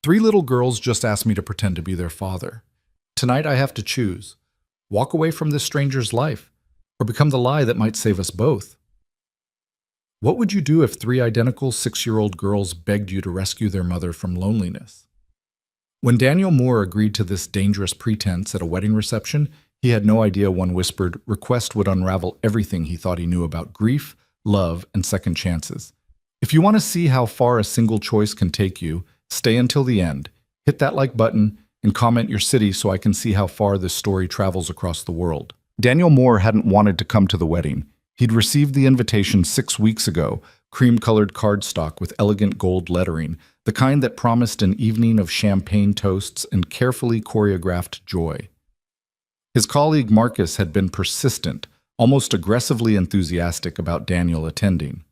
Three little girls just asked me to pretend to be their father. Tonight I have to choose. Walk away from this stranger's life, or become the lie that might save us both. What would you do if three identical 6-year-old girls begged you to rescue their mother from loneliness? When Daniel Moore agreed to this dangerous pretense at a wedding reception, he had no idea one whispered request would unravel everything he thought he knew about grief, love, and second chances. If you want to see how far a single choice can take you, stay until the end, hit that like button, and comment your city so I can see how far this story travels across the world. Daniel Moore hadn't wanted to come to the wedding. He'd received the invitation 6 weeks ago, cream-colored cardstock with elegant gold lettering, the kind that promised an evening of champagne toasts and carefully choreographed joy. His colleague Marcus had been persistent, almost aggressively enthusiastic about Daniel attending.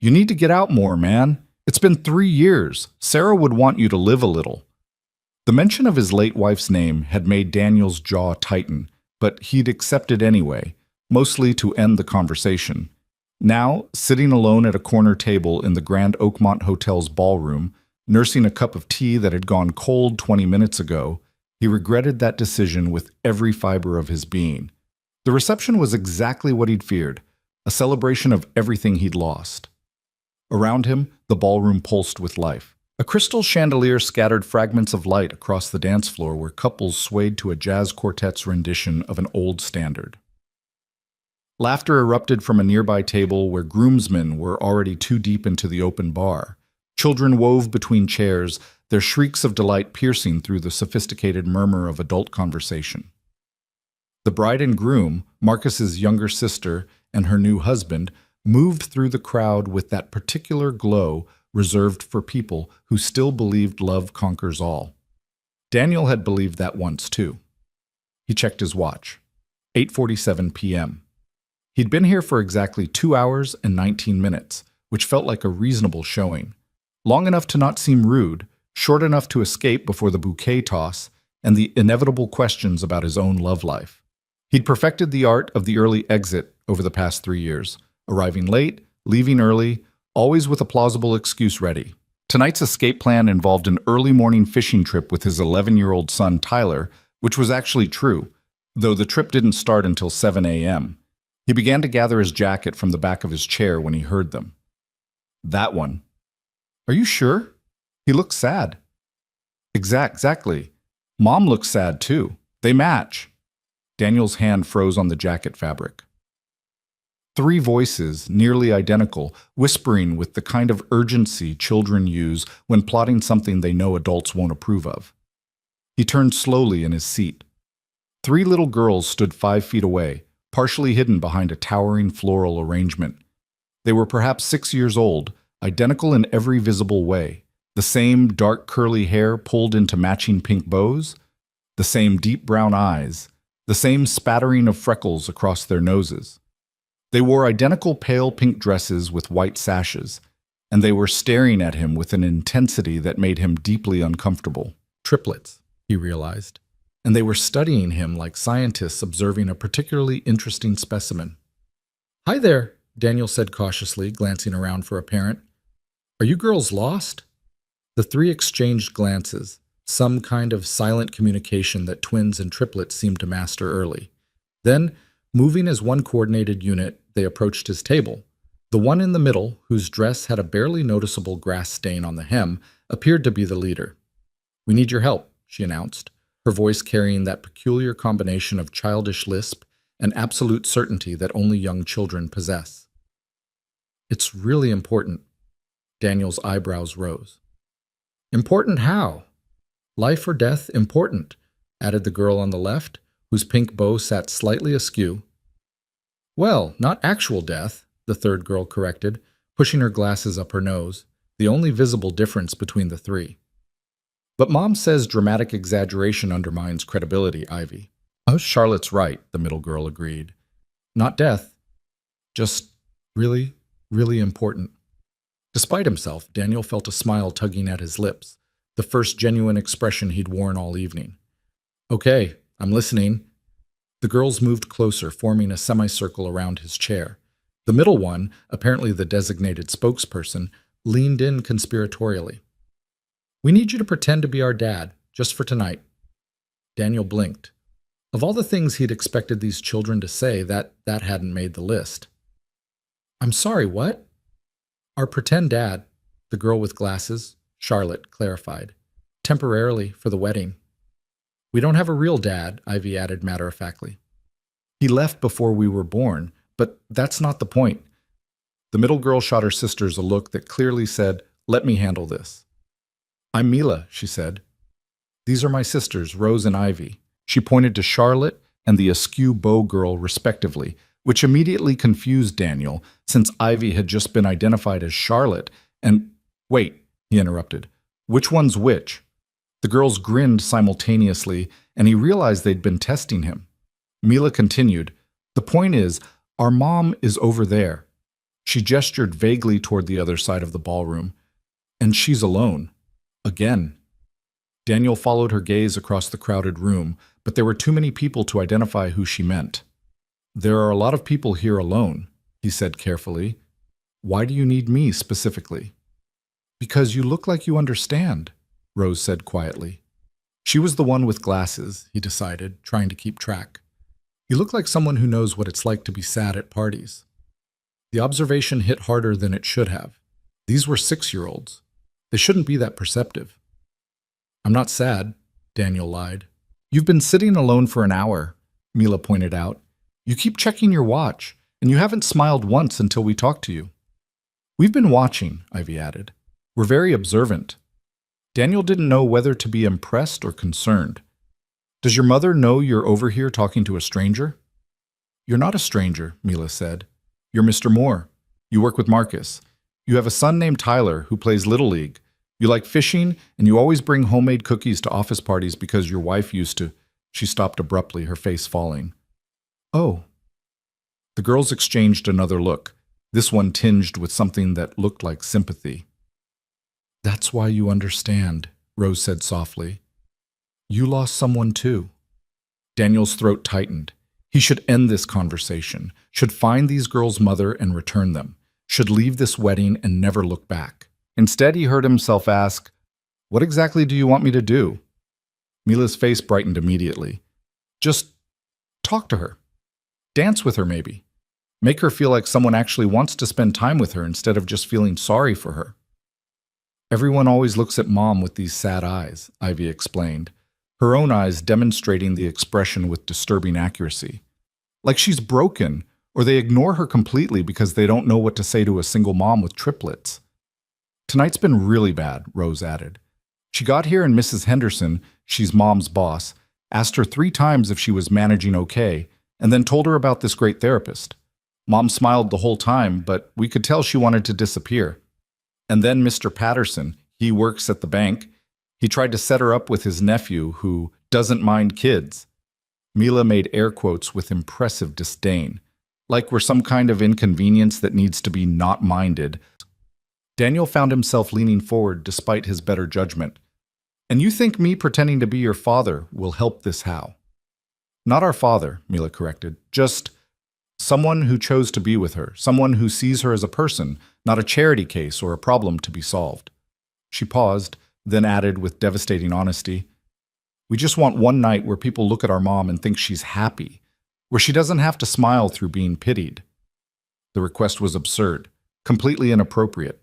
"You need to get out more, man. It's been 3 years. Sarah would want you to live a little." The mention of his late wife's name had made Daniel's jaw tighten, but he'd accepted anyway, mostly to end the conversation. Now, sitting alone at a corner table in the Grand Oakmont Hotel's ballroom, nursing a cup of tea that had gone cold 20 minutes ago, he regretted that decision with every fiber of his being. The reception was exactly what he'd feared, a celebration of everything he'd lost. Around him, the ballroom pulsed with life. A crystal chandelier scattered fragments of light across the dance floor where couples swayed to a jazz quartet's rendition of an old standard. Laughter erupted from a nearby table where groomsmen were already too deep into the open bar. Children wove between chairs, their shrieks of delight piercing through the sophisticated murmur of adult conversation. The bride and groom, Marcus's younger sister and her new husband, moved through the crowd with that particular glow reserved for people who still believed love conquers all. Daniel had believed that once, too. He checked his watch. 8:47 p.m. He'd been here for exactly 2 hours and 19 minutes, which felt like a reasonable showing. Long enough to not seem rude, short enough to escape before the bouquet toss and the inevitable questions about his own love life. He'd perfected the art of the early exit over the past 3 years, arriving late, leaving early, always with a plausible excuse ready. Tonight's escape plan involved an early morning fishing trip with his 11-year-old son Tyler, which was actually true, though the trip didn't start until 7 a.m. He began to gather his jacket from the back of his chair when he heard them. "That one." "Are you sure? He looks sad." Exactly. Mom looks sad too. They match." Daniel's hand froze on the jacket fabric. 3 voices, nearly identical, whispering with the kind of urgency children use when plotting something they know adults won't approve of. He turned slowly in his seat. 3 little girls stood 5 feet away, partially hidden behind a towering floral arrangement. They were perhaps 6 years old, identical in every visible way. The same dark curly hair pulled into matching pink bows, the same deep brown eyes, the same spattering of freckles across their noses. They wore identical pale pink dresses with white sashes, and they were staring at him with an intensity that made him deeply uncomfortable. Triplets, he realized, and they were studying him like scientists observing a particularly interesting specimen. "Hi there," Daniel said cautiously, glancing around for a parent. "Are you girls lost?" The 3 exchanged glances, some kind of silent communication that twins and triplets seemed to master early. Then, moving as one coordinated unit, they approached his table. The one in the middle, whose dress had a barely noticeable grass stain on the hem, appeared to be the leader. "We need your help," she announced, her voice carrying that peculiar combination of childish lisp and absolute certainty that only young children possess. "It's really important." Daniel's eyebrows rose. "Important how?" "Life or death important," added the girl on the left, whose pink bow sat slightly askew. "Well, not actual death," the third girl corrected, pushing her glasses up her nose, the only visible difference between the 3. "But Mom says dramatic exaggeration undermines credibility, Ivy." "Oh, Charlotte's right," the middle girl agreed. "Not death. Just really, really important." Despite himself, Daniel felt a smile tugging at his lips, the first genuine expression he'd worn all evening. "Okay, I'm listening." The girls moved closer, forming a semicircle around his chair. The middle one, apparently the designated spokesperson, leaned in conspiratorially. We need you to pretend to be our dad, just for tonight. Daniel blinked. Of all the things he'd expected these children to say, that hadn't made the list. I'm sorry, what? Our pretend dad, the girl with glasses, Charlotte, clarified. Temporarily, for the wedding. We don't have a real dad, Ivy added matter-of-factly. He left before we were born, but that's not the point. The middle girl shot her sisters a look that clearly said, let me handle this. I'm Mila, she said. These are my sisters, Rose and Ivy. She pointed to Charlotte and the askew bow girl respectively, which immediately confused Daniel, since Ivy had just been identified as Charlotte, and— Wait, he interrupted. Which one's which? The girls grinned simultaneously, and he realized they'd been testing him. Mila continued, the point is, our mom is over there. She gestured vaguely toward the other side of the ballroom. And she's alone. Again. Daniel followed her gaze across the crowded room, but there were too many people to identify who she meant. There are a lot of people here alone, he said carefully. Why do you need me specifically? Because you look like you understand, Rose said quietly. She was the one with glasses, he decided, trying to keep track. You look like someone who knows what it's like to be sad at parties. The observation hit harder than it should have. These were 6-year-olds. They shouldn't be that perceptive. I'm not sad, Daniel lied. You've been sitting alone for an hour, Mila pointed out. You keep checking your watch, and you haven't smiled once until we talked to you. We've been watching, Ivy added. We're very observant. Daniel didn't know whether to be impressed or concerned. Does your mother know you're over here talking to a stranger? You're not a stranger, Mila said. You're Mr. Moore. You work with Marcus. You have a son named Tyler who plays Little League. You like fishing, and you always bring homemade cookies to office parties because your wife used to. She stopped abruptly, her face falling. Oh. The girls exchanged another look, this one tinged with something that looked like sympathy. That's why you understand, Rose said softly. You lost someone too. Daniel's throat tightened. He should end this conversation, should find these girls' mother and return them, should leave this wedding and never look back. Instead, he heard himself ask, What exactly do you want me to do? Mila's face brightened immediately. Just talk to her. Dance with her, maybe. Make her feel like someone actually wants to spend time with her instead of just feeling sorry for her. Everyone always looks at Mom with these sad eyes, Ivy explained, her own eyes demonstrating the expression with disturbing accuracy. Like she's broken, or they ignore her completely because they don't know what to say to a single mom with triplets. Tonight's been really bad, Rose added. She got here and Mrs. Henderson, she's Mom's boss, asked her 3 times if she was managing okay, and then told her about this great therapist. Mom smiled the whole time, but we could tell she wanted to disappear. And then Mr. Patterson, he works at the bank. He tried to set her up with his nephew, who doesn't mind kids. Mila made air quotes with impressive disdain, like we're some kind of inconvenience that needs to be not minded. Daniel found himself leaning forward despite his better judgment. And you think me pretending to be your father will help this how? Not our father, Mila corrected, just someone who chose to be with her, someone who sees her as a person, not a charity case or a problem to be solved. She paused, then added with devastating honesty, We just want one night where people look at our mom and think she's happy, where she doesn't have to smile through being pitied. The request was absurd, completely inappropriate.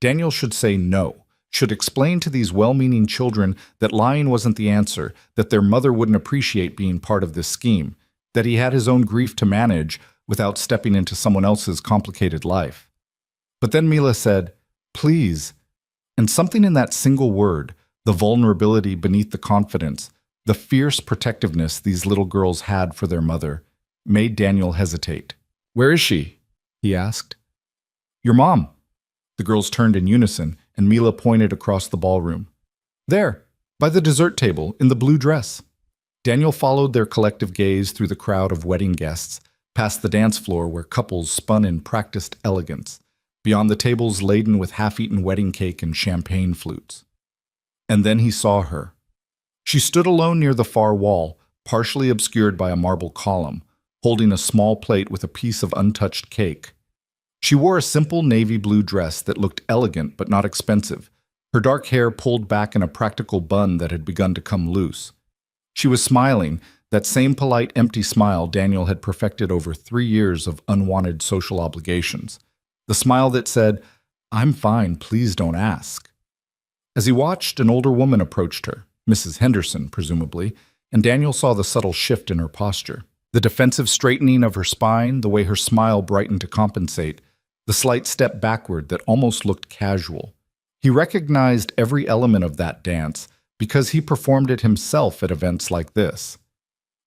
Daniel should say no, should explain to these well-meaning children that lying wasn't the answer, that their mother wouldn't appreciate being part of this scheme, that he had his own grief to manage without stepping into someone else's complicated life. But then Mila said, Please. And something in that single word, the vulnerability beneath the confidence, the fierce protectiveness these little girls had for their mother, made Daniel hesitate. Where is she? He asked. Your mom. The girls turned in unison, and Mila pointed across the ballroom. There, by the dessert table, in the blue dress. Daniel followed their collective gaze through the crowd of wedding guests, past the dance floor where couples spun in practiced elegance, beyond the tables laden with half-eaten wedding cake and champagne flutes. And then he saw her. She stood alone near the far wall, partially obscured by a marble column, holding a small plate with a piece of untouched cake. She wore a simple navy blue dress that looked elegant but not expensive, her dark hair pulled back in a practical bun that had begun to come loose. She was smiling, that same polite, empty smile Daniel had perfected over 3 years of unwanted social obligations. The smile that said, "I'm fine, please don't ask." As he watched, an older woman approached her, Mrs. Henderson, presumably, and Daniel saw the subtle shift in her posture. The defensive straightening of her spine, the way her smile brightened to compensate, the slight step backward that almost looked casual. He recognized every element of that dance because he performed it himself at events like this.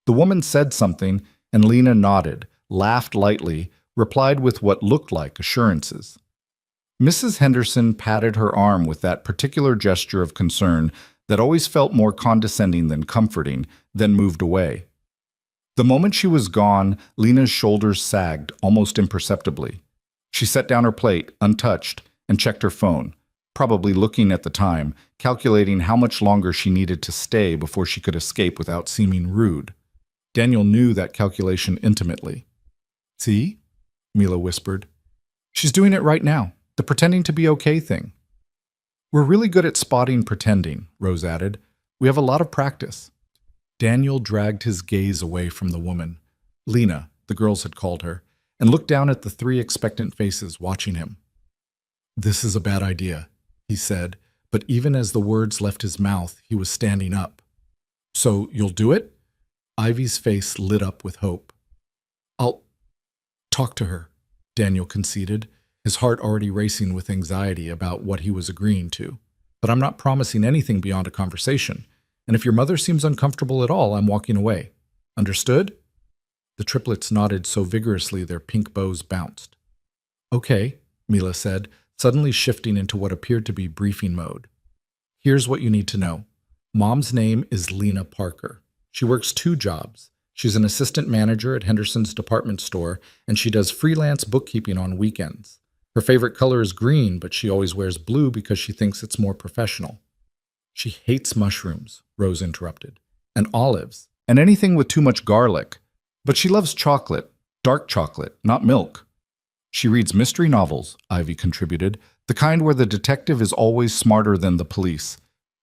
The woman said something, and Lena nodded, laughed lightly, replied with what looked like assurances. Mrs. Henderson patted her arm with that particular gesture of concern that always felt more condescending than comforting, then moved away. The moment she was gone, Lena's shoulders sagged almost imperceptibly. She set down her plate, untouched, and checked her phone, probably looking at the time, calculating how much longer she needed to stay before she could escape without seeming rude. Daniel knew that calculation intimately. "See?" Mila whispered. "She's doing it right now, the pretending to be okay thing." "We're really good at spotting pretending," Rose added. "We have a lot of practice." Daniel dragged his gaze away from the woman, Lena, the girls had called her, and looked down at the 3 expectant faces watching him. "This is a bad idea," he said, but even as the words left his mouth, he was standing up. "So you'll do it?" Ivy's face lit up with hope. "I'll talk to her," Daniel conceded, his heart already racing with anxiety about what he was agreeing to. "But I'm not promising anything beyond a conversation. And if your mother seems uncomfortable at all, I'm walking away. Understood?" The triplets nodded so vigorously their pink bows bounced. "Okay," Mila said, suddenly shifting into what appeared to be briefing mode. "Here's what you need to know. Mom's name is Lena Parker. She works 2 jobs. She's an assistant manager at Henderson's department store, and she does freelance bookkeeping on weekends. Her favorite color is green, but she always wears blue because she thinks it's more professional." "She hates mushrooms," Rose interrupted, "and olives, and anything with too much garlic. But she loves chocolate, dark chocolate, not milk." "She reads mystery novels," Ivy contributed, "the kind where the detective is always smarter than the police.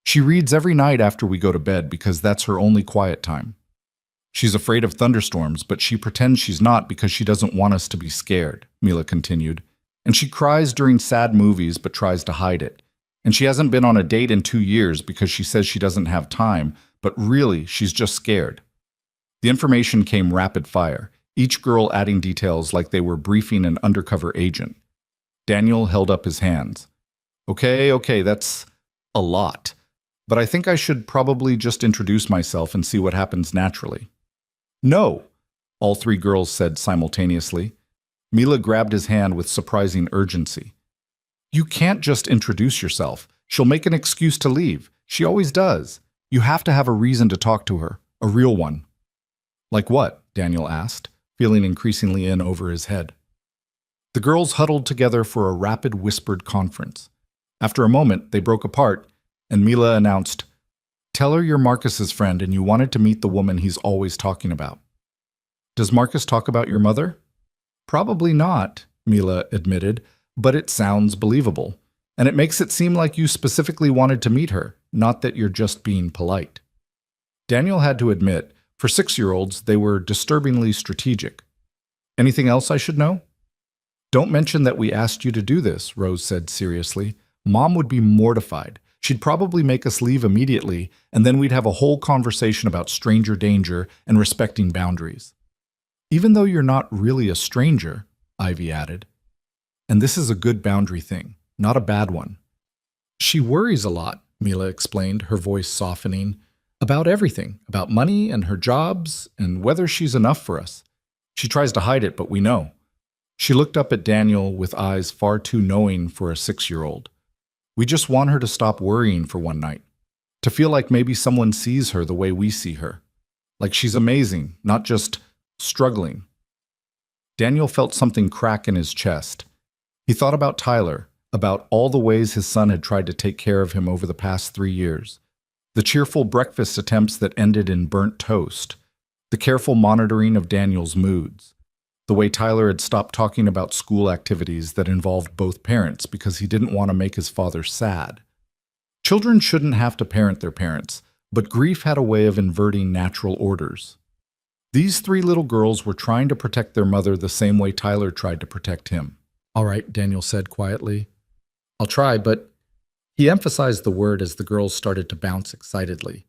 She reads every night after we go to bed because that's her only quiet time. She's afraid of thunderstorms, but she pretends she's not because she doesn't want us to be scared," Mila continued. "And she cries during sad movies but tries to hide it. And she hasn't been on a date in 2 years because she says she doesn't have time, but really, she's just scared." The information came rapid fire, each girl adding details like they were briefing an undercover agent. Daniel held up his hands. Okay, that's a lot. But I think I should probably just introduce myself and see what happens naturally." "No," all 3 girls said simultaneously. Mila grabbed his hand with surprising urgency. "You can't just introduce yourself. She'll make an excuse to leave. She always does. You have to have a reason to talk to her, a real one." "Like what?" Daniel asked, feeling increasingly in over his head. The girls huddled together for a rapid whispered conference. After a moment, they broke apart, and Mila announced, "Tell her you're Marcus's friend and you wanted to meet the woman he's always talking about." "Does Marcus talk about your mother?" "Probably not," Mila admitted, "but it sounds believable. And it makes it seem like you specifically wanted to meet her, not that you're just being polite." Daniel had to admit, for 6-year-olds, they were disturbingly strategic. "Anything else I should know?" "Don't mention that we asked you to do this," Rose said seriously. "Mom would be mortified. She'd probably make us leave immediately, and then we'd have a whole conversation about stranger danger and respecting boundaries." "Even though you're not really a stranger," Ivy added. "And this is a good boundary thing, not a bad one." "She worries a lot," Mila explained, her voice softening, "about everything, about money and her jobs and whether she's enough for us. She tries to hide it, but we know." She looked up at Daniel with eyes far too knowing for a 6-year-old. "We just want her to stop worrying for one night, to feel like maybe someone sees her the way we see her, like she's amazing, not just struggling." Daniel felt something crack in his chest. He thought about Tyler, about all the ways his son had tried to take care of him over the past 3 years. The cheerful breakfast attempts that ended in burnt toast. The careful monitoring of Daniel's moods. The way Tyler had stopped talking about school activities that involved both parents because he didn't want to make his father sad. Children shouldn't have to parent their parents, but grief had a way of inverting natural orders. These three little girls were trying to protect their mother the same way Tyler tried to protect him. "All right," Daniel said quietly. "I'll try, but—" He emphasized the word as the girls started to bounce excitedly.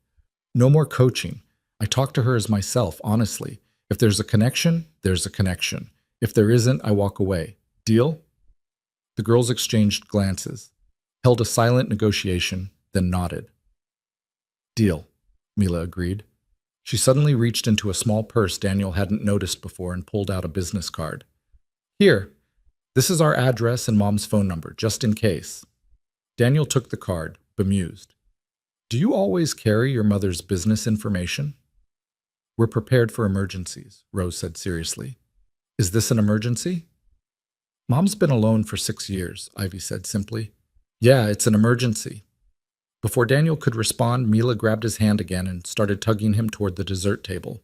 "No more coaching. I talk to her as myself, honestly. If there's a connection, there's a connection. If there isn't, I walk away. Deal?" The girls exchanged glances, held a silent negotiation, then nodded. "Deal," Mila agreed. She suddenly reached into a small purse Daniel hadn't noticed before and pulled out a business card. "Here, this is our address and Mom's phone number, just in case." Daniel took the card, bemused. "Do you always carry your mother's business information?" "We're prepared for emergencies," Rose said seriously. "Is this an emergency?" "Mom's been alone for 6 years," Ivy said simply. "Yeah, it's an emergency." Before Daniel could respond, Mila grabbed his hand again and started tugging him toward the dessert table.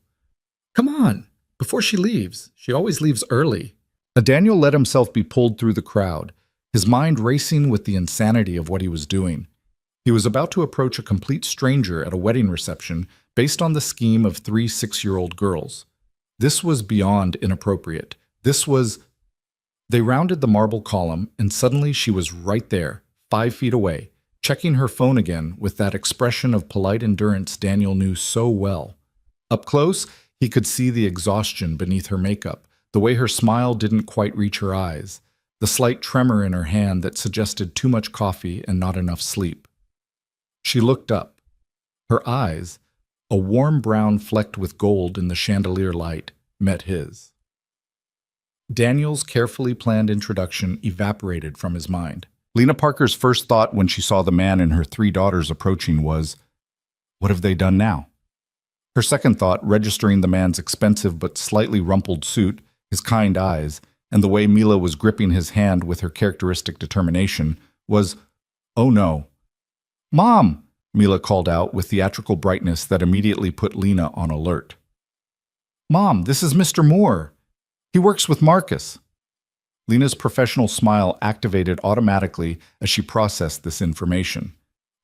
"Come on, before she leaves. She always leaves early." Daniel let himself be pulled through the crowd, his mind racing with the insanity of what he was doing. He was about to approach a complete stranger at a wedding reception based on the scheme of 3 6-year-old girls. This was beyond inappropriate. This was... They rounded the marble column, and suddenly she was right there, 5 feet away, checking her phone again with that expression of polite endurance Daniel knew so well. Up close, he could see the exhaustion beneath her makeup, the way her smile didn't quite reach her eyes, the slight tremor in her hand that suggested too much coffee and not enough sleep. She looked up. Her eyes, a warm brown flecked with gold in the chandelier light, met his. Daniel's carefully planned introduction evaporated from his mind. Lena Parker's first thought when she saw the man and her 3 daughters approaching was, "What have they done now?" Her second thought, registering the man's expensive but slightly rumpled suit, his kind eyes, and the way Mila was gripping his hand with her characteristic determination, was, "Oh no." "Mom!" Mila called out with theatrical brightness that immediately put Lena on alert. "Mom, this is Mr. Moore. He works with Marcus." Lena's professional smile activated automatically as she processed this information.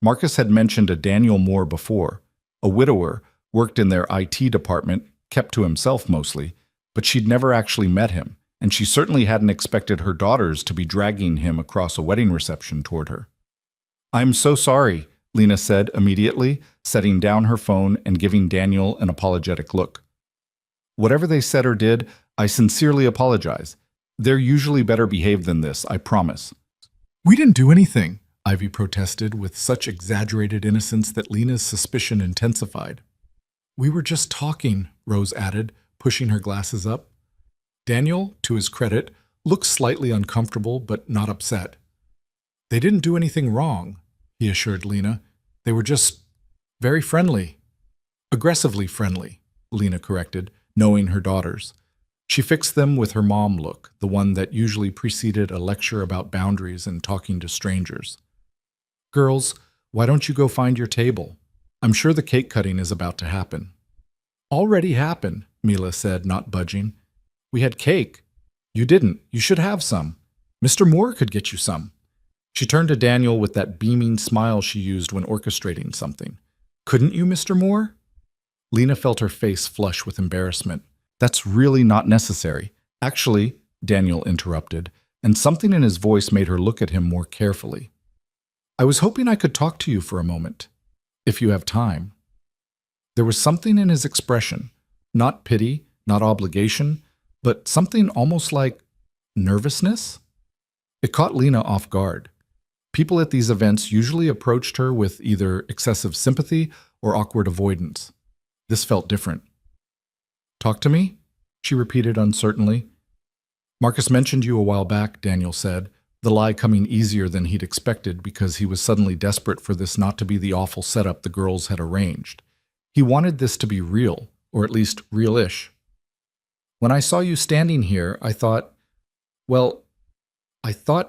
Marcus had mentioned a Daniel Moore before, a widower, worked in their IT department, kept to himself mostly, but she'd never actually met him, and she certainly hadn't expected her daughters to be dragging him across a wedding reception toward her. "I'm so sorry," Lena said immediately, setting down her phone and giving Daniel an apologetic look. "Whatever they said or did, I sincerely apologize. They're usually better behaved than this, I promise." "We didn't do anything," Ivy protested with such exaggerated innocence that Lena's suspicion intensified. "We were just talking," Rose added, pushing her glasses up. Daniel, to his credit, looked slightly uncomfortable but not upset. "They didn't do anything wrong," he assured Lena. "They were just very friendly." "Aggressively friendly," Lena corrected, knowing her daughters. She fixed them with her mom look, the one that usually preceded a lecture about boundaries and talking to strangers. "Girls, why don't you go find your table? I'm sure the cake cutting is about to happen." "Already happened," Mila said, not budging. "We had cake." "You didn't. You should have some. Mr. Moore could get you some." She turned to Daniel with that beaming smile she used when orchestrating something. "Couldn't you, Mr. Moore?" Lena felt her face flush with embarrassment. "That's really not necessary. Actually," Daniel interrupted, and something in his voice made her look at him more carefully. "I was hoping I could talk to you for a moment, if you have time." There was something in his expression, not pity, not obligation, but something almost like nervousness. It caught Lena off guard. People at these events usually approached her with either excessive sympathy or awkward avoidance. This felt different. "Talk to me?" she repeated uncertainly. "Marcus mentioned you a while back," Daniel said, the lie coming easier than he'd expected because he was suddenly desperate for this not to be the awful setup the girls had arranged. He wanted this to be real, or at least real-ish. "When I saw you standing here, I thought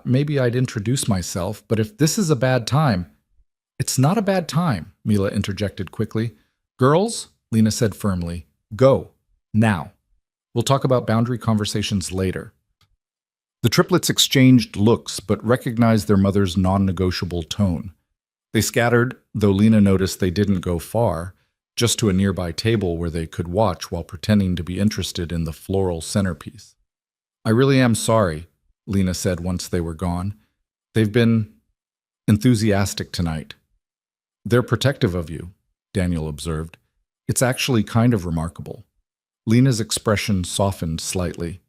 maybe I'd introduce myself, but if this is a bad time—" "It's not a bad time," Mila interjected quickly. "Girls," Lena said firmly, "go. Now. We'll talk about boundary conversations later." The triplets exchanged looks but recognized their mother's non-negotiable tone. They scattered, though Lena noticed they didn't go far, just to a nearby table where they could watch while pretending to be interested in the floral centerpiece. I really am sorry, Lena said once they were gone. They've been enthusiastic tonight. They're protective of you, Daniel observed. It's actually kind of remarkable. Lena's expression softened slightly.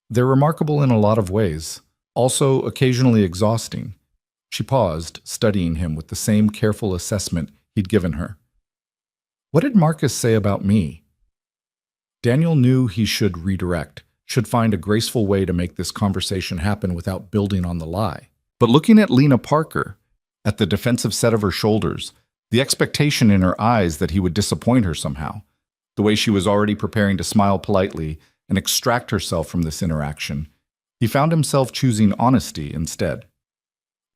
They're remarkable in a lot of ways, also occasionally exhausting. She paused, studying him with the same careful assessment he'd given her. What did Marcus say about me? Daniel knew he should redirect, should find a graceful way to make this conversation happen without building on the lie. But looking at Lena Parker, at the defensive set of her shoulders, the expectation in her eyes that he would disappoint her somehow, the way she was already preparing to smile politely and extract herself from this interaction, he found himself choosing honesty instead.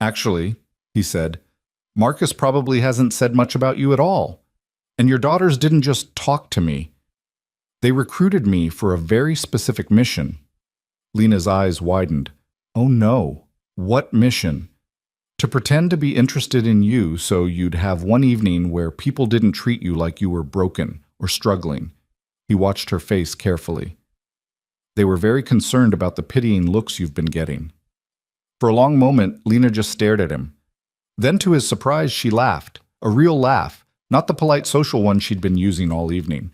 Actually, he said, Marcus probably hasn't said much about you at all. And your daughters didn't just talk to me. They recruited me for a very specific mission. Lena's eyes widened. Oh no, what mission? To pretend to be interested in you so you'd have one evening where people didn't treat you like you were broken or struggling. He watched her face carefully. They were very concerned about the pitying looks you've been getting. For a long moment, Lena just stared at him. Then to his surprise, she laughed, a real laugh, not the polite social one she'd been using all evening.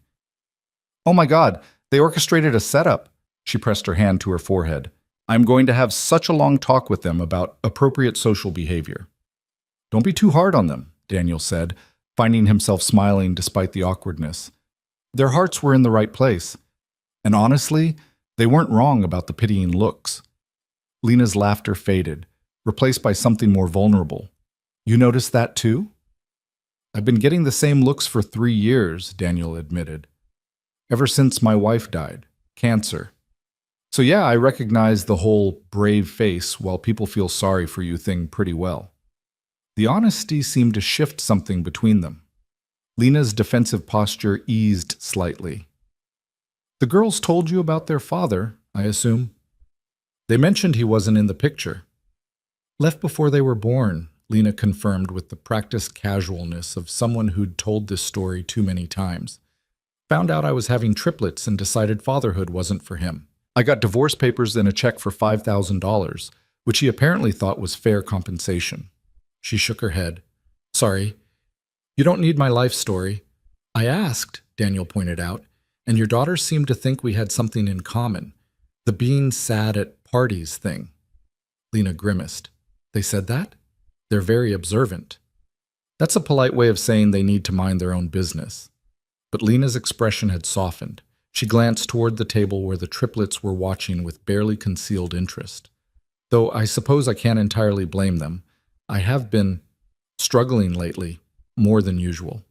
Oh my God, they orchestrated a setup. She pressed her hand to her forehead. I'm going to have such a long talk with them about appropriate social behavior. Don't be too hard on them, Daniel said, finding himself smiling despite the awkwardness. Their hearts were in the right place. And honestly, they weren't wrong about the pitying looks. Lena's laughter faded, replaced by something more vulnerable. You noticed that too? I've been getting the same looks for 3 years, Daniel admitted. Ever since my wife died. Cancer. So yeah, I recognize the whole brave face while people feel sorry for you thing pretty well. The honesty seemed to shift something between them. Lena's defensive posture eased slightly. The girls told you about their father, I assume? They mentioned he wasn't in the picture. Left before they were born, Lena confirmed with the practiced casualness of someone who'd told this story too many times. Found out I was having triplets and decided fatherhood wasn't for him. I got divorce papers and a check for $5,000, which he apparently thought was fair compensation. She shook her head. Sorry, you don't need my life story. I asked, Daniel pointed out, and your daughters seemed to think we had something in common. The being sad at parties thing. Lena grimaced. They said that? They're very observant. That's a polite way of saying they need to mind their own business. But Lena's expression had softened. She glanced toward the table where the triplets were watching with barely concealed interest. Though I suppose I can't entirely blame them. I have been struggling lately, more than usual.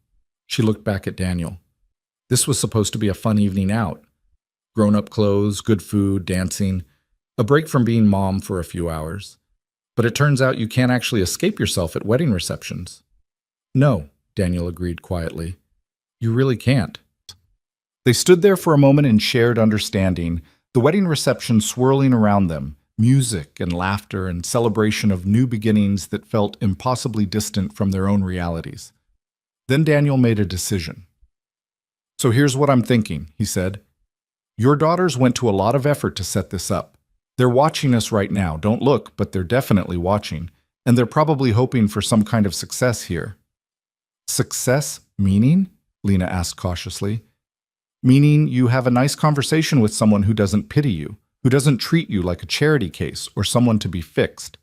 She looked back at Daniel. This was supposed to be a fun evening out. Grown-up clothes, good food, dancing, a break from being mom for a few hours. But it turns out you can't actually escape yourself at wedding receptions. No, Daniel agreed quietly. You really can't. They stood there for a moment in shared understanding, the wedding reception swirling around them, music and laughter and celebration of new beginnings that felt impossibly distant from their own realities. Then Daniel made a decision. So here's what I'm thinking, he said. Your daughters went to a lot of effort to set this up. They're watching us right now. Don't look, but they're definitely watching. And they're probably hoping for some kind of success here. Success meaning? Lena asked cautiously. Meaning you have a nice conversation with someone who doesn't pity you, who doesn't treat you like a charity case or someone to be fixed.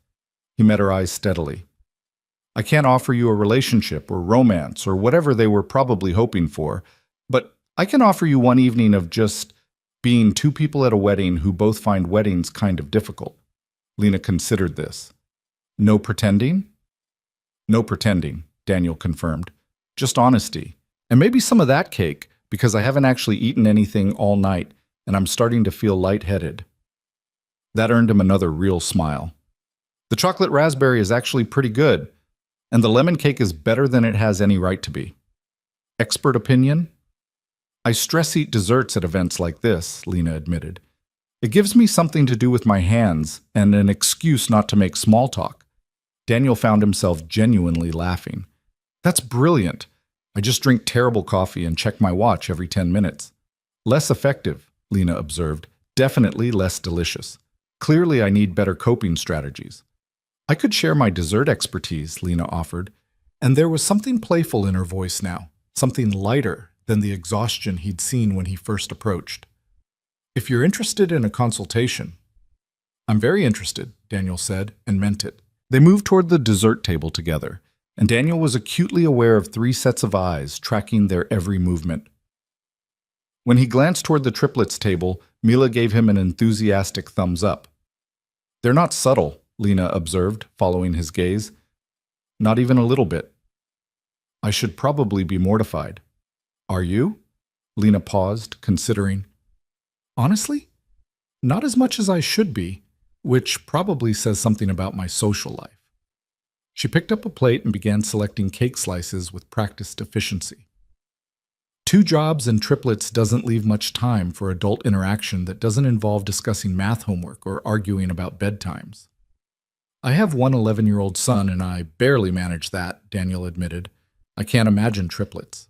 He met her eyes steadily. I can't offer you a relationship or romance or whatever they were probably hoping for, but I can offer you one evening of just being two people at a wedding who both find weddings kind of difficult. Lena considered this. No pretending? No pretending, Daniel confirmed. Just honesty. And maybe some of that cake, because I haven't actually eaten anything all night, and I'm starting to feel lightheaded. That earned him another real smile. The chocolate raspberry is actually pretty good, and the lemon cake is better than it has any right to be. Expert opinion? I stress eat desserts at events like this, Lena admitted. It gives me something to do with my hands and an excuse not to make small talk. Daniel found himself genuinely laughing. That's brilliant. I just drink terrible coffee and check my watch every 10 minutes. Less effective, Lena observed. Definitely less delicious. Clearly, I need better coping strategies. I could share my dessert expertise, Lena offered, and there was something playful in her voice now, something lighter than the exhaustion he'd seen when he first approached. If you're interested in a consultation. I'm very interested, Daniel said, and meant it. They moved toward the dessert table together, and Daniel was acutely aware of 3 sets of eyes tracking their every movement. When he glanced toward the triplets table, Mila gave him an enthusiastic thumbs up. They're not subtle, Lena observed, following his gaze. Not even a little bit. I should probably be mortified. Are you? Lena paused, considering. Honestly? Not as much as I should be, which probably says something about my social life. She picked up a plate and began selecting cake slices with practiced efficiency. 2 jobs and triplets doesn't leave much time for adult interaction that doesn't involve discussing math homework or arguing about bedtimes. I have one 11-year-old son and I barely manage that, Daniel admitted. I can't imagine triplets.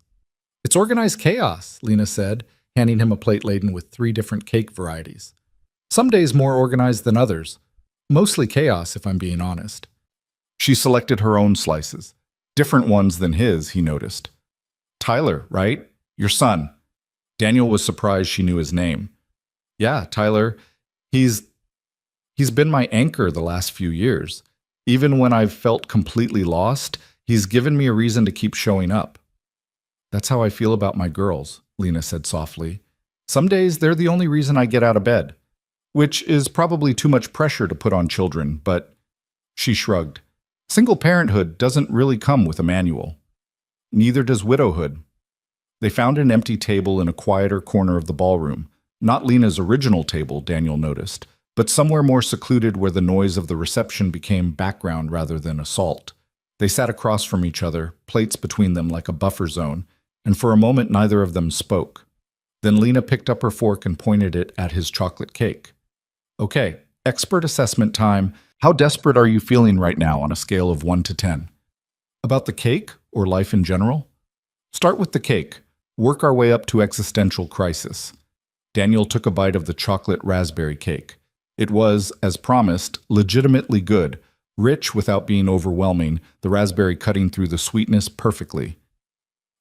It's organized chaos, Lena said, handing him a plate laden with 3 different cake varieties. Some days more organized than others. Mostly chaos, if I'm being honest. She selected her own slices. Different ones than his, he noticed. Tyler, right? Your son. Daniel was surprised she knew his name. Yeah, Tyler. He's been my anchor the last few years. Even when I've felt completely lost, he's given me a reason to keep showing up. That's how I feel about my girls, Lena said softly. Some days they're the only reason I get out of bed. Which is probably too much pressure to put on children, but she shrugged. Single parenthood doesn't really come with a manual. Neither does widowhood. They found an empty table in a quieter corner of the ballroom. Not Lena's original table, Daniel noticed, but somewhere more secluded where the noise of the reception became background rather than assault. They sat across from each other, plates between them like a buffer zone, and for a moment neither of them spoke. Then Lena picked up her fork and pointed it at his chocolate cake. Okay, expert assessment time. How desperate are you feeling right now on a scale of 1 to 10? About the cake or life in general? Start with the cake. Work our way up to existential crisis. Daniel took a bite of the chocolate raspberry cake. It was, as promised, legitimately good, rich without being overwhelming, the raspberry cutting through the sweetness perfectly.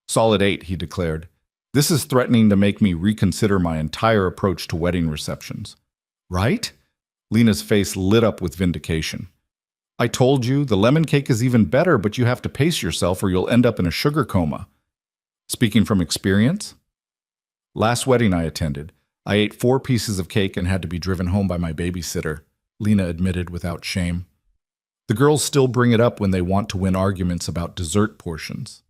Solid 8, he declared. This is threatening to make me reconsider my entire approach to wedding receptions. Right? Lena's face lit up with vindication. I told you, the lemon cake is even better, but you have to pace yourself or you'll end up in a sugar coma. Speaking from experience? Last wedding I attended, I ate 4 pieces of cake and had to be driven home by my babysitter, Lena admitted without shame. The girls still bring it up when they want to win arguments about dessert portions.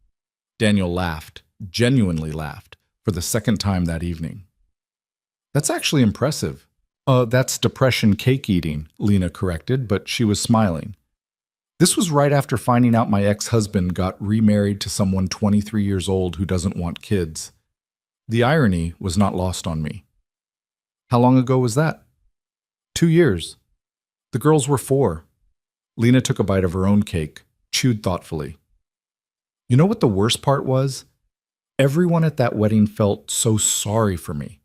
Daniel laughed, genuinely laughed, for the second time that evening. That's actually impressive. That's depression cake eating, Lena corrected, but she was smiling. This was right after finding out my ex-husband got remarried to someone 23 years old who doesn't want kids. The irony was not lost on me. How long ago was that? 2 years. The girls were 4. Lena took a bite of her own cake, chewed thoughtfully. You know what the worst part was? Everyone at that wedding felt so sorry for me.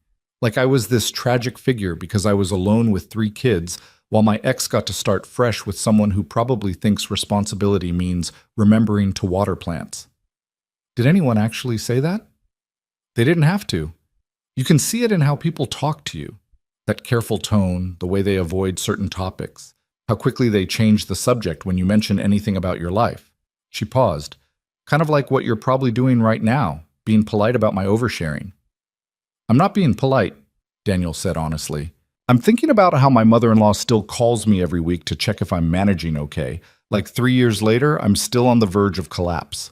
Like I was this tragic figure because I was alone with 3 kids, while my ex got to start fresh with someone who probably thinks responsibility means remembering to water plants. Did anyone actually say that? They didn't have to. You can see it in how people talk to you. That careful tone, the way they avoid certain topics, how quickly they change the subject when you mention anything about your life. She paused, kind of like what you're probably doing right now, being polite about my oversharing. I'm not being polite, Daniel said honestly. I'm thinking about how my mother-in-law still calls me every week to check if I'm managing okay. Like 3 years later, I'm still on the verge of collapse.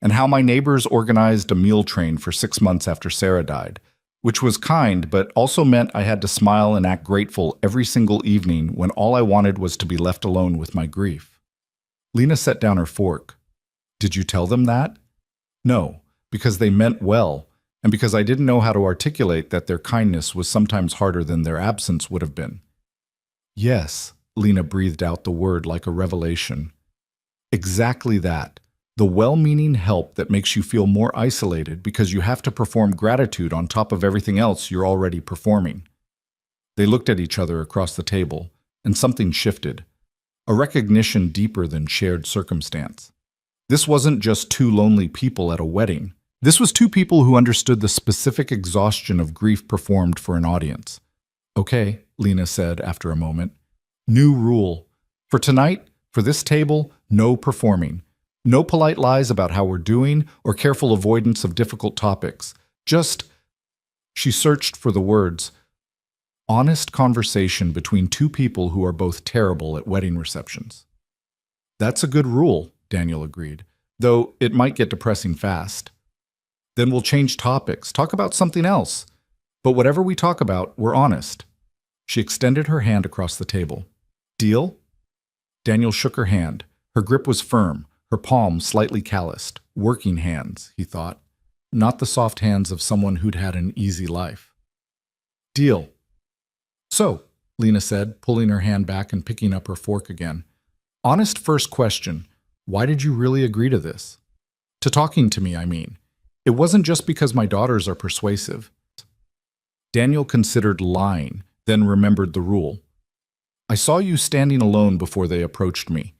And how my neighbors organized a meal train for 6 months after Sarah died, which was kind, but also meant I had to smile and act grateful every single evening when all I wanted was to be left alone with my grief. Lena set down her fork. Did you tell them that? No, because they meant well, and because I didn't know how to articulate that their kindness was sometimes harder than their absence would have been. Yes, Lena breathed out the word like a revelation. Exactly that. The well-meaning help that makes you feel more isolated because you have to perform gratitude on top of everything else you're already performing. They looked at each other across the table, and something shifted. A recognition deeper than shared circumstance. This wasn't just two lonely people at a wedding. This was two people who understood the specific exhaustion of grief performed for an audience. Okay, Lena said after a moment. New rule. For tonight, for this table, no performing. No polite lies about how we're doing or careful avoidance of difficult topics. Just, she searched for the words, honest conversation between two people who are both terrible at wedding receptions. That's a good rule, Daniel agreed, though it might get depressing fast. Then we'll change topics, talk about something else. But whatever we talk about, we're honest. She extended her hand across the table. Deal? Daniel shook her hand. Her grip was firm, her palm slightly calloused. Working hands, he thought. Not the soft hands of someone who'd had an easy life. Deal. So, Lena said, pulling her hand back and picking up her fork again. Honest first question. Why did you really agree to this? To talking to me, I mean. It wasn't just because my daughters are persuasive. Daniel considered lying, then remembered the rule. I saw you standing alone before they approached me.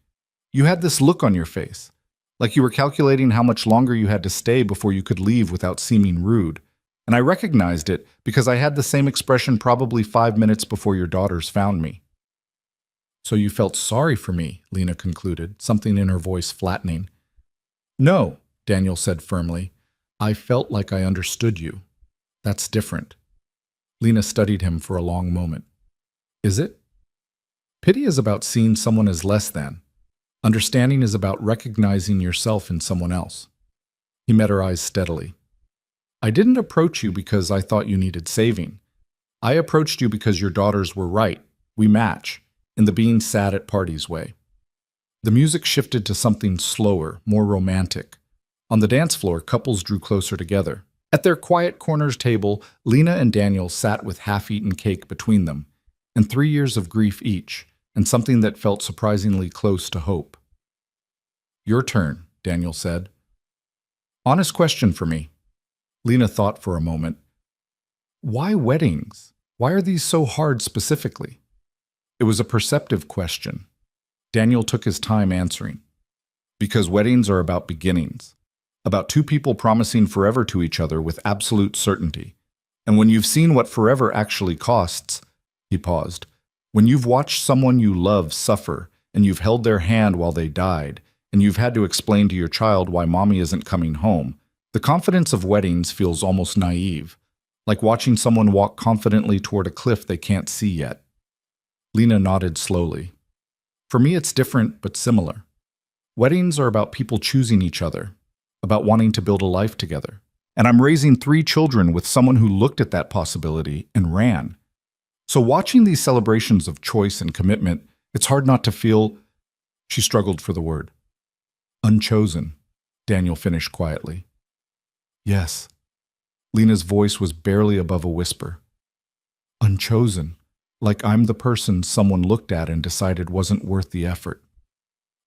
You had this look on your face, like you were calculating how much longer you had to stay before you could leave without seeming rude. And I recognized it because I had the same expression probably 5 minutes before your daughters found me. So you felt sorry for me, Lena concluded, something in her voice flattening. No, Daniel said firmly. I felt like I understood you. That's different. Lena studied him for a long moment. Is it? Pity is about seeing someone as less than. Understanding is about recognizing yourself in someone else. He met her eyes steadily. I didn't approach you because I thought you needed saving. I approached you because your daughters were right. We match, in the being sad at parties way. The music shifted to something slower, more romantic. On the dance floor, couples drew closer together. At their quiet corners table, Lena and Daniel sat with half-eaten cake between them, and 3 years of grief each, and something that felt surprisingly close to hope. Your turn, Daniel said. Honest question for me. Lena thought for a moment. Why weddings? Why are these so hard specifically? It was a perceptive question. Daniel took his time answering. Because weddings are about beginnings. About two people promising forever to each other with absolute certainty. And when you've seen what forever actually costs, he paused. When you've watched someone you love suffer, and you've held their hand while they died, and you've had to explain to your child why mommy isn't coming home, the confidence of weddings feels almost naive, like watching someone walk confidently toward a cliff they can't see yet. Lena nodded slowly. For me, it's different but similar. Weddings are about people choosing each other, about wanting to build a life together. And I'm raising 3 children with someone who looked at that possibility and ran. So watching these celebrations of choice and commitment, it's hard not to feel, she struggled for the word, unchosen, Daniel finished quietly. Yes. Lena's voice was barely above a whisper. Unchosen, like I'm the person someone looked at and decided wasn't worth the effort.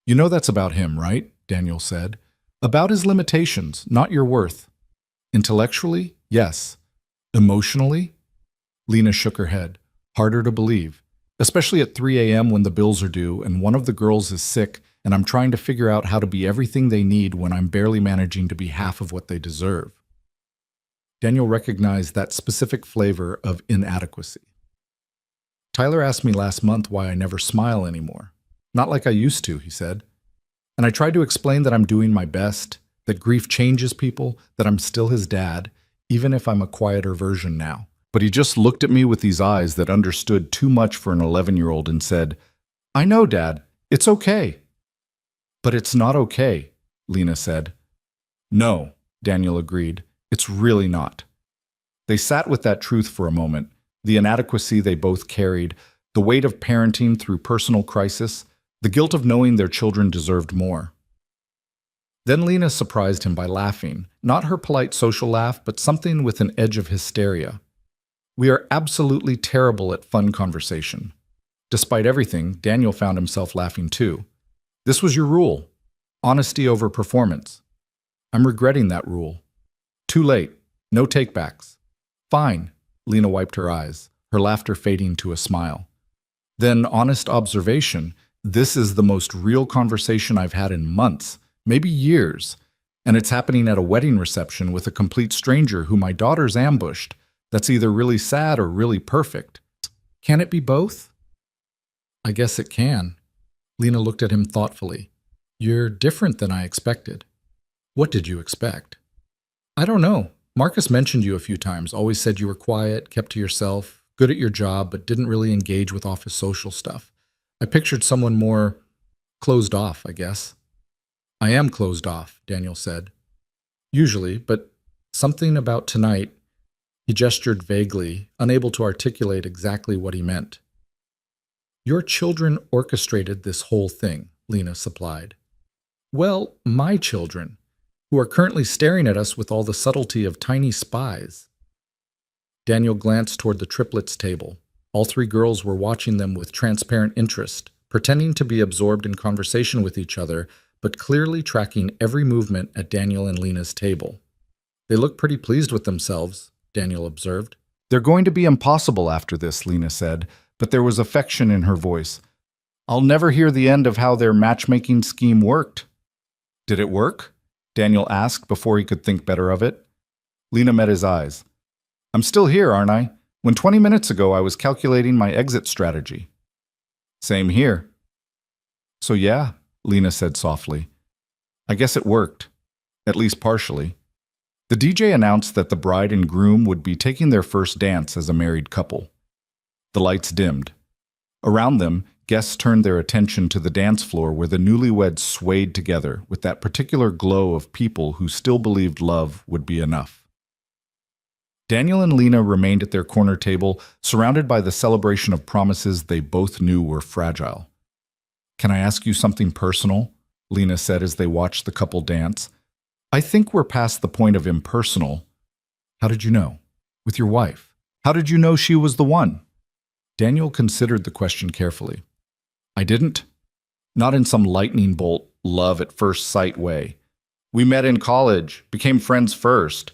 You know that's about him, right? Daniel said. About his limitations, not your worth. Intellectually, yes. Emotionally? Lena shook her head. Harder to believe, especially at 3 a.m. when the bills are due and one of the girls is sick and I'm trying to figure out how to be everything they need when I'm barely managing to be half of what they deserve. Daniel recognized that specific flavor of inadequacy. Tyler asked me last month why I never smile anymore. Not like I used to, he said. And I tried to explain that I'm doing my best, that grief changes people, that I'm still his dad, even if I'm a quieter version now. But he just looked at me with these eyes that understood too much for an 11-year-old and said, I know, Dad, it's okay. But it's not okay, Lena said. No, Daniel agreed, it's really not. They sat with that truth for a moment, the inadequacy they both carried, the weight of parenting through personal crisis, the guilt of knowing their children deserved more. Then Lena surprised him by laughing, not her polite social laugh, but something with an edge of hysteria. We are absolutely terrible at fun conversation. Despite everything, Daniel found himself laughing too. This was your rule. Honesty over performance. I'm regretting that rule. Too late. No takebacks. Fine. Lena wiped her eyes, her laughter fading to a smile. Then honest observation. This is the most real conversation I've had in months, maybe years. And it's happening at a wedding reception with a complete stranger who my daughter's ambushed. That's either really sad or really perfect. Can it be both? I guess it can. Lena looked at him thoughtfully. You're different than I expected. What did you expect? I don't know. Marcus mentioned you a few times, always said you were quiet, kept to yourself, good at your job, but didn't really engage with office social stuff. I pictured someone more closed off, I guess. I am closed off, Daniel said. Usually, but something about tonight. He gestured vaguely, unable to articulate exactly what he meant. Your children orchestrated this whole thing, Lena supplied. Well, my children, who are currently staring at us with all the subtlety of tiny spies. Daniel glanced toward the triplets' table. All three girls were watching them with transparent interest, pretending to be absorbed in conversation with each other, but clearly tracking every movement at Daniel and Lena's table. They looked pretty pleased with themselves, Daniel observed. They're going to be impossible after this, Lena said, but there was affection in her voice. I'll never hear the end of how their matchmaking scheme worked. Did it work? Daniel asked before he could think better of it. Lena met his eyes. I'm still here, aren't I? When 20 minutes ago I was calculating my exit strategy. Same here. So yeah, Lena said softly. I guess it worked. At least partially. The DJ announced that the bride and groom would be taking their first dance as a married couple. The lights dimmed. Around them, guests turned their attention to the dance floor where the newlyweds swayed together with that particular glow of people who still believed love would be enough. Daniel and Lena remained at their corner table, surrounded by the celebration of promises they both knew were fragile. Can I ask you something personal? Lena said as they watched the couple dance. I think we're past the point of impersonal. How did you know? With your wife. How did you know she was the one? Daniel considered the question carefully. I didn't. Not in some lightning bolt, love at first sight way. We met in college, became friends first.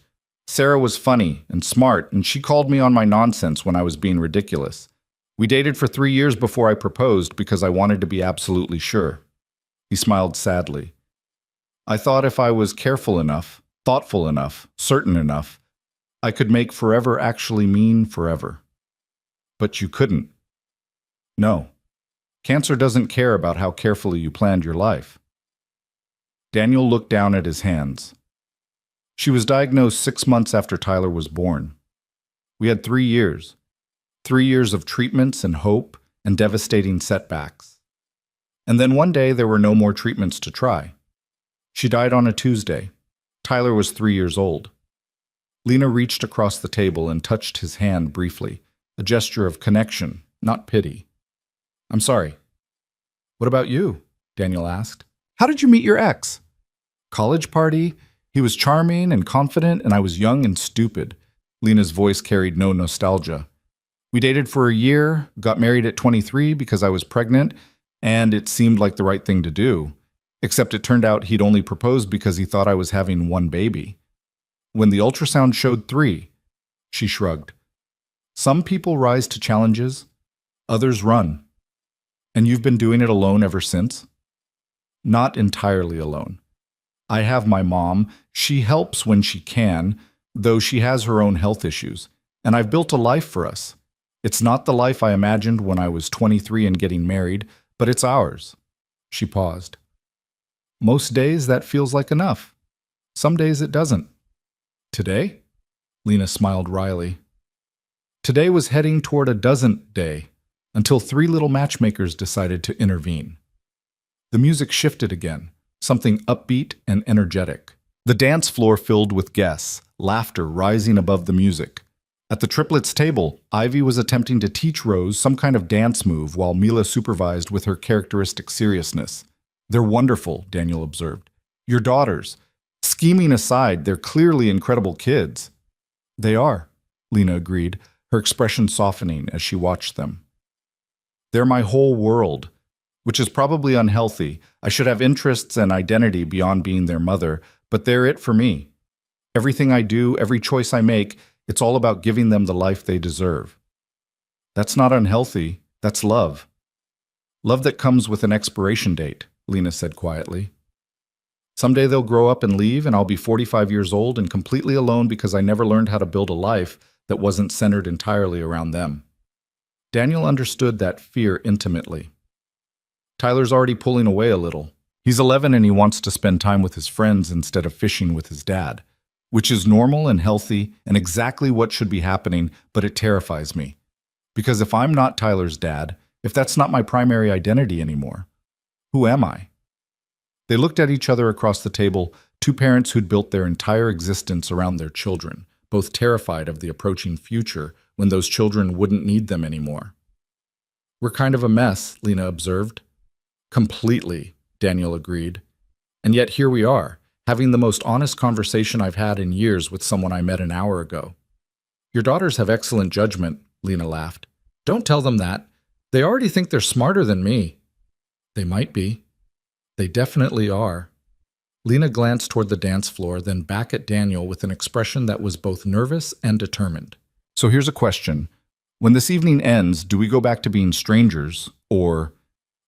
Sarah was funny and smart, and she called me on my nonsense when I was being ridiculous. We dated for 3 years before I proposed because I wanted to be absolutely sure. He smiled sadly. I thought if I was careful enough, thoughtful enough, certain enough, I could make forever actually mean forever. But you couldn't. No. Cancer doesn't care about how carefully you planned your life. Daniel looked down at his hands. She was diagnosed 6 months after Tyler was born. We had 3 years. 3 years of treatments and hope and devastating setbacks. And then one day there were no more treatments to try. She died on a Tuesday. Tyler was 3 years old. Lena reached across the table and touched his hand briefly, a gesture of connection, not pity. I'm sorry. What about you? Daniel asked. How did you meet your ex? College party. He was charming and confident, and I was young and stupid. Lena's voice carried no nostalgia. We dated for a year, got married at 23 because I was pregnant, and it seemed like the right thing to do. Except it turned out he'd only proposed because he thought I was having 1 baby. When the ultrasound showed 3, she shrugged. Some people rise to challenges, others run. And you've been doing it alone ever since? Not entirely alone. I have my mom. She helps when she can, though she has her own health issues. And I've built a life for us. It's not the life I imagined when I was 23 and getting married, but it's ours. She paused. Most days that feels like enough. Some days it doesn't. Today? Lena smiled wryly. Today was heading toward a doesn't day, until 3 little matchmakers decided to intervene. The music shifted again, something upbeat and energetic. The dance floor filled with guests, laughter rising above the music. At the triplets' table, Ivy was attempting to teach Rose some kind of dance move while Mila supervised with her characteristic seriousness. They're wonderful, Daniel observed. Your daughters. Scheming aside, they're clearly incredible kids. They are, Lena agreed, her expression softening as she watched them. They're my whole world. which is probably unhealthy. I should have interests and identity beyond being their mother, but they're it for me. Everything I do, every choice I make, it's all about giving them the life they deserve. That's not unhealthy, that's love. Love that comes with an expiration date, Lena said quietly. Someday they'll grow up and leave, and I'll be 45 years old and completely alone because I never learned how to build a life that wasn't centered entirely around them. Daniel understood that fear intimately. Tyler's already pulling away a little. He's 11 and he wants to spend time with his friends instead of fishing with his dad, which is normal and healthy and exactly what should be happening, but it terrifies me. Because if I'm not Tyler's dad, if that's not my primary identity anymore, who am I? They looked at each other across the table, two parents who'd built their entire existence around their children, both terrified of the approaching future when those children wouldn't need them anymore. We're kind of a mess, Lena observed. Completely, Daniel agreed. And yet here we are, having the most honest conversation I've had in years with someone I met an hour ago. Your daughters have excellent judgment, Lena laughed. Don't tell them that. They already think they're smarter than me. They might be. They definitely are. Lena glanced toward the dance floor, then back at Daniel with an expression that was both nervous and determined. So here's a question. When this evening ends, do we go back to being strangers, or...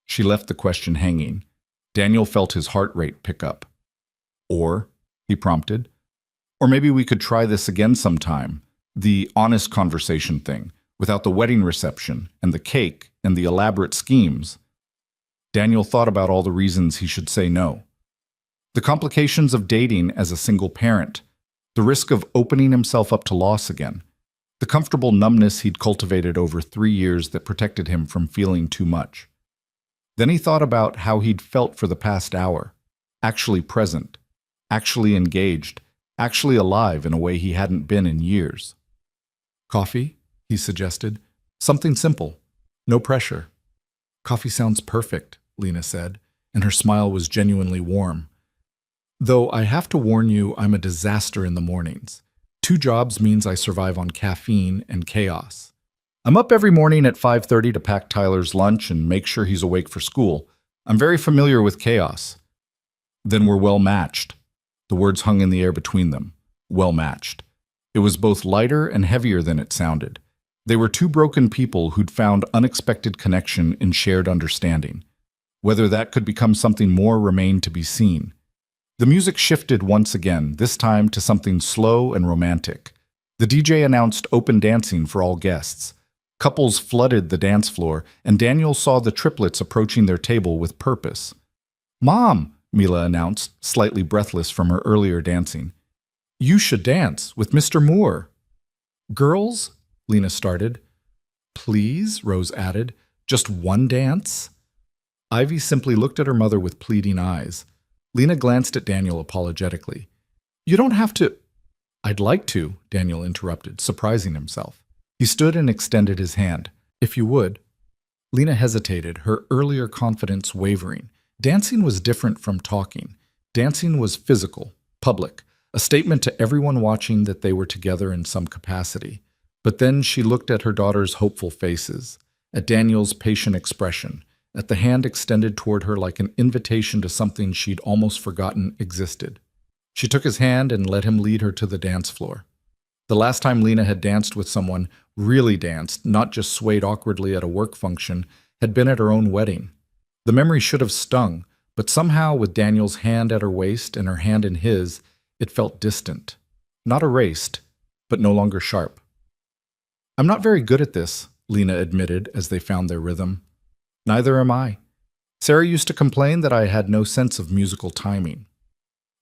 She left the question hanging. Daniel felt his heart rate pick up. Or, he prompted, or maybe we could try this again sometime, the honest conversation thing, without the wedding reception and the cake and the elaborate schemes. Daniel thought about all the reasons he should say no. The complications of dating as a single parent, the risk of opening himself up to loss again, the comfortable numbness he'd cultivated over 3 years that protected him from feeling too much. Then he thought about how he'd felt for the past hour, actually present, actually engaged, actually alive in a way he hadn't been in years. Coffee, he suggested. Something simple. No pressure. Coffee sounds perfect, Lena said, and her smile was genuinely warm. Though I have to warn you, I'm a disaster in the mornings. 2 jobs means I survive on caffeine and chaos. I'm up every morning at 5:30 to pack Tyler's lunch and make sure he's awake for school. I'm very familiar with chaos. Then we're well matched. The words hung in the air between them. Well matched. It was both lighter and heavier than it sounded. They were 2 broken people who'd found unexpected connection in shared understanding. Whether that could become something more remained to be seen. The music shifted once again, this time to something slow and romantic. The DJ announced open dancing for all guests. Couples flooded the dance floor, and Daniel saw the triplets approaching their table with purpose. "Mom," Mila announced, slightly breathless from her earlier dancing. "You should dance with Mr. Moore." "Girls," Lena started. "Please," Rose added. "Just one dance?" Ivy simply looked at her mother with pleading eyes. Lena glanced at Daniel apologetically. "You don't have to—" "I'd like to," Daniel interrupted, surprising himself. He stood and extended his hand. "If you would." Lena hesitated, her earlier confidence wavering. Dancing was different from talking. Dancing was physical, public, a statement to everyone watching that they were together in some capacity. But then she looked at her daughter's hopeful faces, at Daniel's patient expression, at the hand extended toward her like an invitation to something she'd almost forgotten existed. She took his hand and let him lead her to the dance floor. The last time Lena had danced with someone, really danced, not just swayed awkwardly at a work function, had been at her own wedding. The memory should have stung, but somehow with Daniel's hand at her waist and her hand in his, it felt distant. Not erased, but no longer sharp. "I'm not very good at this," Lena admitted as they found their rhythm. "Neither am I. Sarah used to complain that I had no sense of musical timing.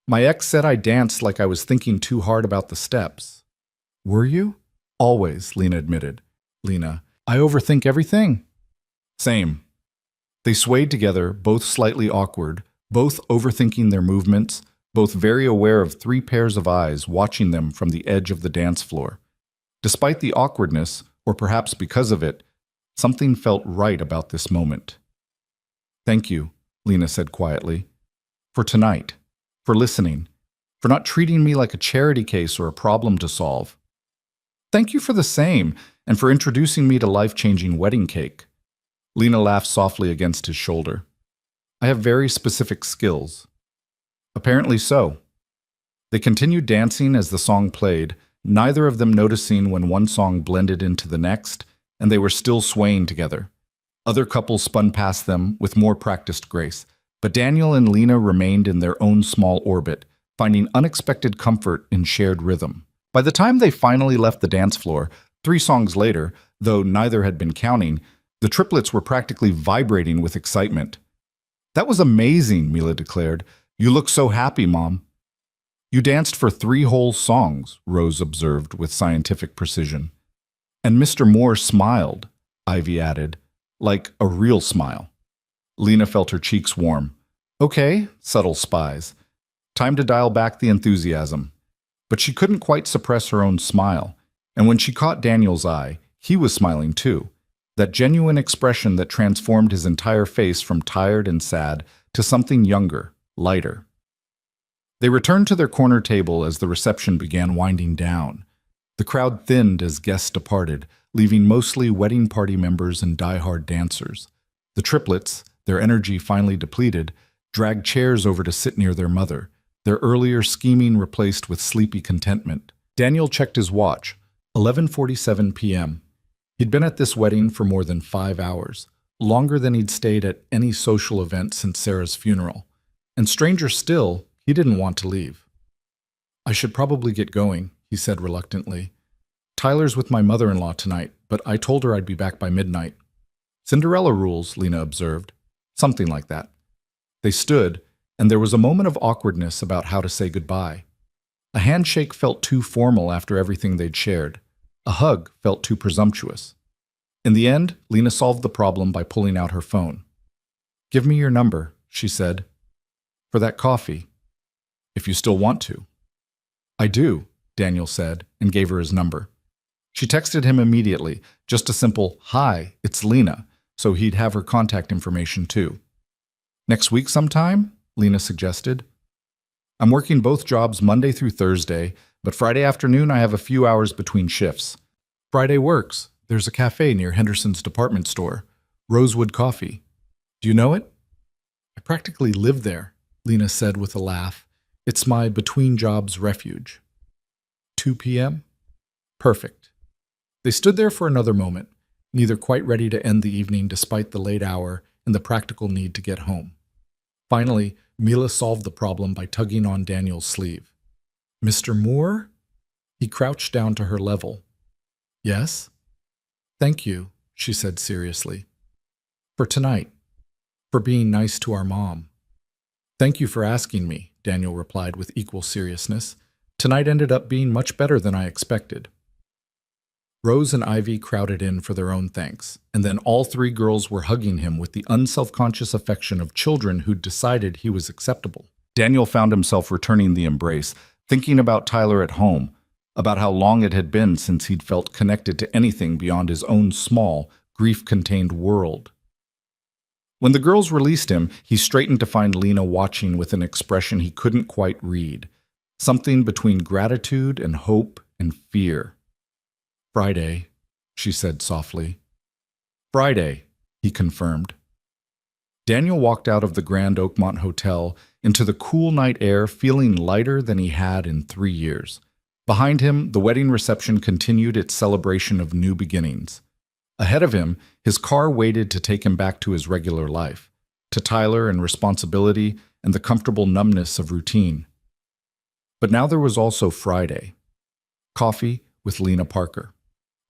My ex said I danced like I was thinking too hard about the steps." "Were you?" "Always," Lena admitted. "Lena, I overthink everything." "Same." They swayed together, both slightly awkward, both overthinking their movements, both very aware of 3 pairs of eyes watching them from the edge of the dance floor. Despite the awkwardness, or perhaps because of it, something felt right about this moment. "Thank you," Lena said quietly, "for tonight, for listening, for not treating me like a charity case or a problem to solve. Thank you for the same, and for introducing me to life-changing wedding cake." Lena laughed softly against his shoulder. I have very specific skills. Apparently so. They continued dancing as the song played, neither of them noticing when one song blended into the next, and they were still swaying together. Other couples spun past them with more practiced grace, but Daniel and Lena remained in their own small orbit, finding unexpected comfort in shared rhythm. By the time they finally left the dance floor, 3 songs later, though neither had been counting, the triplets were practically vibrating with excitement. That was amazing, Mila declared. You look so happy, Mom. You danced for 3 whole songs, Rose observed with scientific precision. And Mr. Moore smiled, Ivy added, like a real smile. Lena felt her cheeks warm. Okay, subtle spies. Time to dial back the enthusiasm. But she couldn't quite suppress her own smile, and when she caught Daniel's eye, he was smiling too. That genuine expression that transformed his entire face from tired and sad to something younger, lighter. They returned to their corner table as the reception began winding down. The crowd thinned as guests departed, leaving mostly wedding party members and die-hard dancers. The triplets, their energy finally depleted, dragged chairs over to sit near their mother, their earlier scheming replaced with sleepy contentment. Daniel checked his watch. 11:47 p.m. He'd been at this wedding for more than 5 hours, longer than he'd stayed at any social event since Sarah's funeral. And stranger still, he didn't want to leave. I should probably get going, he said reluctantly. Tyler's with my mother-in-law tonight, but I told her I'd be back by midnight. Cinderella rules, Lena observed. Something like that. They stood, and there was a moment of awkwardness about how to say goodbye. A handshake felt too formal after everything they'd shared. A hug felt too presumptuous. In the end, Lena solved the problem by pulling out her phone. Give me your number, she said. For that coffee. If you still want to. I do, Daniel said, and gave her his number. She texted him immediately, just a simple, hi, it's Lena, so he'd have her contact information too. Next week sometime? Lena suggested. I'm working both jobs Monday through Thursday, but Friday afternoon I have a few hours between shifts. Friday works. There's a cafe near Henderson's department store. Rosewood Coffee. Do you know it? I practically live there, Lena said with a laugh. It's my between-jobs refuge. 2 p.m.? Perfect. They stood there for another moment, neither quite ready to end the evening despite the late hour and the practical need to get home. Finally, Mila solved the problem by tugging on Daniel's sleeve. Mr. Moore? He crouched down to her level. Yes? Thank you, she said seriously. For tonight. For being nice to our mom. Thank you for asking me, Daniel replied with equal seriousness. Tonight ended up being much better than I expected. Rose and Ivy crowded in for their own thanks, and then all 3 girls were hugging him with the unselfconscious affection of children who'd decided he was acceptable. Daniel found himself returning the embrace, thinking about Tyler at home, about how long it had been since he'd felt connected to anything beyond his own small, grief-contained world. When the girls released him, he straightened to find Lena watching with an expression he couldn't quite read, something between gratitude and hope and fear. Friday, she said softly. Friday, he confirmed. Daniel walked out of the Grand Oakmont Hotel into the cool night air feeling lighter than he had in 3 years. Behind him, the wedding reception continued its celebration of new beginnings. Ahead of him, his car waited to take him back to his regular life, to Tyler and responsibility and the comfortable numbness of routine. But now there was also Friday. Coffee with Lena Parker.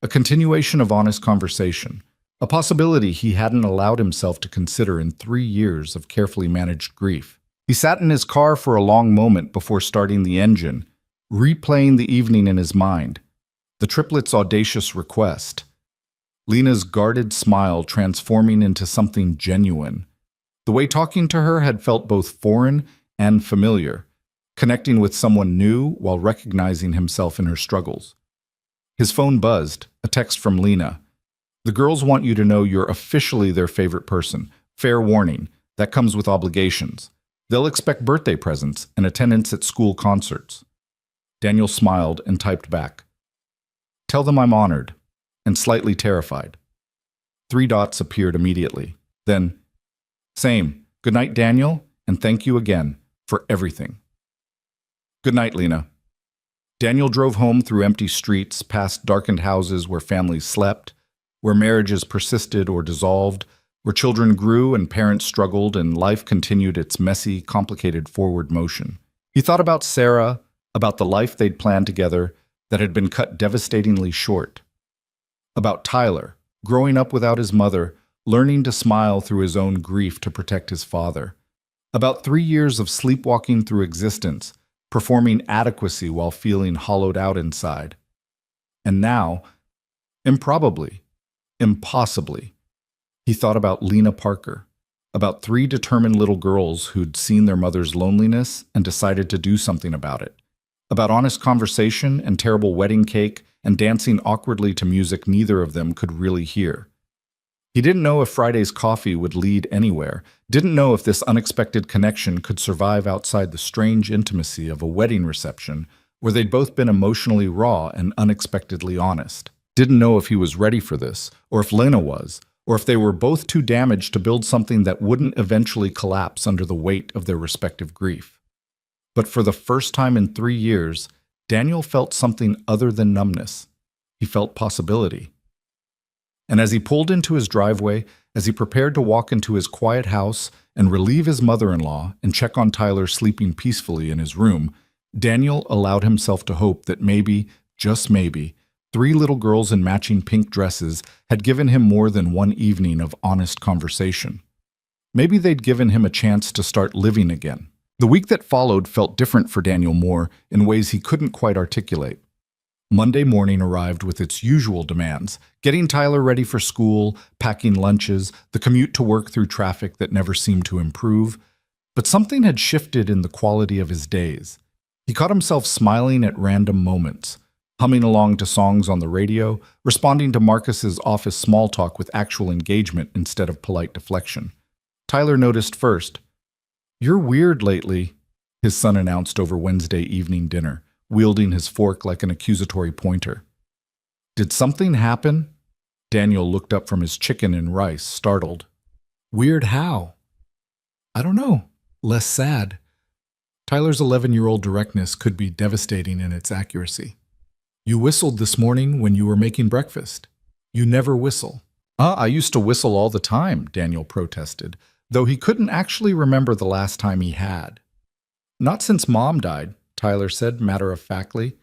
A continuation of honest conversation, a possibility he hadn't allowed himself to consider in 3 years of carefully managed grief. He sat in his car for a long moment before starting the engine, replaying the evening in his mind, the triplets' audacious request, Lena's guarded smile transforming into something genuine. The way talking to her had felt both foreign and familiar, connecting with someone new while recognizing himself in her struggles. His phone buzzed, a text from Lena. The girls want you to know you're officially their favorite person. Fair warning, that comes with obligations. They'll expect birthday presents and attendance at school concerts. Daniel smiled and typed back. Tell them I'm honored and slightly terrified. Three dots appeared immediately. Then, same. Good night, Daniel, and thank you again for everything. Good night, Lena. Daniel drove home through empty streets, past darkened houses where families slept, where marriages persisted or dissolved, where children grew and parents struggled and life continued its messy, complicated forward motion. He thought about Sarah, about the life they'd planned together that had been cut devastatingly short. About Tyler, growing up without his mother, learning to smile through his own grief to protect his father. About 3 years of sleepwalking through existence, performing adequacy while feeling hollowed out inside. And now, improbably, impossibly, he thought about Lena Parker, about 3 determined little girls who'd seen their mother's loneliness and decided to do something about it, about honest conversation and terrible wedding cake and dancing awkwardly to music neither of them could really hear. He didn't know if Friday's coffee would lead anywhere, didn't know if this unexpected connection could survive outside the strange intimacy of a wedding reception where they'd both been emotionally raw and unexpectedly honest. Didn't know if he was ready for this, or if Lena was, or if they were both too damaged to build something that wouldn't eventually collapse under the weight of their respective grief. But for the first time in 3 years, Daniel felt something other than numbness. He felt possibility. And as he pulled into his driveway, as he prepared to walk into his quiet house and relieve his mother-in-law and check on Tyler sleeping peacefully in his room, Daniel allowed himself to hope that maybe, just maybe, 3 little girls in matching pink dresses had given him more than one evening of honest conversation. Maybe they'd given him a chance to start living again. The week that followed felt different for Daniel Moore in ways he couldn't quite articulate. Monday morning arrived with its usual demands, getting Tyler ready for school, packing lunches, the commute to work through traffic that never seemed to improve. But something had shifted in the quality of his days. He caught himself smiling at random moments, humming along to songs on the radio, responding to Marcus's office small talk with actual engagement instead of polite deflection. Tyler noticed first. "You're weird lately," his son announced over Wednesday evening dinner, wielding his fork like an accusatory pointer. "Did something happen?" Daniel looked up from his chicken and rice, startled. "Weird how?" "I don't know. Less sad." Tyler's 11-year-old directness could be devastating in its accuracy. "You whistled this morning when you were making breakfast. You never whistle." I used to whistle all the time," Daniel protested, though he couldn't actually remember the last time he had. "Not since Mom died," Tyler said matter-of-factly.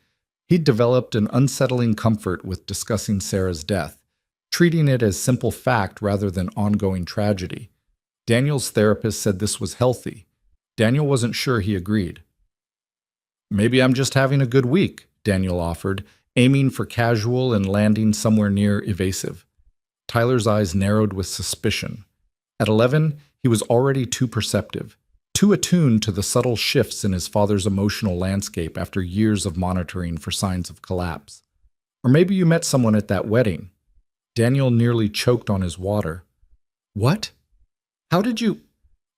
He'd developed an unsettling comfort with discussing Sarah's death, treating it as simple fact rather than ongoing tragedy. Daniel's therapist said this was healthy. Daniel wasn't sure he agreed. "Maybe I'm just having a good week," Daniel offered, aiming for casual and landing somewhere near evasive. Tyler's eyes narrowed with suspicion. At 11, he was already too perceptive, too attuned to the subtle shifts in his father's emotional landscape after years of monitoring for signs of collapse. "Or maybe you met someone at that wedding." Daniel nearly choked on his water. "What? How did you—"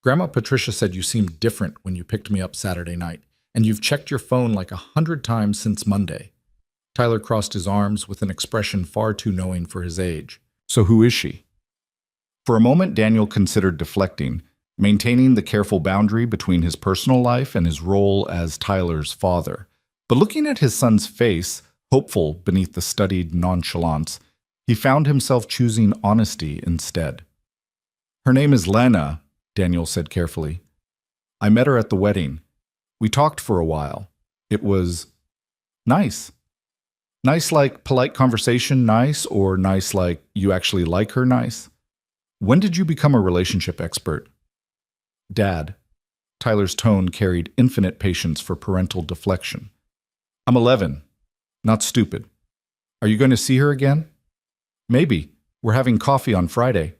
"Grandma Patricia said you seemed different when you picked me up Saturday night, and you've checked your phone like 100 times since Monday." Tyler crossed his arms with an expression far too knowing for his age. "So who is she?" For a moment, Daniel considered deflecting, maintaining the careful boundary between his personal life and his role as Tyler's father. But looking at his son's face, hopeful beneath the studied nonchalance, he found himself choosing honesty instead. "Her name is Lena," Daniel said carefully. "I met her at the wedding. We talked for a while. It was nice." "Nice like polite conversation nice, or nice like you actually like her nice?" "When did you become a relationship expert?" "Dad." Tyler's tone carried infinite patience for parental deflection. "I'm 11. Not stupid. Are you going to see her again?" "Maybe. We're having coffee on Friday."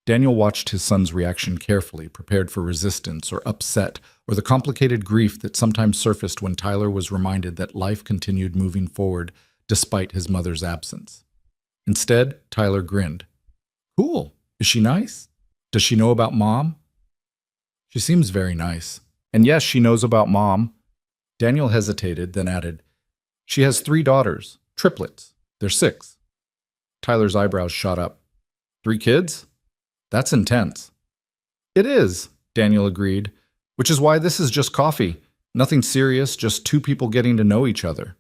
Daniel watched his son's reaction carefully, prepared for resistance or upset or the complicated grief that sometimes surfaced when Tyler was reminded that life continued moving forward despite his mother's absence. Instead, Tyler grinned. "Cool. Is she nice? Does she know about Mom?" "She seems very nice. And yes, she knows about Mom." Daniel hesitated, then added, "She has 3 daughters, triplets. They're 6. Tyler's eyebrows shot up. 3 kids? That's intense. It is, Daniel agreed, which is why this is just coffee. Nothing serious, just two people getting to know each other.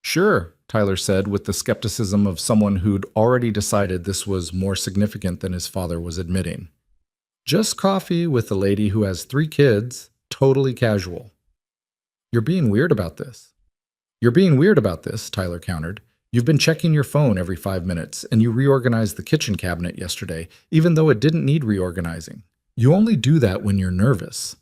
Sure, Tyler said with the skepticism of someone who'd already decided this was more significant than his father was admitting. Just coffee with a lady who has 3 kids, totally casual. You're being weird about this. You're being weird about this, Tyler countered. You've been checking your phone every 5 minutes, and you reorganized the kitchen cabinet yesterday, even though it didn't need reorganizing. You only do that when you're nervous.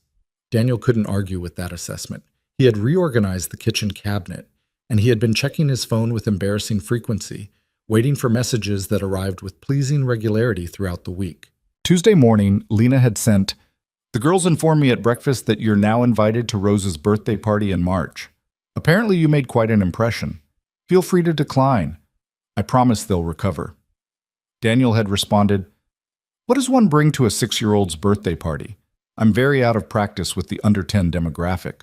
Daniel couldn't argue with that assessment. He had reorganized the kitchen cabinet, and he had been checking his phone with embarrassing frequency, waiting for messages that arrived with pleasing regularity throughout the week. Tuesday morning, Lena had sent, "The girls informed me at breakfast that you're now invited to Rose's birthday party in March. Apparently you made quite an impression. Feel free to decline. I promise they'll recover." Daniel had responded, "What does one bring to a 6-year-old's birthday party? I'm very out of practice with the under 10 demographic.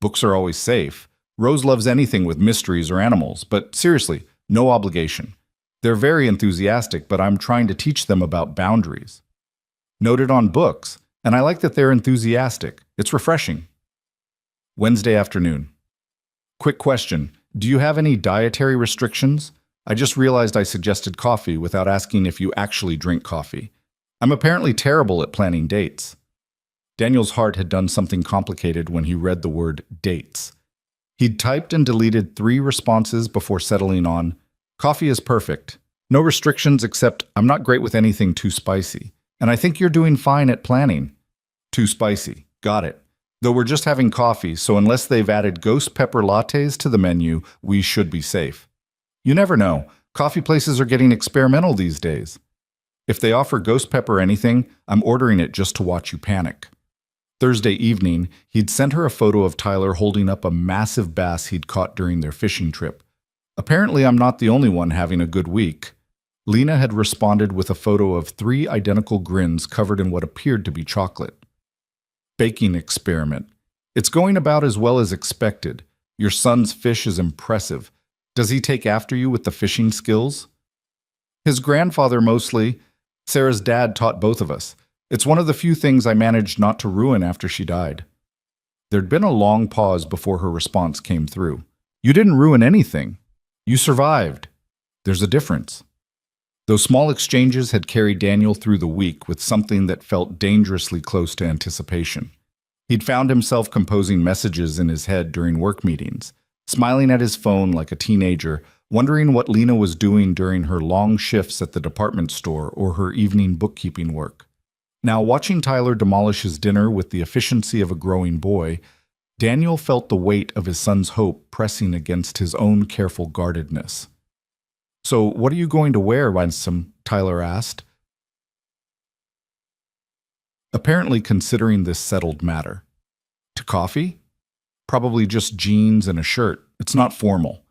Books are always safe. Rose loves anything with mysteries or animals, but seriously, no obligation. They're very enthusiastic, but I'm trying to teach them about boundaries. Noted on books, and I like that they're enthusiastic. It's refreshing." Wednesday afternoon. Quick question. Do you have any dietary restrictions? I just realized I suggested coffee without asking if you actually drink coffee. I'm apparently terrible at planning dates. Daniel's heart had done something complicated when he read the word dates. He'd typed and deleted 3 responses before settling on, "Coffee is perfect. No restrictions except I'm not great with anything too spicy. And I think you're doing fine at planning." Too spicy. Got it. Though we're just having coffee, so unless they've added ghost pepper lattes to the menu, we should be safe. You never know. Coffee places are getting experimental these days. If they offer ghost pepper anything, I'm ordering it just to watch you panic. Thursday evening, he'd sent her a photo of Tyler holding up a massive bass he'd caught during their fishing trip. Apparently, I'm not the only one having a good week. Lena had responded with a photo of 3 identical grins covered in what appeared to be chocolate. Baking experiment. It's going about as well as expected. Your son's fish is impressive. Does he take after you with the fishing skills? His grandfather mostly. Sarah's dad taught both of us. It's one of the few things I managed not to ruin after she died. There'd been a long pause before her response came through. You didn't ruin anything. You survived. There's a difference. Those small exchanges had carried Daniel through the week with something that felt dangerously close to anticipation. He'd found himself composing messages in his head during work meetings, smiling at his phone like a teenager, wondering what Lena was doing during her long shifts at the department store or her evening bookkeeping work. Now, watching Tyler demolish his dinner with the efficiency of a growing boy, Daniel felt the weight of his son's hope pressing against his own careful guardedness. "So, what are you going to wear, Ransom?" Tyler asked, apparently considering this settled matter. "To coffee? Probably just jeans and a shirt. It's not formal."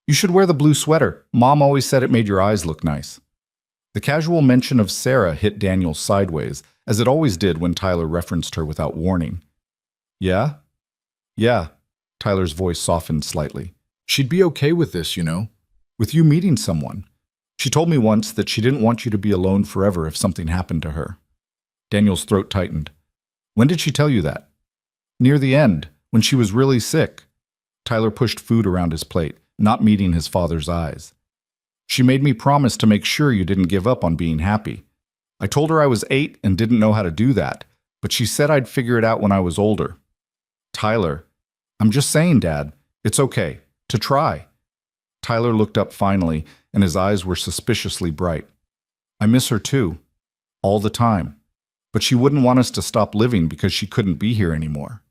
"You should wear the blue sweater. Mom always said it made your eyes look nice." The casual mention of Sarah hit Daniel sideways, as it always did when Tyler referenced her without warning. "Yeah? Yeah." Tyler's voice softened slightly. "She'd be okay with this, you know. With you meeting someone. She told me once that she didn't want you to be alone forever if something happened to her." Daniel's throat tightened. "When did she tell you that?" "Near the end, when she was really sick." Tyler pushed food around his plate, not meeting his father's eyes. "She made me promise to make sure you didn't give up on being happy. I told her I was 8 and didn't know how to do that, but she said I'd figure it out when I was older." "Tyler, I'm just saying, Dad, it's okay to try." Tyler looked up finally, and his eyes were suspiciously bright. "I miss her too. All the time. But she wouldn't want us to stop living because she couldn't be here anymore."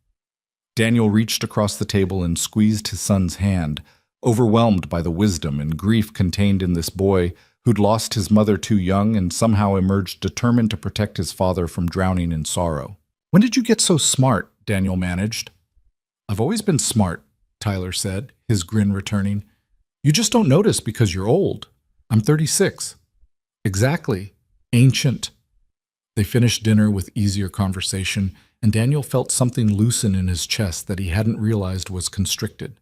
Daniel reached across the table and squeezed his son's hand, overwhelmed by the wisdom and grief contained in this boy who'd lost his mother too young and somehow emerged determined to protect his father from drowning in sorrow. "When did you get so smart?" Daniel managed. "I've always been smart," Tyler said, his grin returning. "You just don't notice because you're old. I'm 36. "Exactly. Ancient." They finished dinner with easier conversation, and Daniel felt something loosen in his chest that he hadn't realized was constricted.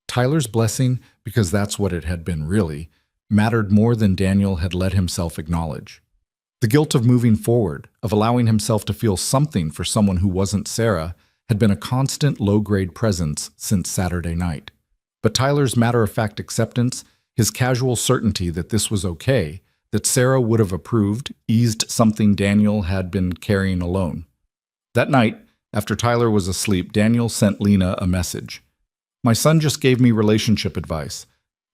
Tyler's blessing, because that's what it had been really, mattered more than Daniel had let himself acknowledge. The guilt of moving forward, of allowing himself to feel something for someone who wasn't Sarah, had been a constant low-grade presence since Saturday night. But Tyler's matter-of-fact acceptance, his casual certainty that this was okay, that Sarah would have approved, eased something Daniel had been carrying alone. That night, after Tyler was asleep, Daniel sent Lena a message. "My son just gave me relationship advice.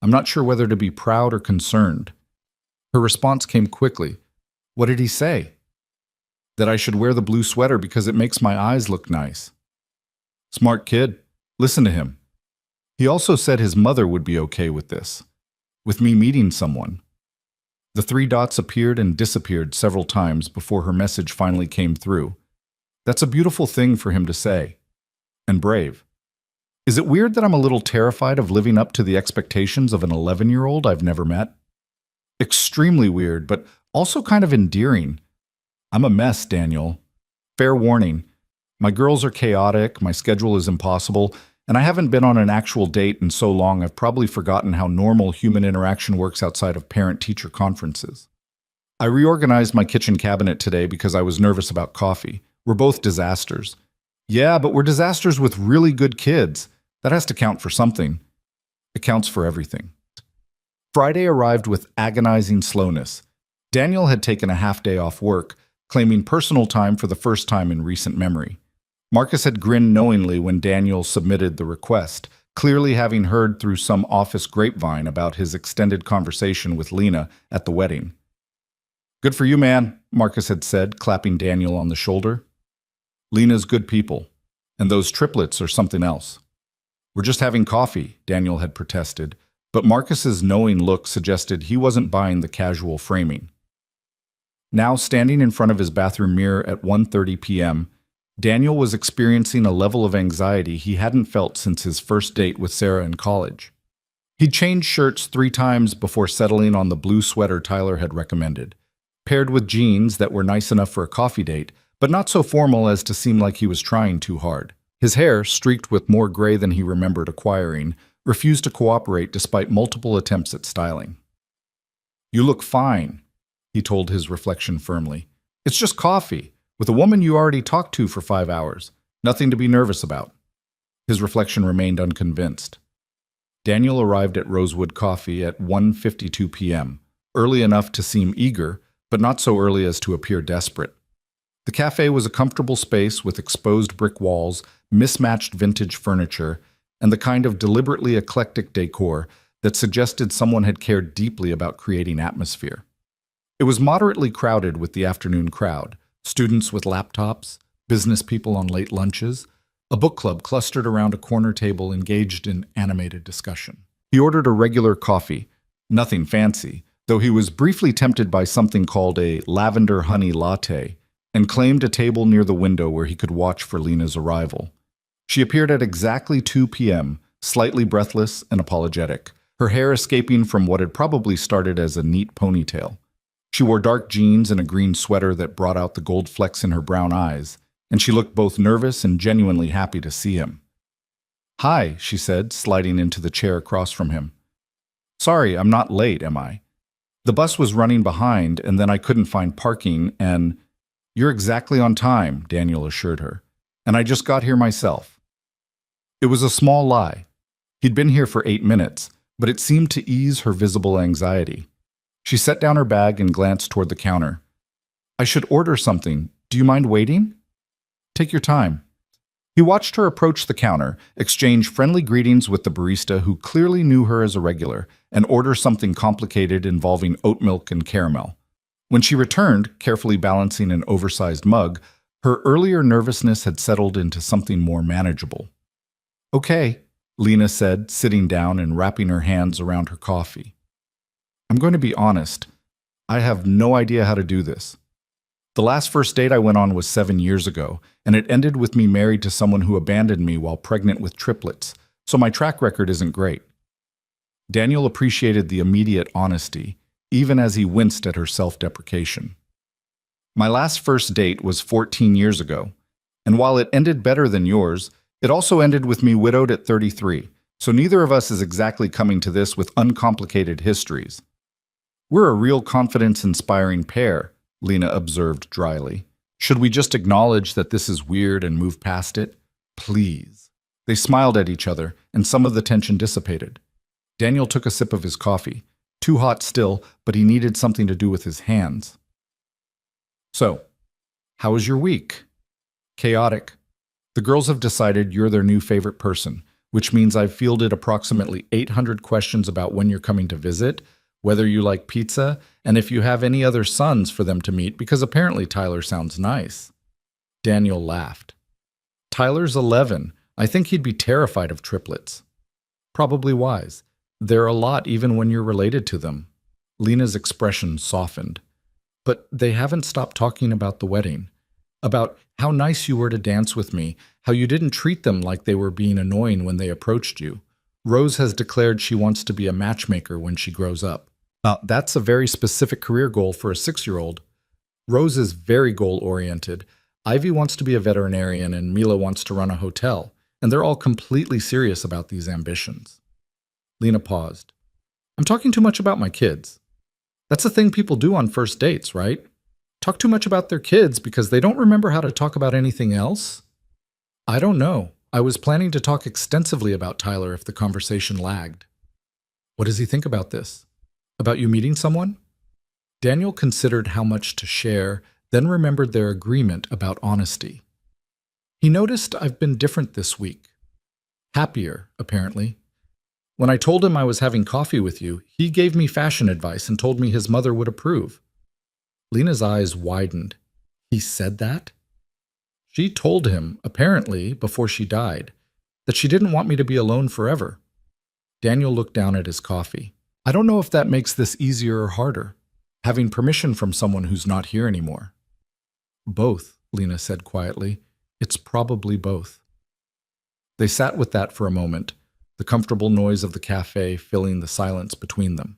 I'm not sure whether to be proud or concerned." Her response came quickly. "What did he say?" "That I should wear the blue sweater because it makes my eyes look nice." "Smart kid. Listen to him. He also said his mother would be okay with this. With me meeting someone." The three dots appeared and disappeared several times before her message finally came through. That's a beautiful thing for him to say. And brave. Is it weird that I'm a little terrified of living up to the expectations of an 11-year-old I've never met? Extremely weird, but also kind of endearing. I'm a mess, Daniel. Fair warning. My girls are chaotic, my schedule is impossible, and I haven't been on an actual date in so long I've probably forgotten how normal human interaction works outside of parent-teacher conferences. I reorganized my kitchen cabinet today because I was nervous about coffee. We're both disasters. Yeah, but we're disasters with really good kids. That has to count for something. It counts for everything. Friday arrived with agonizing slowness. Daniel had taken a half-day off work, claiming personal time for the first time in recent memory. Marcus had grinned knowingly when Daniel submitted the request, clearly having heard through some office grapevine about his extended conversation with Lena at the wedding. "Good for you, man," Marcus had said, clapping Daniel on the shoulder. "Lena's good people, and those triplets are something else." "We're just having coffee," Daniel had protested, but Marcus's knowing look suggested he wasn't buying the casual framing. Now, standing in front of his bathroom mirror at 1:30 p.m., Daniel was experiencing a level of anxiety he hadn't felt since his first date with Sarah in college. He'd changed shirts 3 times before settling on the blue sweater Tyler had recommended, paired with jeans that were nice enough for a coffee date, but not so formal as to seem like he was trying too hard. His hair, streaked with more gray than he remembered acquiring, refused to cooperate despite multiple attempts at styling. "You look fine," he told his reflection firmly. "It's just coffee, with a woman you already talked to for 5 hours. Nothing to be nervous about." His reflection remained unconvinced. Daniel arrived at Rosewood Coffee at 1:52 p.m., early enough to seem eager, but not so early as to appear desperate. The cafe was a comfortable space with exposed brick walls, mismatched vintage furniture, and the kind of deliberately eclectic decor that suggested someone had cared deeply about creating atmosphere. It was moderately crowded with the afternoon crowd, students with laptops, business people on late lunches, a book club clustered around a corner table engaged in animated discussion. He ordered a regular coffee, nothing fancy, though he was briefly tempted by something called a lavender honey latte, and claimed a table near the window where he could watch for Lena's arrival. She appeared at exactly 2 p.m., slightly breathless and apologetic, her hair escaping from what had probably started as a neat ponytail. She wore dark jeans and a green sweater that brought out the gold flecks in her brown eyes, and she looked both nervous and genuinely happy to see him. "Hi," she said, sliding into the chair across from him. "Sorry, I'm not late, am I? The bus was running behind, and then I couldn't find parking, and—" "You're exactly on time," Daniel assured her, "and I just got here myself." It was a small lie. He'd been here for 8 minutes, but it seemed to ease her visible anxiety. She set down her bag and glanced toward the counter. "I should order something. Do you mind waiting?" "Take your time." He watched her approach the counter, exchange friendly greetings with the barista who clearly knew her as a regular, and order something complicated involving oat milk and caramel. When she returned, carefully balancing an oversized mug, her earlier nervousness had settled into something more manageable. "Okay," Lena said, sitting down and wrapping her hands around her coffee. "I'm going to be honest. I have no idea how to do this. The last first date I went on was 7 years ago, and it ended with me married to someone who abandoned me while pregnant with triplets, so my track record isn't great." Daniel appreciated the immediate honesty, even as he winced at her self-deprecation. "My last first date was 14 years ago, and while it ended better than yours, it also ended with me widowed at 33, so neither of us is exactly coming to this with uncomplicated histories." We're a real confidence-inspiring pair, Lena observed dryly. Should we just acknowledge that this is weird and move past it? Please. They smiled at each other, and some of the tension dissipated. Daniel took a sip of his coffee. Too hot still, but he needed something to do with his hands. So, how was your week? Chaotic. The girls have decided you're their new favorite person, which means I've fielded approximately 800 questions about when you're coming to visit, whether you like pizza, and if you have any other sons for them to meet, because apparently Tyler sounds nice. Daniel laughed. Tyler's 11. I think he'd be terrified of triplets. Probably wise. They're a lot even when you're related to them. Lena's expression softened. But they haven't stopped talking about the wedding. About how nice you were to dance with me, how you didn't treat them like they were being annoying when they approached you. Rose has declared she wants to be a matchmaker when she grows up. Now, that's a very specific career goal for a 6-year-old. Rose is very goal-oriented. Ivy wants to be a veterinarian and Mila wants to run a hotel, and they're all completely serious about these ambitions. Lena paused. I'm talking too much about my kids. That's a thing people do on first dates, right? Talk too much about their kids because they don't remember how to talk about anything else? I don't know. I was planning to talk extensively about Tyler if the conversation lagged. What does he think about this? About you meeting someone? Daniel considered how much to share, then remembered their agreement about honesty. He noticed I've been different this week. Happier, apparently. When I told him I was having coffee with you, he gave me fashion advice and told me his mother would approve. Lena's eyes widened. He said that? She told him, apparently, before she died, that she didn't want me to be alone forever. Daniel looked down at his coffee. I don't know if that makes this easier or harder, having permission from someone who's not here anymore. Both, Lena said quietly. It's probably both. They sat with that for a moment, the comfortable noise of the cafe filling the silence between them.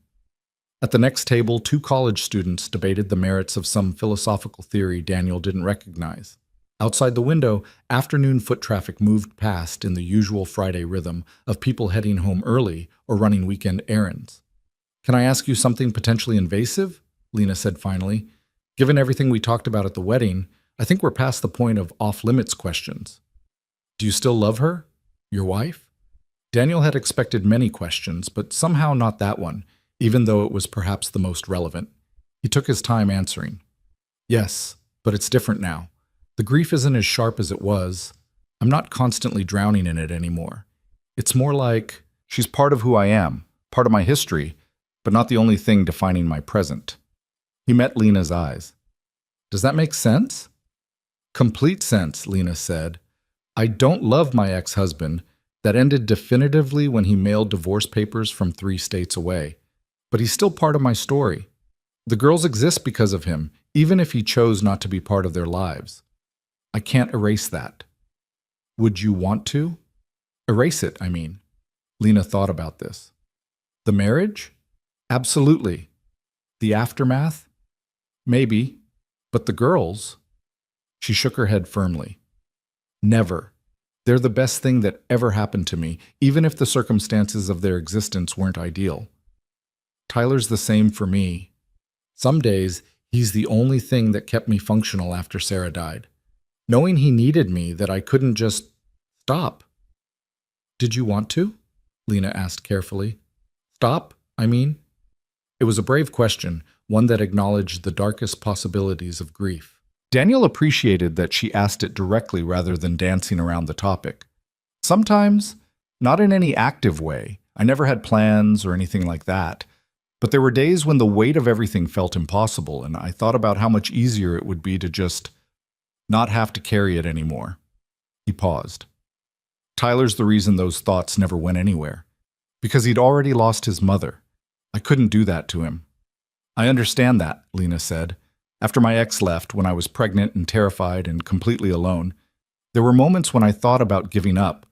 At the next table, 2 college students debated the merits of some philosophical theory Daniel didn't recognize. Outside the window, afternoon foot traffic moved past in the usual Friday rhythm of people heading home early or running weekend errands. Can I ask you something potentially invasive? Lena said finally. Given everything we talked about at the wedding, I think we're past the point of off-limits questions. Do you still love her? Your wife? Daniel had expected many questions, but somehow not that one, even though it was perhaps the most relevant. He took his time answering. Yes, but it's different now. The grief isn't as sharp as it was. I'm not constantly drowning in it anymore. It's more like she's part of who I am, part of my history, but not the only thing defining my present. He met Lena's eyes. Does that make sense? Complete sense, Lena said. I don't love my ex-husband. That ended definitively when he mailed divorce papers from 3 states away. But he's still part of my story. The girls exist because of him, even if he chose not to be part of their lives. I can't erase that. Would you want to? Erase it, I mean. Lena thought about this. The marriage? Absolutely. The aftermath? Maybe. But the girls? She shook her head firmly. Never. They're the best thing that ever happened to me, even if the circumstances of their existence weren't ideal. Tyler's the same for me. Some days, he's the only thing that kept me functional after Sarah died. Knowing he needed me, that I couldn't just stop. Did you want to? Lena asked carefully. Stop, I mean? It was a brave question, one that acknowledged the darkest possibilities of grief. Daniel appreciated that she asked it directly rather than dancing around the topic. Sometimes, not in any active way. I never had plans or anything like that. But there were days when the weight of everything felt impossible, and I thought about how much easier it would be to just not have to carry it anymore. He paused. Tyler's the reason those thoughts never went anywhere. Because he'd already lost his mother. I couldn't do that to him. I understand that, Lena said. After my ex left, when I was pregnant and terrified and completely alone, there were moments when I thought about giving up.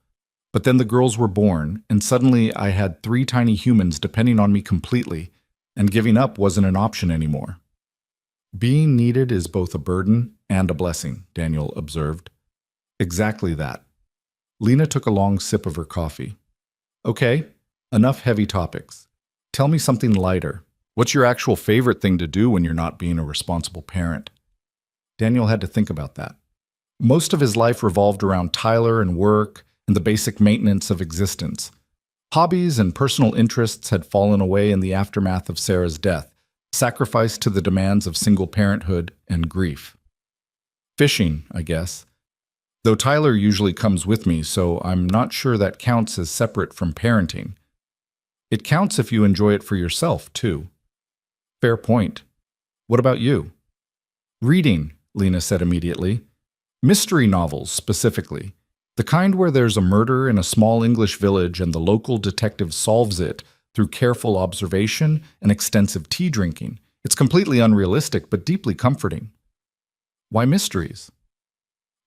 But then the girls were born, and suddenly I had 3 tiny humans depending on me completely, and giving up wasn't an option anymore. Being needed is both a burden and a blessing, Daniel observed. Exactly that. Lena took a long sip of her coffee. Okay, enough heavy topics. Tell me something lighter. What's your actual favorite thing to do when you're not being a responsible parent? Daniel had to think about that. Most of his life revolved around Tyler and work and the basic maintenance of existence. Hobbies and personal interests had fallen away in the aftermath of Sarah's death, sacrificed to the demands of single parenthood and grief. Fishing, I guess. Though Tyler usually comes with me, so I'm not sure that counts as separate from parenting. It counts if you enjoy it for yourself, too. Fair point. What about you? Reading, Lena said immediately. Mystery novels, specifically. The kind where there's a murder in a small English village and the local detective solves it through careful observation and extensive tea drinking. It's completely unrealistic, but deeply comforting. Why mysteries?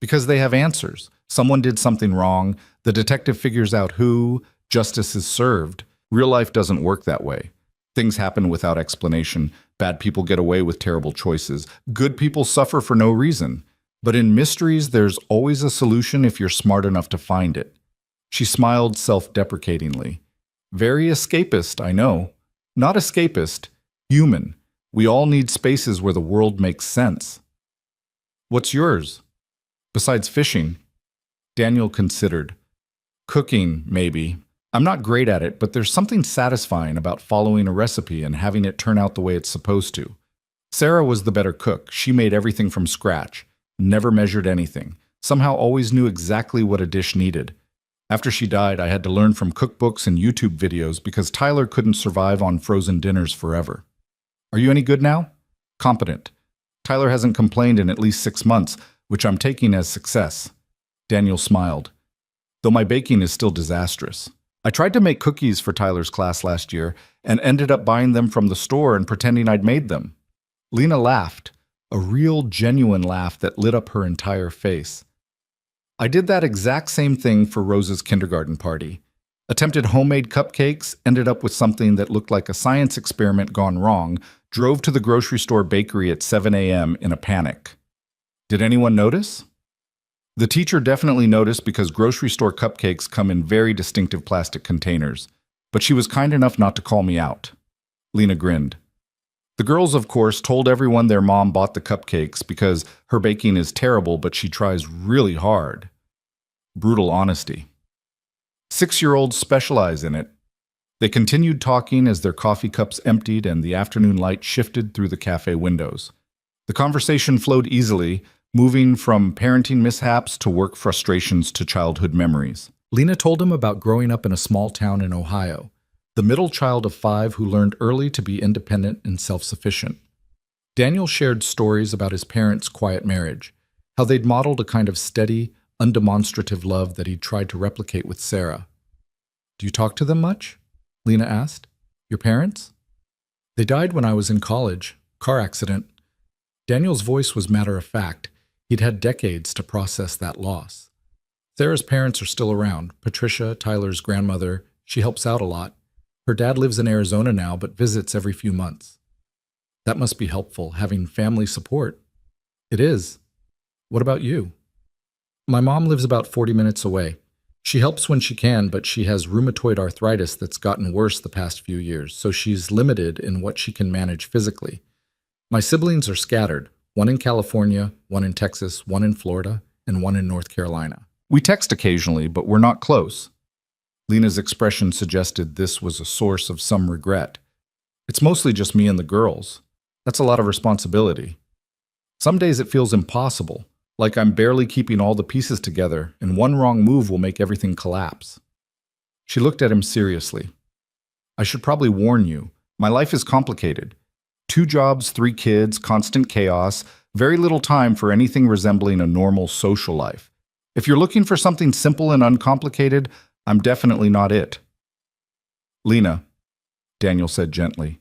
Because they have answers. Someone did something wrong, the detective figures out who, justice is served. Real life doesn't work that way. Things happen without explanation. Bad people get away with terrible choices. Good people suffer for no reason. But in mysteries, there's always a solution if you're smart enough to find it. She smiled self-deprecatingly. Very escapist, I know. Not escapist, human. We all need spaces where the world makes sense. What's yours? Besides fishing? Daniel considered. Cooking, maybe. I'm not great at it, but there's something satisfying about following a recipe and having it turn out the way it's supposed to. Sarah was the better cook. She made everything from scratch. Never measured anything. Somehow always knew exactly what a dish needed. After she died, I had to learn from cookbooks and YouTube videos because Tyler couldn't survive on frozen dinners forever. Are you any good now? Competent. Tyler hasn't complained in at least 6 months, which I'm taking as success. Daniel smiled. Though my baking is still disastrous. I tried to make cookies for Tyler's class last year and ended up buying them from the store and pretending I'd made them. Lena laughed, a real, genuine laugh that lit up her entire face. I did that exact same thing for Rose's kindergarten party. Attempted homemade cupcakes, ended up with something that looked like a science experiment gone wrong, drove to the grocery store bakery at 7 a.m. in a panic. Did anyone notice? The teacher definitely noticed because grocery store cupcakes come in very distinctive plastic containers, but she was kind enough not to call me out. Lena grinned. The girls, of course, told everyone their mom bought the cupcakes because her baking is terrible, but she tries really hard. Brutal honesty. 6-year-olds specialize in it. They continued talking as their coffee cups emptied and the afternoon light shifted through the cafe windows. The conversation flowed easily, moving from parenting mishaps to work frustrations to childhood memories. Lena told him about growing up in a small town in Ohio, the middle child of 5 who learned early to be independent and self-sufficient. Daniel shared stories about his parents' quiet marriage, how they'd modeled a kind of steady, undemonstrative love that he'd tried to replicate with Sarah. Do you talk to them much? Lena asked. Your parents? They died when I was in college. Car accident. Daniel's voice was matter-of-fact. He'd had decades to process that loss. Sarah's parents are still around. Patricia, Tyler's grandmother, she helps out a lot. Her dad lives in Arizona now, but visits every few months. That must be helpful, having family support. It is. What about you? My mom lives about 40 minutes away. She helps when she can, but she has rheumatoid arthritis that's gotten worse the past few years, so she's limited in what she can manage physically. My siblings are scattered, one in California, one in Texas, one in Florida, and one in North Carolina. We text occasionally, but we're not close. Lena's expression suggested this was a source of some regret. It's mostly just me and the girls. That's a lot of responsibility. Some days it feels impossible, like I'm barely keeping all the pieces together, and one wrong move will make everything collapse. She looked at him seriously. I should probably warn you, my life is complicated. 2 jobs, 3 kids, constant chaos, very little time for anything resembling a normal social life. If you're looking for something simple and uncomplicated, I'm definitely not it. Lena, Daniel said gently.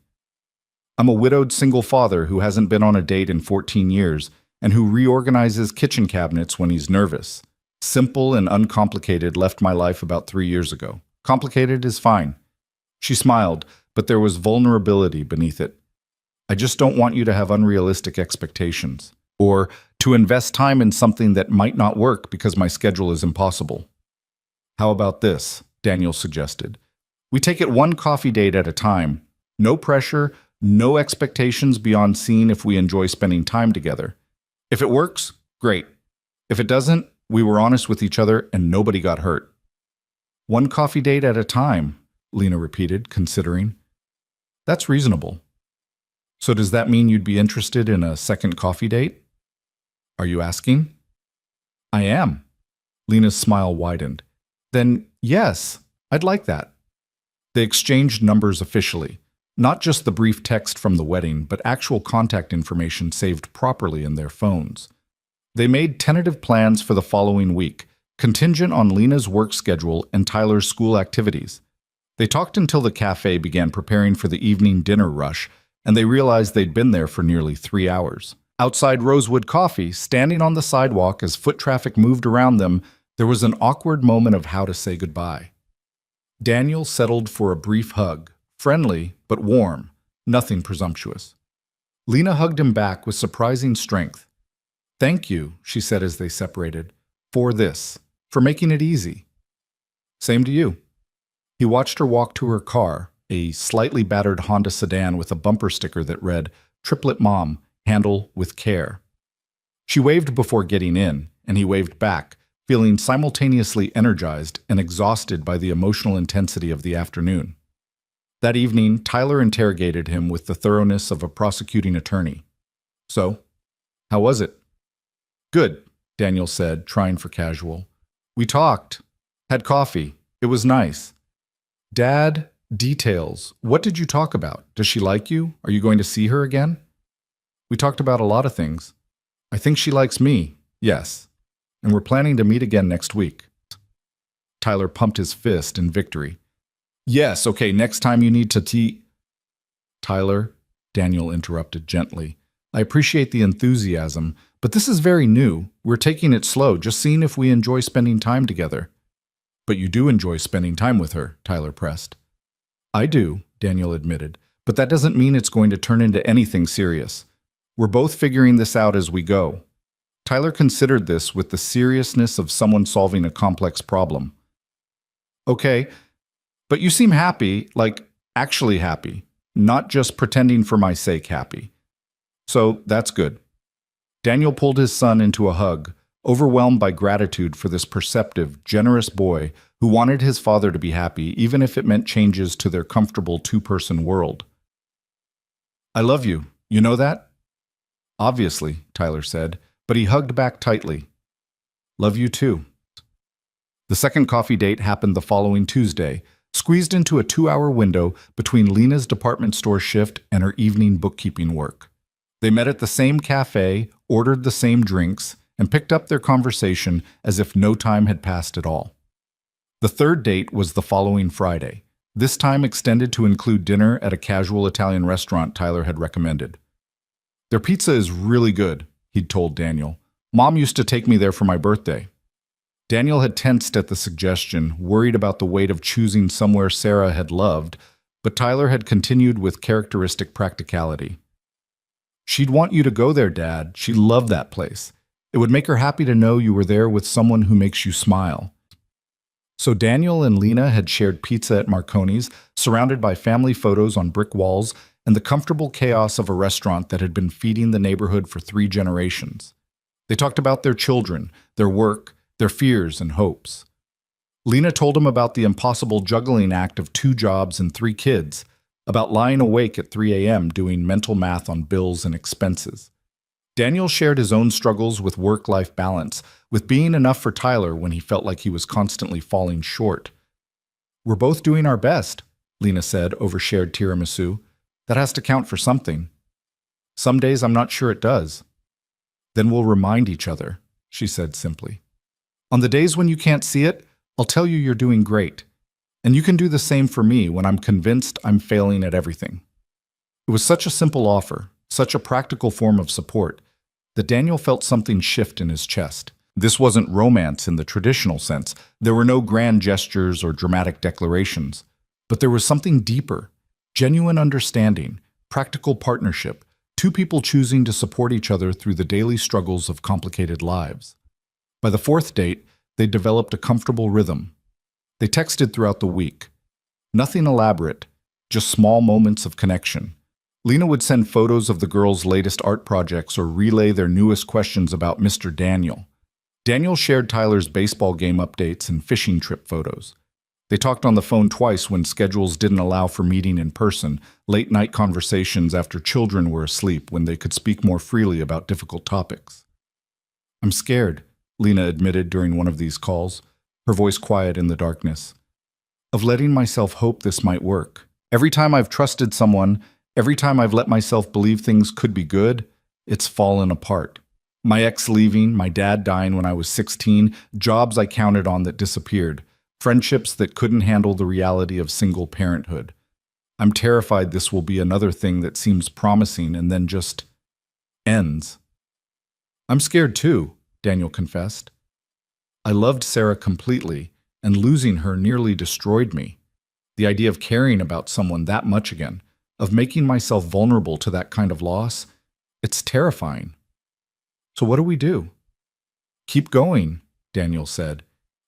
I'm a widowed single father who hasn't been on a date in 14 years and who reorganizes kitchen cabinets when he's nervous. Simple and uncomplicated left my life about 3 years ago. Complicated is fine. She smiled, but there was vulnerability beneath it. I just don't want you to have unrealistic expectations, or to invest time in something that might not work because my schedule is impossible. How about this? Daniel suggested. We take it one coffee date at a time. No pressure, No expectations beyond seeing if we enjoy spending time together. If it works, great. If it doesn't, we were honest with each other and nobody got hurt. One coffee date at a time, Lena repeated, considering. That's reasonable. So does that mean you'd be interested in a second coffee date? Are you asking? I am. Lena's smile widened. Then, yes, I'd like that. They exchanged numbers officially, not just the brief text from the wedding, but actual contact information saved properly in their phones. They made tentative plans for the following week, contingent on Lena's work schedule and Tyler's school activities. They talked until the cafe began preparing for the evening dinner rush, and they realized they'd been there for nearly 3 hours. Outside Rosewood Coffee, standing on the sidewalk as foot traffic moved around them, there was an awkward moment of how to say goodbye. Daniel settled for a brief hug, friendly but warm, nothing presumptuous. Lena hugged him back with surprising strength. Thank you, she said as they separated, for this, for making it easy. Same to you. He watched her walk to her car, a slightly battered Honda sedan with a bumper sticker that read, "Triplet Mom, handle with care." She waved before getting in, and he waved back, feeling simultaneously energized and exhausted by the emotional intensity of the afternoon. That evening, Tyler interrogated him with the thoroughness of a prosecuting attorney. So, how was it? Good, Daniel said, trying for casual. We talked, had coffee. It was nice. Dad, details. What did you talk about? Does she like you? Are you going to see her again? We talked about a lot of things. I think she likes me, yes. And we're planning to meet again next week. Tyler pumped his fist in victory. Yes, okay, next time you need to Tyler, Daniel interrupted gently. I appreciate the enthusiasm, but this is very new. We're taking it slow, just seeing if we enjoy spending time together. But you do enjoy spending time with her, Tyler pressed. I do, Daniel admitted, but that doesn't mean it's going to turn into anything serious. We're both figuring this out as we go. Tyler considered this with the seriousness of someone solving a complex problem. Okay, but you seem happy, like actually happy, not just pretending for my sake happy. So that's good. Daniel pulled his son into a hug, overwhelmed by gratitude for this perceptive, generous boy who wanted his father to be happy even if it meant changes to their comfortable two-person world. I love you. You know that? Obviously, Tyler said, but he hugged back tightly. Love you too. The second coffee date happened the following Tuesday, squeezed into a 2-hour window between Lena's department store shift and her evening bookkeeping work. They met at the same cafe, ordered the same drinks, and picked up their conversation as if no time had passed at all. The third date was the following Friday, this time extended to include dinner at a casual Italian restaurant Tyler had recommended. Their pizza is really good, he'd told Daniel. Mom used to take me there for my birthday. Daniel had tensed at the suggestion, worried about the weight of choosing somewhere Sarah had loved, but Tyler had continued with characteristic practicality. She'd want you to go there, Dad. She'd love that place. It would make her happy to know you were there with someone who makes you smile. So Daniel and Lena had shared pizza at Marconi's, surrounded by family photos on brick walls and the comfortable chaos of a restaurant that had been feeding the neighborhood for 3 generations. They talked about their children, their work, their fears and hopes. Lena told him about the impossible juggling act of 2 jobs and 3 kids, about lying awake at 3 a.m. doing mental math on bills and expenses. Daniel shared his own struggles with work-life balance, with being enough for Tyler when he felt like he was constantly falling short. We're both doing our best, Lena said over shared tiramisu. That has to count for something. Some days I'm not sure it does. Then we'll remind each other, she said simply. On the days when you can't see it, I'll tell you you're doing great. And you can do the same for me when I'm convinced I'm failing at everything. It was such a simple offer, such a practical form of support, that Daniel felt something shift in his chest. This wasn't romance in the traditional sense. There were no grand gestures or dramatic declarations. But there was something deeper, genuine understanding, practical partnership, 2 people choosing to support each other through the daily struggles of complicated lives. By the 4th date, they developed a comfortable rhythm. They texted throughout the week. Nothing elaborate, just small moments of connection. Lena would send photos of the girls' latest art projects or relay their newest questions about Mr. Daniel. Daniel shared Tyler's baseball game updates and fishing trip photos. They talked on the phone twice when schedules didn't allow for meeting in person, late-night conversations after children were asleep when they could speak more freely about difficult topics. "I'm scared," Lena admitted during one of these calls, her voice quiet in the darkness, "of letting myself hope this might work. Every time I've trusted someone, every time I've let myself believe things could be good, it's fallen apart. My ex leaving, my dad dying when I was 16, jobs I counted on that disappeared, friendships that couldn't handle the reality of single parenthood. I'm terrified this will be another thing that seems promising and then just ends." "I'm scared too," Daniel confessed. "I loved Sarah completely, and losing her nearly destroyed me. The idea of caring about someone that much again, of making myself vulnerable to that kind of loss, it's terrifying." "So what do we do?" "Keep going," Daniel said.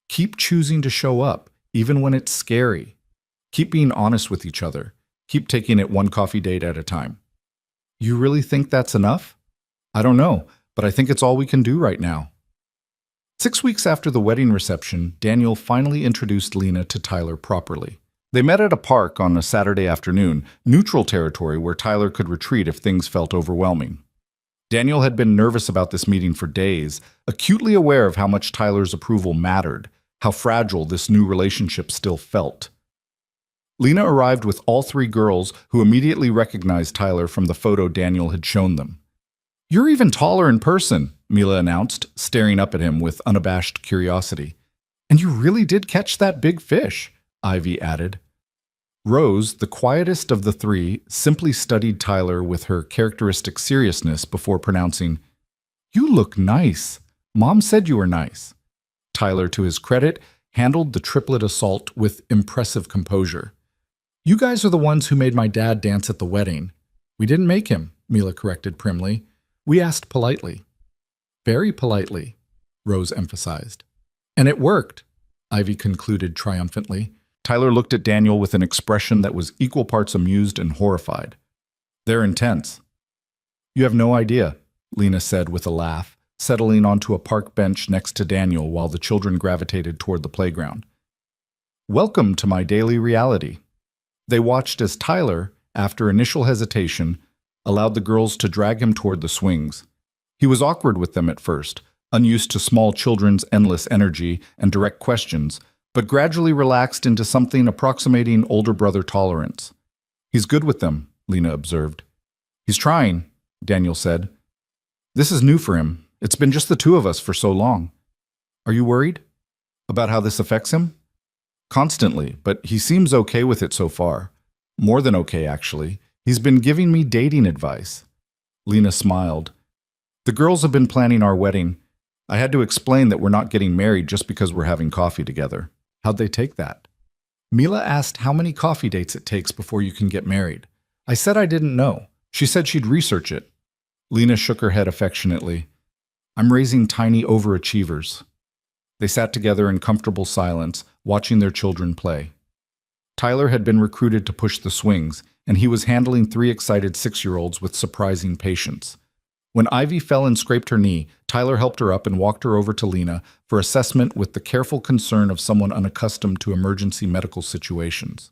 "Keep choosing to show up, even when it's scary. Keep being honest with each other. Keep taking it one coffee date at a time." "You really think that's enough?" "I don't know, but I think it's all we can do right now." 6 weeks after the wedding reception, Daniel finally introduced Lena to Tyler properly. They met at a park on a Saturday afternoon, neutral territory where Tyler could retreat if things felt overwhelming. Daniel had been nervous about this meeting for days, acutely aware of how much Tyler's approval mattered, how fragile this new relationship still felt. Lena arrived with all three girls, who immediately recognized Tyler from the photo Daniel had shown them. "You're even taller in person," Mila announced, staring up at him with unabashed curiosity. "And you really did catch that big fish," Ivy added. Rose, the quietest of the three, simply studied Tyler with her characteristic seriousness before pronouncing, "You look nice. Mom said you were nice." Tyler, to his credit, handled the triplet assault with impressive composure. "You guys are the ones who made my dad dance at the wedding." "We didn't make him," Mila corrected primly. "We asked politely." "Very politely," Rose emphasized. "And it worked," Ivy concluded triumphantly. Tyler looked at Daniel with an expression that was equal parts amused and horrified. "They're intense." "You have no idea," Lena said with a laugh, settling onto a park bench next to Daniel while the children gravitated toward the playground. "Welcome to my daily reality." They watched as Tyler, after initial hesitation, allowed the girls to drag him toward the swings. He was awkward with them at first, unused to small children's endless energy and direct questions, but gradually relaxed into something approximating older brother tolerance. "He's good with them," Lena observed. "He's trying," Daniel said. "This is new for him. It's been just the two of us for so long." "Are you worried about how this affects him?" "Constantly, but he seems okay with it so far. More than okay, actually. He's been giving me dating advice." Lena smiled. "The girls have been planning our wedding. I had to explain that we're not getting married just because we're having coffee together." "How'd they take that?" "Mila asked how many coffee dates it takes before you can get married. I said I didn't know. She said she'd research it." Lena shook her head affectionately. "I'm raising tiny overachievers." They sat together in comfortable silence, watching their children play. Tyler had been recruited to push the swings, and he was handling 3 excited 6-year-olds with surprising patience. When Ivy fell and scraped her knee, Tyler helped her up and walked her over to Lena for assessment with the careful concern of someone unaccustomed to emergency medical situations.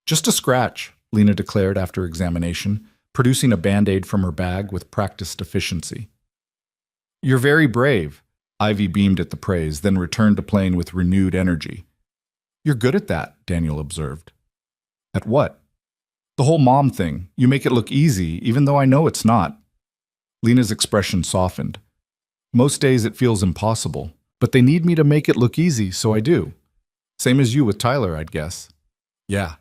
"Just a scratch," Lena declared after examination, producing a Band-Aid from her bag with practiced efficiency. "You're very brave," Ivy beamed at the praise, then returned to playing with renewed energy. "You're good at that," Daniel observed. "At what?" "The whole mom thing. You make it look easy, even though I know it's not." Lena's expression softened. "Most days it feels impossible, but they need me to make it look easy, so I do. Same as you with Tyler, I'd guess." "Yeah."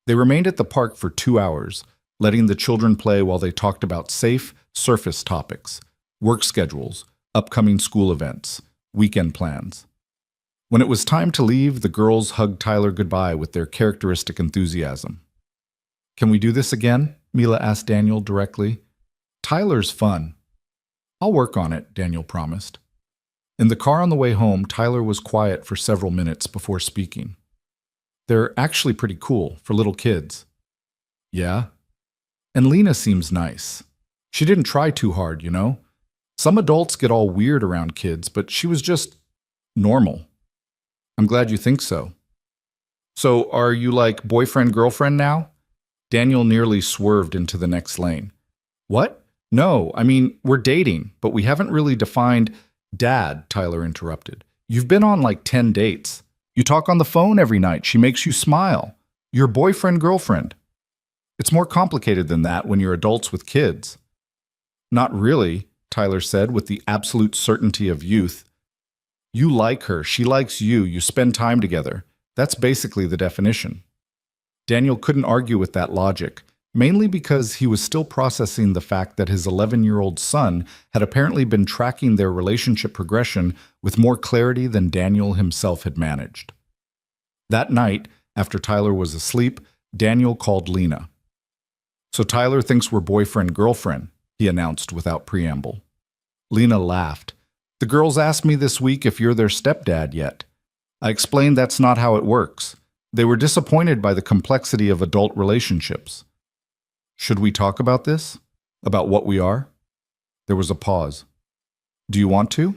They remained at the park for 2 hours, letting the children play while they talked about safe, surface topics, work schedules, upcoming school events, weekend plans. When it was time to leave, the girls hugged Tyler goodbye with their characteristic enthusiasm. "Can we do this again?" Mila asked Daniel directly. "Tyler's fun." "I'll work on it," Daniel promised. In the car on the way home, Tyler was quiet for several minutes before speaking. "They're actually pretty cool for little kids." "Yeah?" And Lena seems nice. She didn't try too hard, you know? Some adults get all weird around kids, but she was just normal. I'm glad you think so. So, are you like boyfriend, girlfriend now? Daniel nearly swerved into the next lane. What? No, I mean, we're dating, but we haven't really defined. Dad, Tyler interrupted. You've been on like 10 dates. You talk on the phone every night. She makes you smile. You're boyfriend, girlfriend. It's more complicated than that when you're adults with kids. Not really, Tyler said with the absolute certainty of youth. You like her, she likes you, you spend time together. That's basically the definition. Daniel couldn't argue with that logic, mainly because he was still processing the fact that his 11-year-old son had apparently been tracking their relationship progression with more clarity than Daniel himself had managed. That night, after Tyler was asleep, Daniel called Lena. So Tyler thinks we're boyfriend-girlfriend, he announced without preamble. Lena laughed. The girls asked me this week if you're their stepdad yet. I explained that's not how it works. They were disappointed by the complexity of adult relationships. Should we talk about this? About what we are? There was a pause. Do you want to?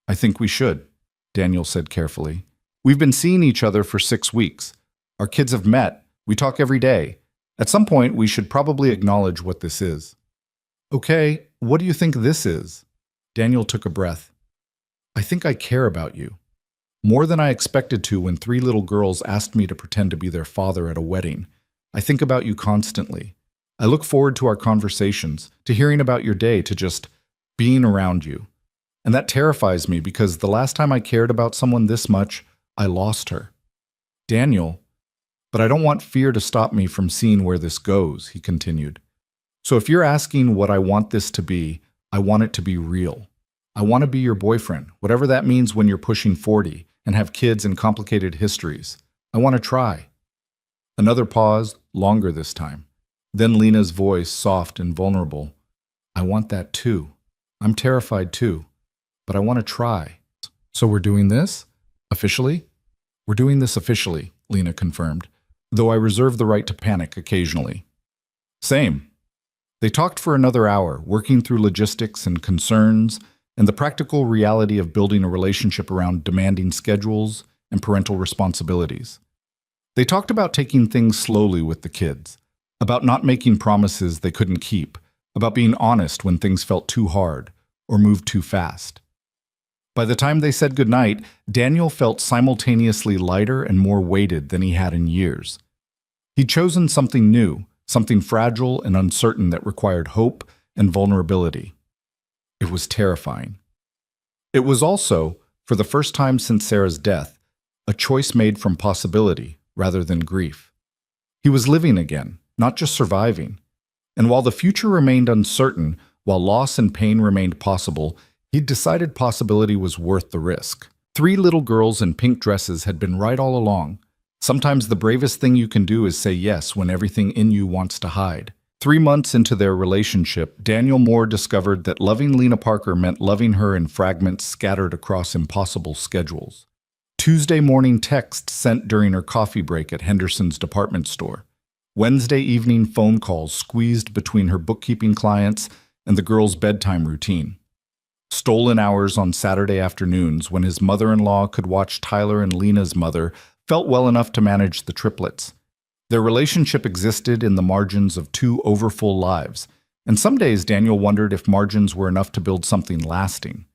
I think we should, Daniel said carefully. We've been seeing each other for 6 weeks. Our kids have met. We talk every day. At some point, we should probably acknowledge what this is. Okay, what do you think this is? Daniel took a breath. I think I care about you. More than I expected to when 3 little girls asked me to pretend to be their father at a wedding. I think about you constantly. I look forward to our conversations, to hearing about your day, to just being around you. And that terrifies me because the last time I cared about someone this much, I lost her. Daniel, but I don't want fear to stop me from seeing where this goes, he continued. So if you're asking what I want this to be, I want it to be real. I want to be your boyfriend, whatever that means when you're pushing 40 and have kids and complicated histories. I want to try. Another pause, longer this time. Then Lena's voice, soft and vulnerable. I want that too. I'm terrified too, but I want to try. So we're doing this? Officially? We're doing this officially, Lena confirmed, though I reserve the right to panic occasionally. Same. They talked for another hour, working through logistics and concerns, and the practical reality of building a relationship around demanding schedules and parental responsibilities. They talked about taking things slowly with the kids, about not making promises they couldn't keep, about being honest when things felt too hard or moved too fast. By the time they said goodnight, Daniel felt simultaneously lighter and more weighted than he had in years. He'd chosen something new, something fragile and uncertain that required hope and vulnerability. It was terrifying. It was also, for the first time since Sarah's death, a choice made from possibility rather than grief. He was living again, not just surviving. And while the future remained uncertain, while loss and pain remained possible, he'd decided possibility was worth the risk. 3 little girls in pink dresses had been right all along. Sometimes the bravest thing you can do is say yes when everything in you wants to hide. 3 months into their relationship, Daniel Moore discovered that loving Lena Parker meant loving her in fragments scattered across impossible schedules. Tuesday morning texts sent during her coffee break at Henderson's department store. Wednesday evening phone calls squeezed between her bookkeeping clients and the girls' bedtime routine. Stolen hours on Saturday afternoons when his mother-in-law could watch Tyler and Lena's mother felt well enough to manage the triplets. Their relationship existed in the margins of 2 overfull lives, and some days Daniel wondered if margins were enough to build something lasting.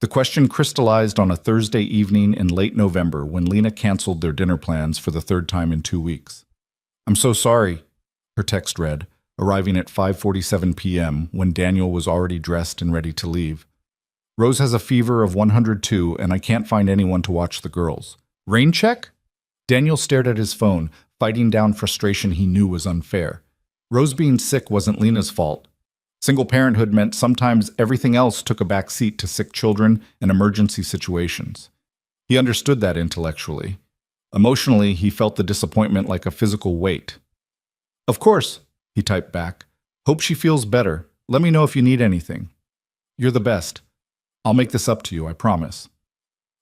The question crystallized on a Thursday evening in late November when Lena canceled their dinner plans for the 3rd time in 2 weeks. I'm so sorry, her text read, arriving at 5:47 p.m. when Daniel was already dressed and ready to leave. Rose has a fever of 102 and I can't find anyone to watch the girls. Rain check? Daniel stared at his phone, fighting down frustration he knew was unfair. Rose being sick wasn't Lena's fault. Single parenthood meant sometimes everything else took a back seat to sick children and emergency situations. He understood that intellectually. Emotionally, he felt the disappointment like a physical weight. Of course, he typed back. Hope she feels better. Let me know if you need anything. You're the best. I'll make this up to you, I promise.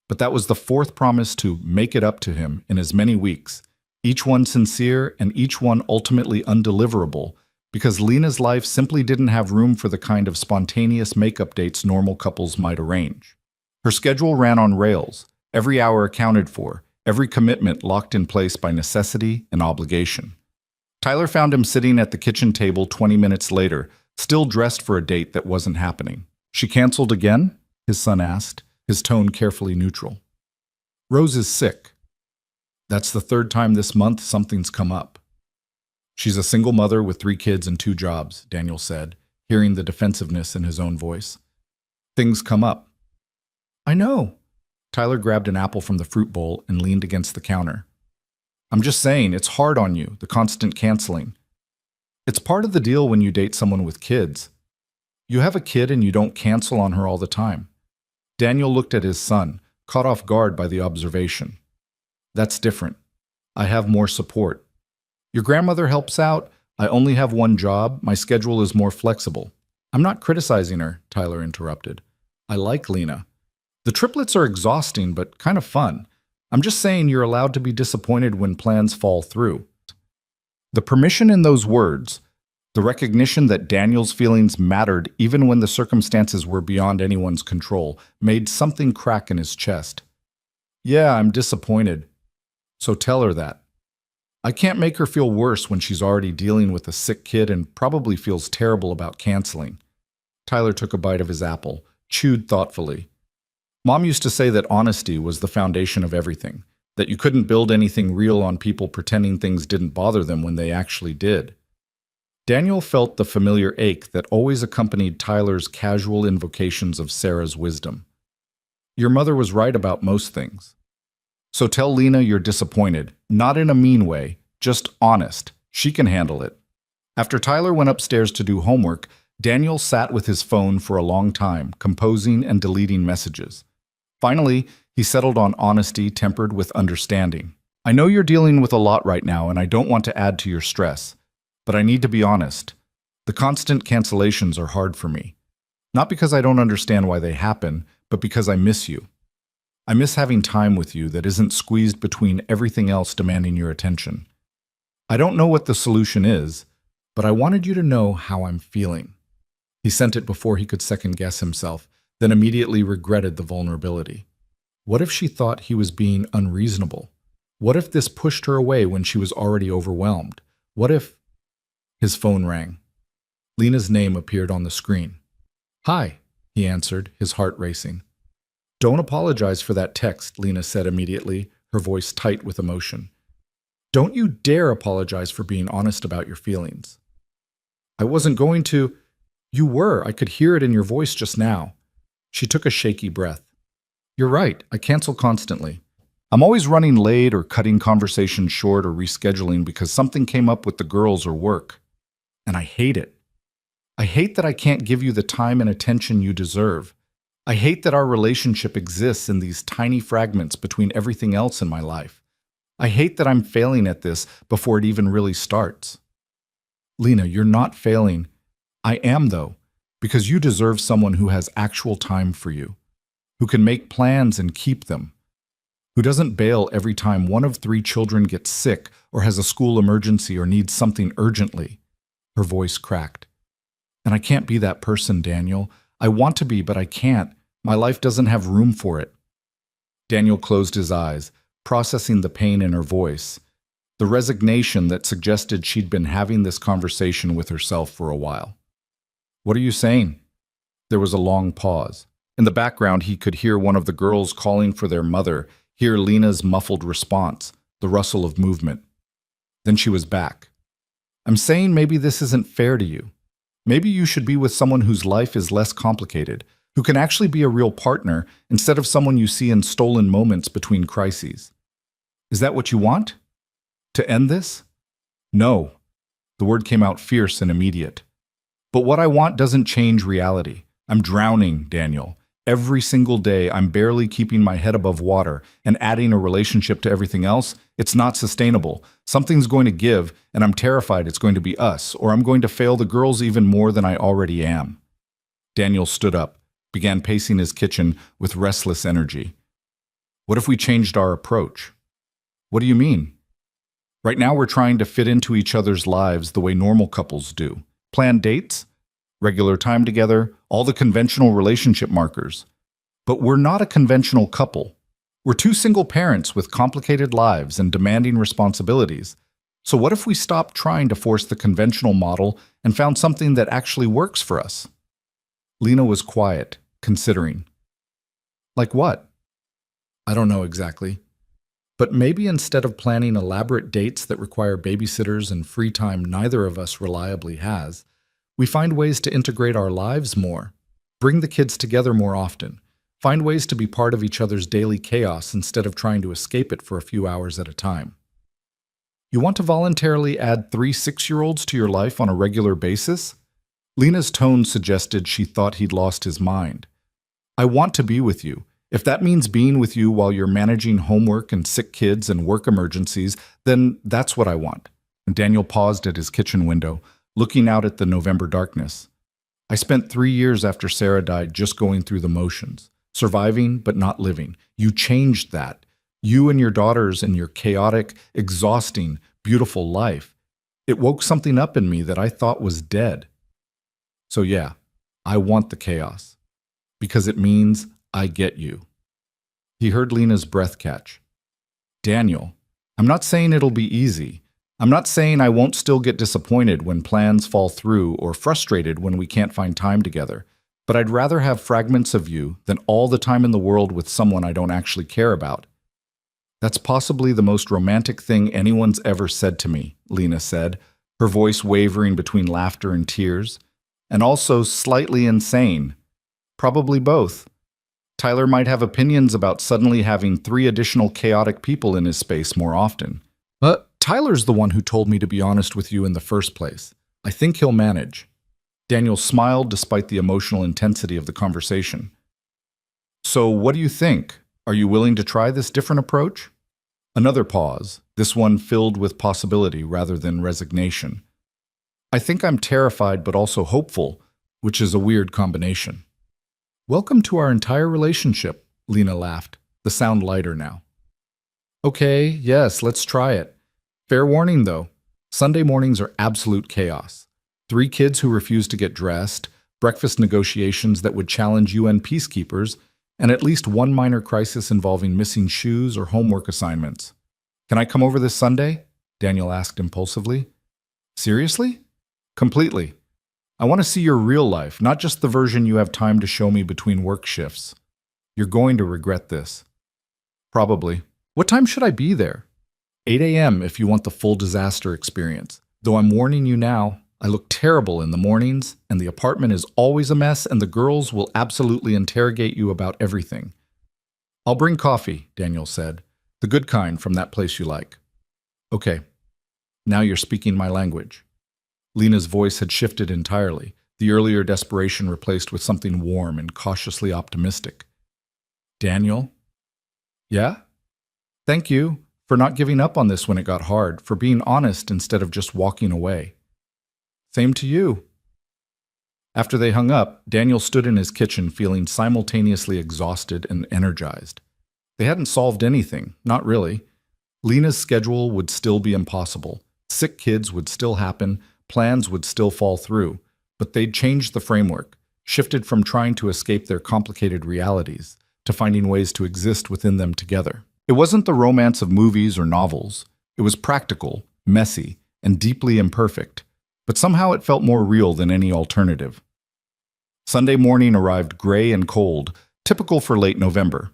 But that was the 4th promise to make it up to him in as many weeks, each one sincere and each one ultimately undeliverable, Because Lena's life simply didn't have room for the kind of spontaneous makeup dates normal couples might arrange. Her schedule ran on rails, every hour accounted for, every commitment locked in place by necessity and obligation. Tyler found him sitting at the kitchen table 20 minutes later, still dressed for a date that wasn't happening. "She canceled again?" his son asked, his tone carefully neutral. "Rose is sick. That's the third time this month something's come up." "She's a single mother with 3 kids and 2 jobs, Daniel said, hearing the defensiveness in his own voice. "Things come up." "I know." Tyler grabbed an apple from the fruit bowl and leaned against the counter. "I'm just saying, it's hard on you, the constant canceling. It's part of the deal when you date someone with kids. You have a kid and you don't cancel on her all the time." Daniel looked at his son, caught off guard by the observation. "That's different. I have more support. Your grandmother helps out. I only have one job. My schedule is more flexible." "I'm not criticizing her," Tyler interrupted. "I like Lena. The triplets are exhausting, but kind of fun. I'm just saying you're allowed to be disappointed when plans fall through." The permission in those words, the recognition that Daniel's feelings mattered even when the circumstances were beyond anyone's control, made something crack in his chest. "Yeah, I'm disappointed. So tell her that. I can't make her feel worse when she's already dealing with a sick kid and probably feels terrible about canceling." Tyler took a bite of his apple, chewed thoughtfully. "Mom used to say that honesty was the foundation of everything, that you couldn't build anything real on people pretending things didn't bother them when they actually did." Daniel felt the familiar ache that always accompanied Tyler's casual invocations of Sarah's wisdom. "Your mother was right about most things. So tell Lena you're disappointed, not in a mean way, just honest. She can handle it." After Tyler went upstairs to do homework, Daniel sat with his phone for a long time, composing and deleting messages. Finally, he settled on honesty tempered with understanding. "I know you're dealing with a lot right now, and I don't want to add to your stress. But I need to be honest. The constant cancellations are hard for me. Not because I don't understand why they happen, but because I miss you. I miss having time with you that isn't squeezed between everything else demanding your attention. I don't know what the solution is, but I wanted you to know how I'm feeling." He sent it before he could second-guess himself, then immediately regretted the vulnerability. What if she thought he was being unreasonable? What if this pushed her away when she was already overwhelmed? What if... His phone rang. Lena's name appeared on the screen. "Hi," he answered, his heart racing. "Don't apologize for that text," Lena said immediately, her voice tight with emotion. "Don't you dare apologize for being honest about your feelings." "I wasn't going to." "You were. I could hear it in your voice just now." She took a shaky breath. "You're right. I cancel constantly. I'm always running late or cutting conversations short or rescheduling because something came up with the girls or work. And I hate it. I hate that I can't give you the time and attention you deserve. I hate that our relationship exists in these tiny fragments between everything else in my life. I hate that I'm failing at this before it even really starts." "Lena, you're not failing." "I am, though, because you deserve someone who has actual time for you, who can make plans and keep them, who doesn't bail every time one of 3 children gets sick or has a school emergency or needs something urgently." Her voice cracked. "And I can't be that person, Daniel. I want to be, but I can't. My life doesn't have room for it." Daniel closed his eyes, processing the pain in her voice, the resignation that suggested she'd been having this conversation with herself for a while. "What are you saying?" There was a long pause. In the background, he could hear one of the girls calling for their mother, hear Lena's muffled response, the rustle of movement. Then she was back. "I'm saying maybe this isn't fair to you. Maybe you should be with someone whose life is less complicated, who can actually be a real partner instead of someone you see in stolen moments between crises. Is that what you want? To end this?" "No." The word came out fierce and immediate. "But what I want doesn't change reality. I'm drowning, Daniel. Every single day, I'm barely keeping my head above water, and adding a relationship to everything else, it's not sustainable. Something's going to give, and I'm terrified it's going to be us, or I'm going to fail the girls even more than I already am." Daniel stood up, began pacing his kitchen with restless energy. "What if we changed our approach?" "What do you mean?" Right now, we're trying to fit into each other's lives the way normal couples do. Plan dates, regular time together, all the conventional relationship markers. But we're not a conventional couple. We're two single parents with complicated lives and demanding responsibilities. So what if we stopped trying to force the conventional model and found something that actually works for us? Lena was quiet, considering. Like what? I don't know exactly. But maybe instead of planning elaborate dates that require babysitters and free time neither of us reliably has, we find ways to integrate our lives more, bring the kids together more often, find ways to be part of each other's daily chaos instead of trying to escape it for a few hours at a time. You want to voluntarily add 3 6-year-olds to your life on a regular basis? Lena's tone suggested she thought he'd lost his mind. I want to be with you. If that means being with you while you're managing homework and sick kids and work emergencies, then that's what I want. And Daniel paused at his kitchen window, looking out at the November darkness. I spent 3 years after Sarah died just going through the motions, surviving but not living. You changed that. You and your daughters and your chaotic, exhausting, beautiful life. It woke something up in me that I thought was dead. So yeah, I want the chaos. Because it means I get you. He heard Lena's breath catch. Daniel, I'm not saying it'll be easy. I'm not saying I won't still get disappointed when plans fall through or frustrated when we can't find time together. But I'd rather have fragments of you than all the time in the world with someone I don't actually care about. That's possibly the most romantic thing anyone's ever said to me, Lena said, her voice wavering between laughter and tears, and also slightly insane. Probably both. Tyler might have opinions about suddenly having 3 additional chaotic people in his space more often. But Tyler's the one who told me to be honest with you in the first place. I think he'll manage. Daniel smiled despite the emotional intensity of the conversation. So what do you think? Are you willing to try this different approach? Another pause, this one filled with possibility rather than resignation. I think I'm terrified but also hopeful, which is a weird combination. Welcome to our entire relationship, Lena laughed, the sound lighter now. Okay, yes, let's try it. Fair warning, though. Sunday mornings are absolute chaos. 3 kids who refuse to get dressed, breakfast negotiations that would challenge UN peacekeepers, and at least 1 minor crisis involving missing shoes or homework assignments. Can I come over this Sunday? Daniel asked impulsively. Seriously? Completely. I want to see your real life, not just the version you have time to show me between work shifts. You're going to regret this. Probably. What time should I be there? 8 a.m. if you want the full disaster experience. Though I'm warning you now, I look terrible in the mornings, and the apartment is always a mess, and the girls will absolutely interrogate you about everything. I'll bring coffee, Daniel said. The good kind from that place you like. Okay. Now you're speaking my language. Lena's voice had shifted entirely, the earlier desperation replaced with something warm and cautiously optimistic. Daniel? Yeah? Thank you for not giving up on this when it got hard, for being honest instead of just walking away. Same to you. After they hung up, Daniel stood in his kitchen feeling simultaneously exhausted and energized. They hadn't solved anything, not really. Lena's schedule would still be impossible. Sick kids would still happen, plans would still fall through, but they'd changed the framework, shifted from trying to escape their complicated realities to finding ways to exist within them together. It wasn't the romance of movies or novels. It was practical, messy, and deeply imperfect, but somehow it felt more real than any alternative. Sunday morning arrived gray and cold, typical for late November.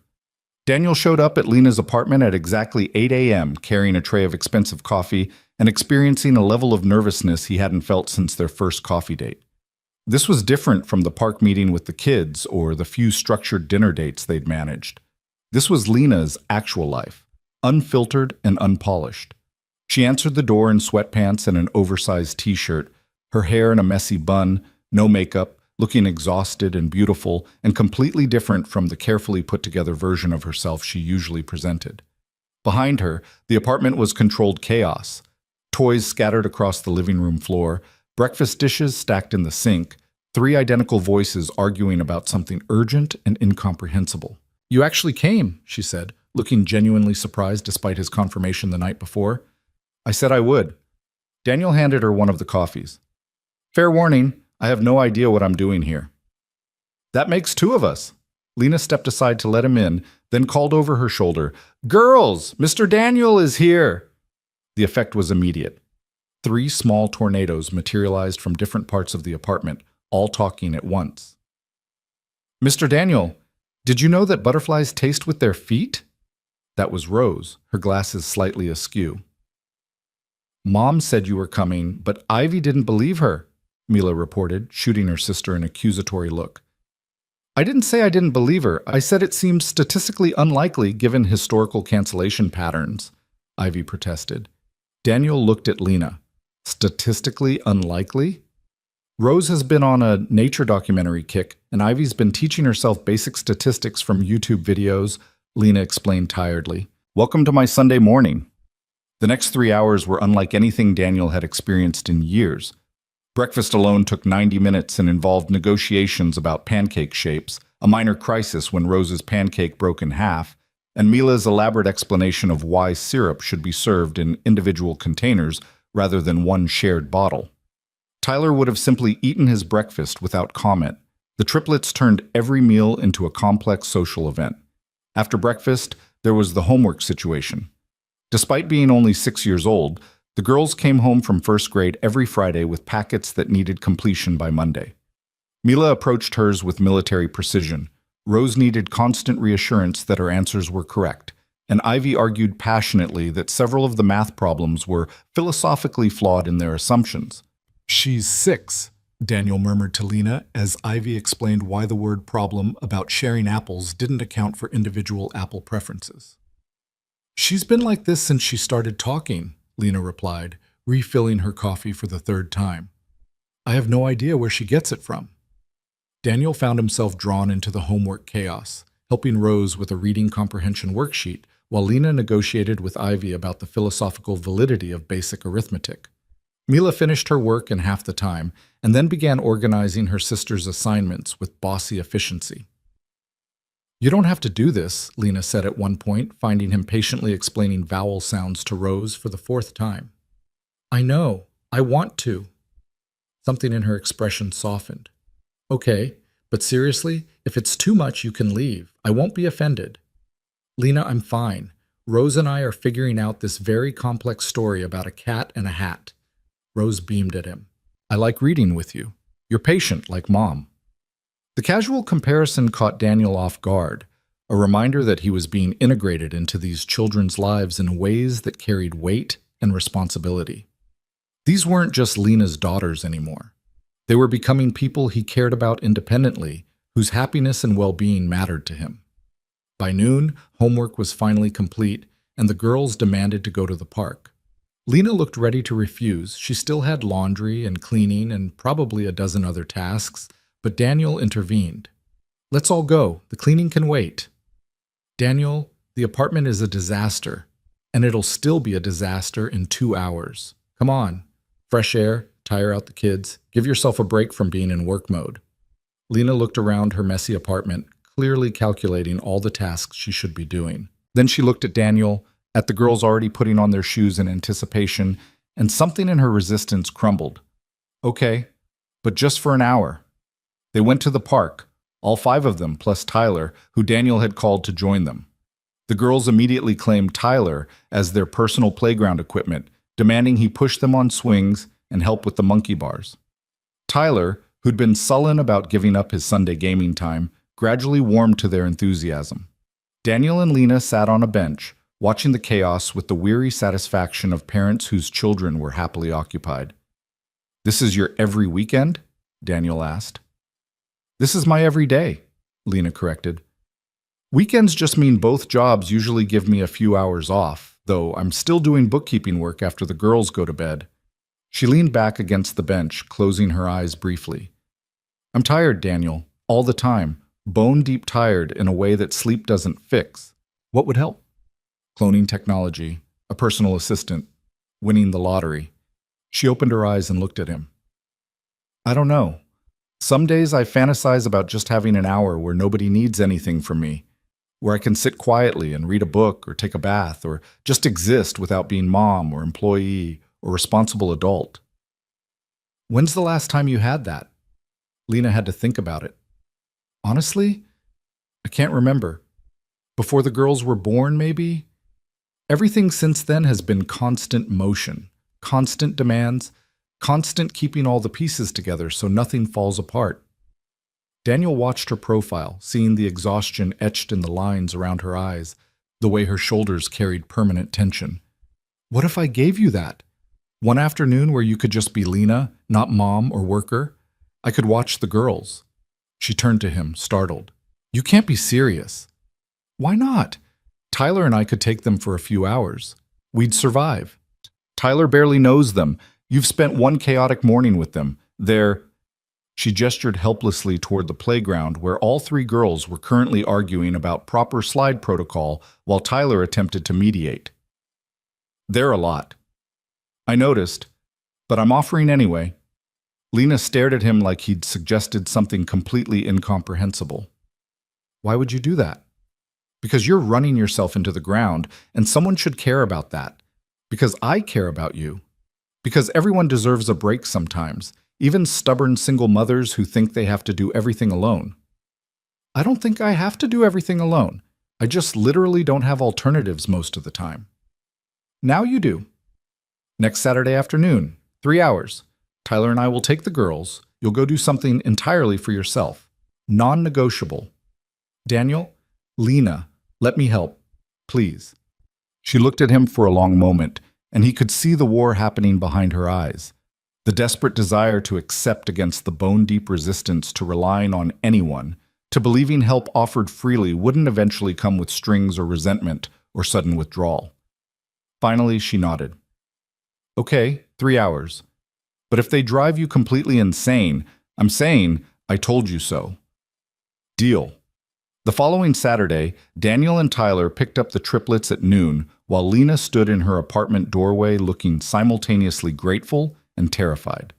Daniel showed up at Lena's apartment at exactly 8 a.m., carrying a tray of expensive coffee and experiencing a level of nervousness he hadn't felt since their first coffee date. This was different from the park meeting with the kids or the few structured dinner dates they'd managed. This was Lena's actual life, unfiltered and unpolished. She answered the door in sweatpants and an oversized t-shirt, her hair in a messy bun, no makeup, looking exhausted and beautiful and completely different from the carefully put-together version of herself she usually presented. Behind her, the apartment was controlled chaos. Toys scattered across the living room floor, breakfast dishes stacked in the sink, 3 identical voices arguing about something urgent and incomprehensible. You actually came, she said, looking genuinely surprised despite his confirmation the night before. I said I would. Daniel handed her one of the coffees. Fair warning, I have no idea what I'm doing here. That makes two of us. Lena stepped aside to let him in, then called over her shoulder, Girls, Mr. Daniel is here. The effect was immediate. 3 small tornadoes materialized from different parts of the apartment, all talking at once. Mr. Daniel, did you know that butterflies taste with their feet? That was Rose, her glasses slightly askew. Mom said you were coming, but Ivy didn't believe her, Mila reported, shooting her sister an accusatory look. I didn't say I didn't believe her. I said it seemed statistically unlikely given historical cancellation patterns, Ivy protested. Daniel looked at Lena. Statistically unlikely? Rose has been on a nature documentary kick, and Ivy's been teaching herself basic statistics from YouTube videos, Lena explained tiredly. Welcome to my Sunday morning. The next 3 hours were unlike anything Daniel had experienced in years. Breakfast alone took 90 minutes and involved negotiations about pancake shapes, a minor crisis when Rose's pancake broke in half, and Mila's elaborate explanation of why syrup should be served in individual containers rather than one shared bottle. Tyler would have simply eaten his breakfast without comment. The triplets turned every meal into a complex social event. After breakfast, there was the homework situation. Despite being only 6 years old, the girls came home from first grade every Friday with packets that needed completion by Monday. Mila approached hers with military precision. Rose needed constant reassurance that her answers were correct, and Ivy argued passionately that several of the math problems were philosophically flawed in their assumptions. She's 6, Daniel murmured to Lena as Ivy explained why the word problem about sharing apples didn't account for individual apple preferences. She's been like this since she started talking, Lena replied, refilling her coffee for the 3rd time. I have no idea where she gets it from. Daniel found himself drawn into the homework chaos, helping Rose with a reading comprehension worksheet, while Lena negotiated with Ivy about the philosophical validity of basic arithmetic. Mila finished her work in half the time, and then began organizing her sister's assignments with bossy efficiency. You don't have to do this, Lena said at one point, finding him patiently explaining vowel sounds to Rose for the 4th time. I know. I want to. Something in her expression softened. Okay, but seriously, if it's too much, you can leave. I won't be offended. Lena, I'm fine. Rose and I are figuring out this very complex story about a cat and a hat. Rose beamed at him. I like reading with you. You're patient, like Mom. The casual comparison caught Daniel off guard, a reminder that he was being integrated into these children's lives in ways that carried weight and responsibility. These weren't just Lena's daughters anymore. They were becoming people he cared about independently, whose happiness and well-being mattered to him. By noon, homework was finally complete, and the girls demanded to go to the park. Lena looked ready to refuse. She still had laundry and cleaning and probably a dozen other tasks, but Daniel intervened. Let's all go. The cleaning can wait. Daniel, the apartment is a disaster, and it'll still be a disaster in 2 hours. Come on. Fresh air, tire out the kids, give yourself a break from being in work mode. Lena looked around her messy apartment, clearly calculating all the tasks she should be doing. Then she looked at Daniel, at the girls already putting on their shoes in anticipation, and something in her resistance crumbled. Okay, but just for an hour. They went to the park, all 5 of them, plus Tyler, who Daniel had called to join them. The girls immediately claimed Tyler as their personal playground equipment, demanding he push them on swings and help with the monkey bars. Tyler, who'd been sullen about giving up his Sunday gaming time, gradually warmed to their enthusiasm. Daniel and Lena sat on a bench, watching the chaos with the weary satisfaction of parents whose children were happily occupied. This is your every weekend? Daniel asked. This is my every day, Lena corrected. Weekends just mean both jobs usually give me a few hours off, though I'm still doing bookkeeping work after the girls go to bed. She leaned back against the bench, closing her eyes briefly. I'm tired, Daniel, all the time, bone-deep tired in a way that sleep doesn't fix. What would help? Cloning technology, a personal assistant, winning the lottery. She opened her eyes and looked at him. I don't know. Some days I fantasize about just having an hour where nobody needs anything from me, where I can sit quietly and read a book or take a bath or just exist without being mom or employee or responsible adult. When's the last time you had that? Lena had to think about it. Honestly, I can't remember. Before the girls were born, maybe? Everything since then has been constant motion, constant demands, constant keeping all the pieces together so nothing falls apart. Daniel watched her profile, seeing the exhaustion etched in the lines around her eyes, the way her shoulders carried permanent tension. What if I gave you that? One afternoon where you could just be Lena, not mom or worker? I could watch the girls. She turned to him, startled. You can't be serious. Why not? Tyler and I could take them for a few hours. We'd survive. Tyler barely knows them. You've spent one chaotic morning with them. She gestured helplessly toward the playground where all three girls were currently arguing about proper slide protocol while Tyler attempted to mediate. They're a lot. I noticed, but I'm offering anyway. Lena stared at him like he'd suggested something completely incomprehensible. Why would you do that? Because you're running yourself into the ground, and someone should care about that. Because I care about you. Because everyone deserves a break sometimes, even stubborn single mothers who think they have to do everything alone. I don't think I have to do everything alone. I just literally don't have alternatives most of the time. Now you do. Next Saturday afternoon, 3 hours. Tyler and I will take the girls. You'll go do something entirely for yourself. Non-negotiable. Daniel, Lena, let me help. Please. She looked at him for a long moment, and he could see the war happening behind her eyes. The desperate desire to accept against the bone-deep resistance to relying on anyone, to believing help offered freely wouldn't eventually come with strings or resentment or sudden withdrawal. Finally, she nodded. Okay, 3 hours. But if they drive you completely insane, I'm saying, I told you so. Deal. The following Saturday, Daniel and Tyler picked up the triplets at noon while Lena stood in her apartment doorway looking simultaneously grateful and terrified.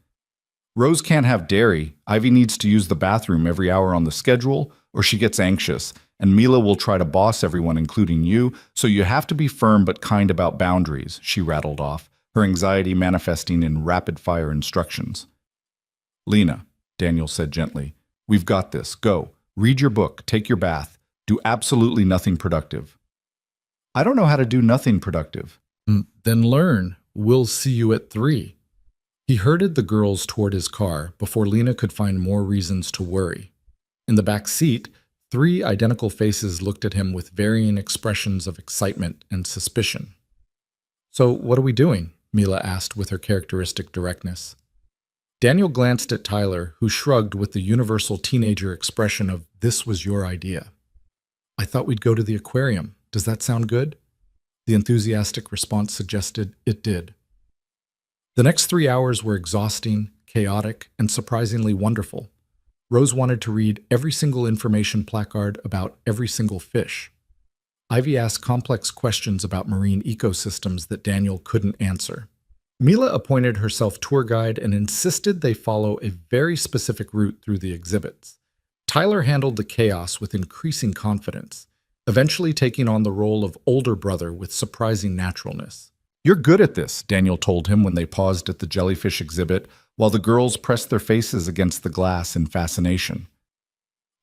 Rose can't have dairy, Ivy needs to use the bathroom every hour on the schedule, or she gets anxious, and Mila will try to boss everyone, including you, so you have to be firm but kind about boundaries, she rattled off, her anxiety manifesting in rapid-fire instructions. Lena, Daniel said gently, we've got this. Go. Read your book. Take your bath. Do absolutely nothing productive. I don't know how to do nothing productive. Then learn. We'll see you at 3. He herded the girls toward his car before Lena could find more reasons to worry. In the back seat, 3 identical faces looked at him with varying expressions of excitement and suspicion. So what are we doing? Mila asked with her characteristic directness. Daniel glanced at Tyler, who shrugged with the universal teenager expression of, this was your idea. I thought we'd go to the aquarium. Does that sound good? The enthusiastic response suggested it did. The next 3 hours were exhausting, chaotic, and surprisingly wonderful. Rose wanted to read every single information placard about every single fish. Ivy asked complex questions about marine ecosystems that Daniel couldn't answer. Mila appointed herself tour guide and insisted they follow a very specific route through the exhibits. Tyler handled the chaos with increasing confidence, eventually taking on the role of older brother with surprising naturalness. You're good at this, Daniel told him when they paused at the jellyfish exhibit while the girls pressed their faces against the glass in fascination.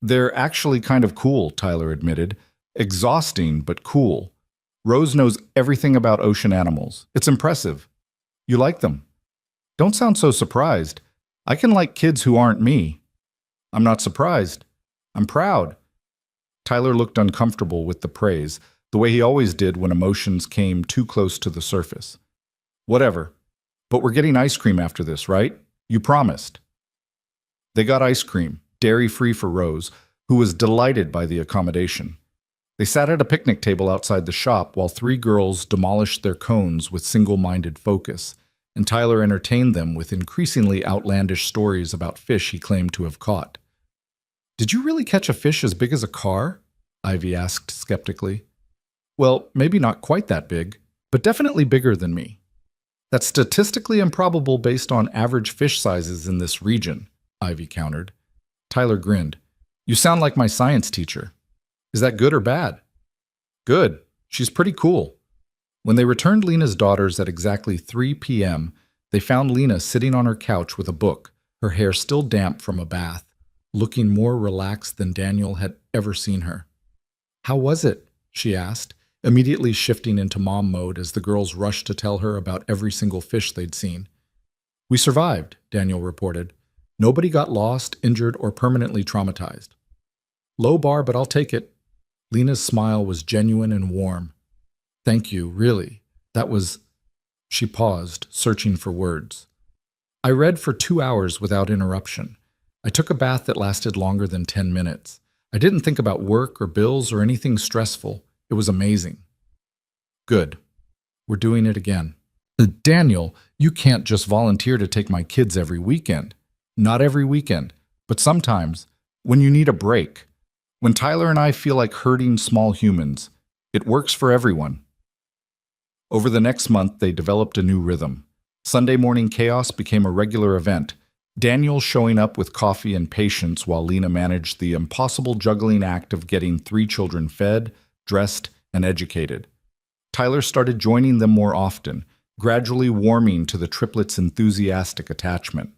They're actually kind of cool, Tyler admitted. Exhausting, but cool. Rose knows everything about ocean animals. It's impressive. You like them. Don't sound so surprised. I can like kids who aren't me. I'm not surprised. I'm proud. Tyler looked uncomfortable with the praise, the way he always did when emotions came too close to the surface. Whatever. But we're getting ice cream after this, right? You promised. They got ice cream, dairy-free for Rose, who was delighted by the accommodation. They sat at a picnic table outside the shop while 3 girls demolished their cones with single-minded focus, and Tyler entertained them with increasingly outlandish stories about fish he claimed to have caught. Did you really catch a fish as big as a car? Ivy asked skeptically. Well, maybe not quite that big, but definitely bigger than me. That's statistically improbable based on average fish sizes in this region, Ivy countered. Tyler grinned. You sound like my science teacher. Is that good or bad? Good. She's pretty cool. When they returned Lena's daughters at exactly 3 p.m., they found Lena sitting on her couch with a book, her hair still damp from a bath, looking more relaxed than Daniel had ever seen her. "How was it?" she asked, immediately shifting into mom mode as the girls rushed to tell her about every single fish they'd seen. "We survived," Daniel reported. "Nobody got lost, injured, or permanently traumatized." "Low bar, but I'll take it." Lena's smile was genuine and warm. "Thank you, really. That was—" She paused, searching for words. "I read for 2 hours without interruption. I took a bath that lasted longer than 10 minutes. I didn't think about work or bills or anything stressful. It was amazing." "Good. We're doing it again." "Daniel, you can't just volunteer to take my kids every weekend." "Not every weekend, but sometimes, when you need a break. When Tyler and I feel like hurting small humans. It works for everyone." Over the next month, they developed a new rhythm. Sunday morning chaos became a regular event, Daniel showing up with coffee and patience while Lena managed the impossible juggling act of getting 3 children fed, dressed, and educated. Tyler started joining them more often, gradually warming to the triplets' enthusiastic attachment.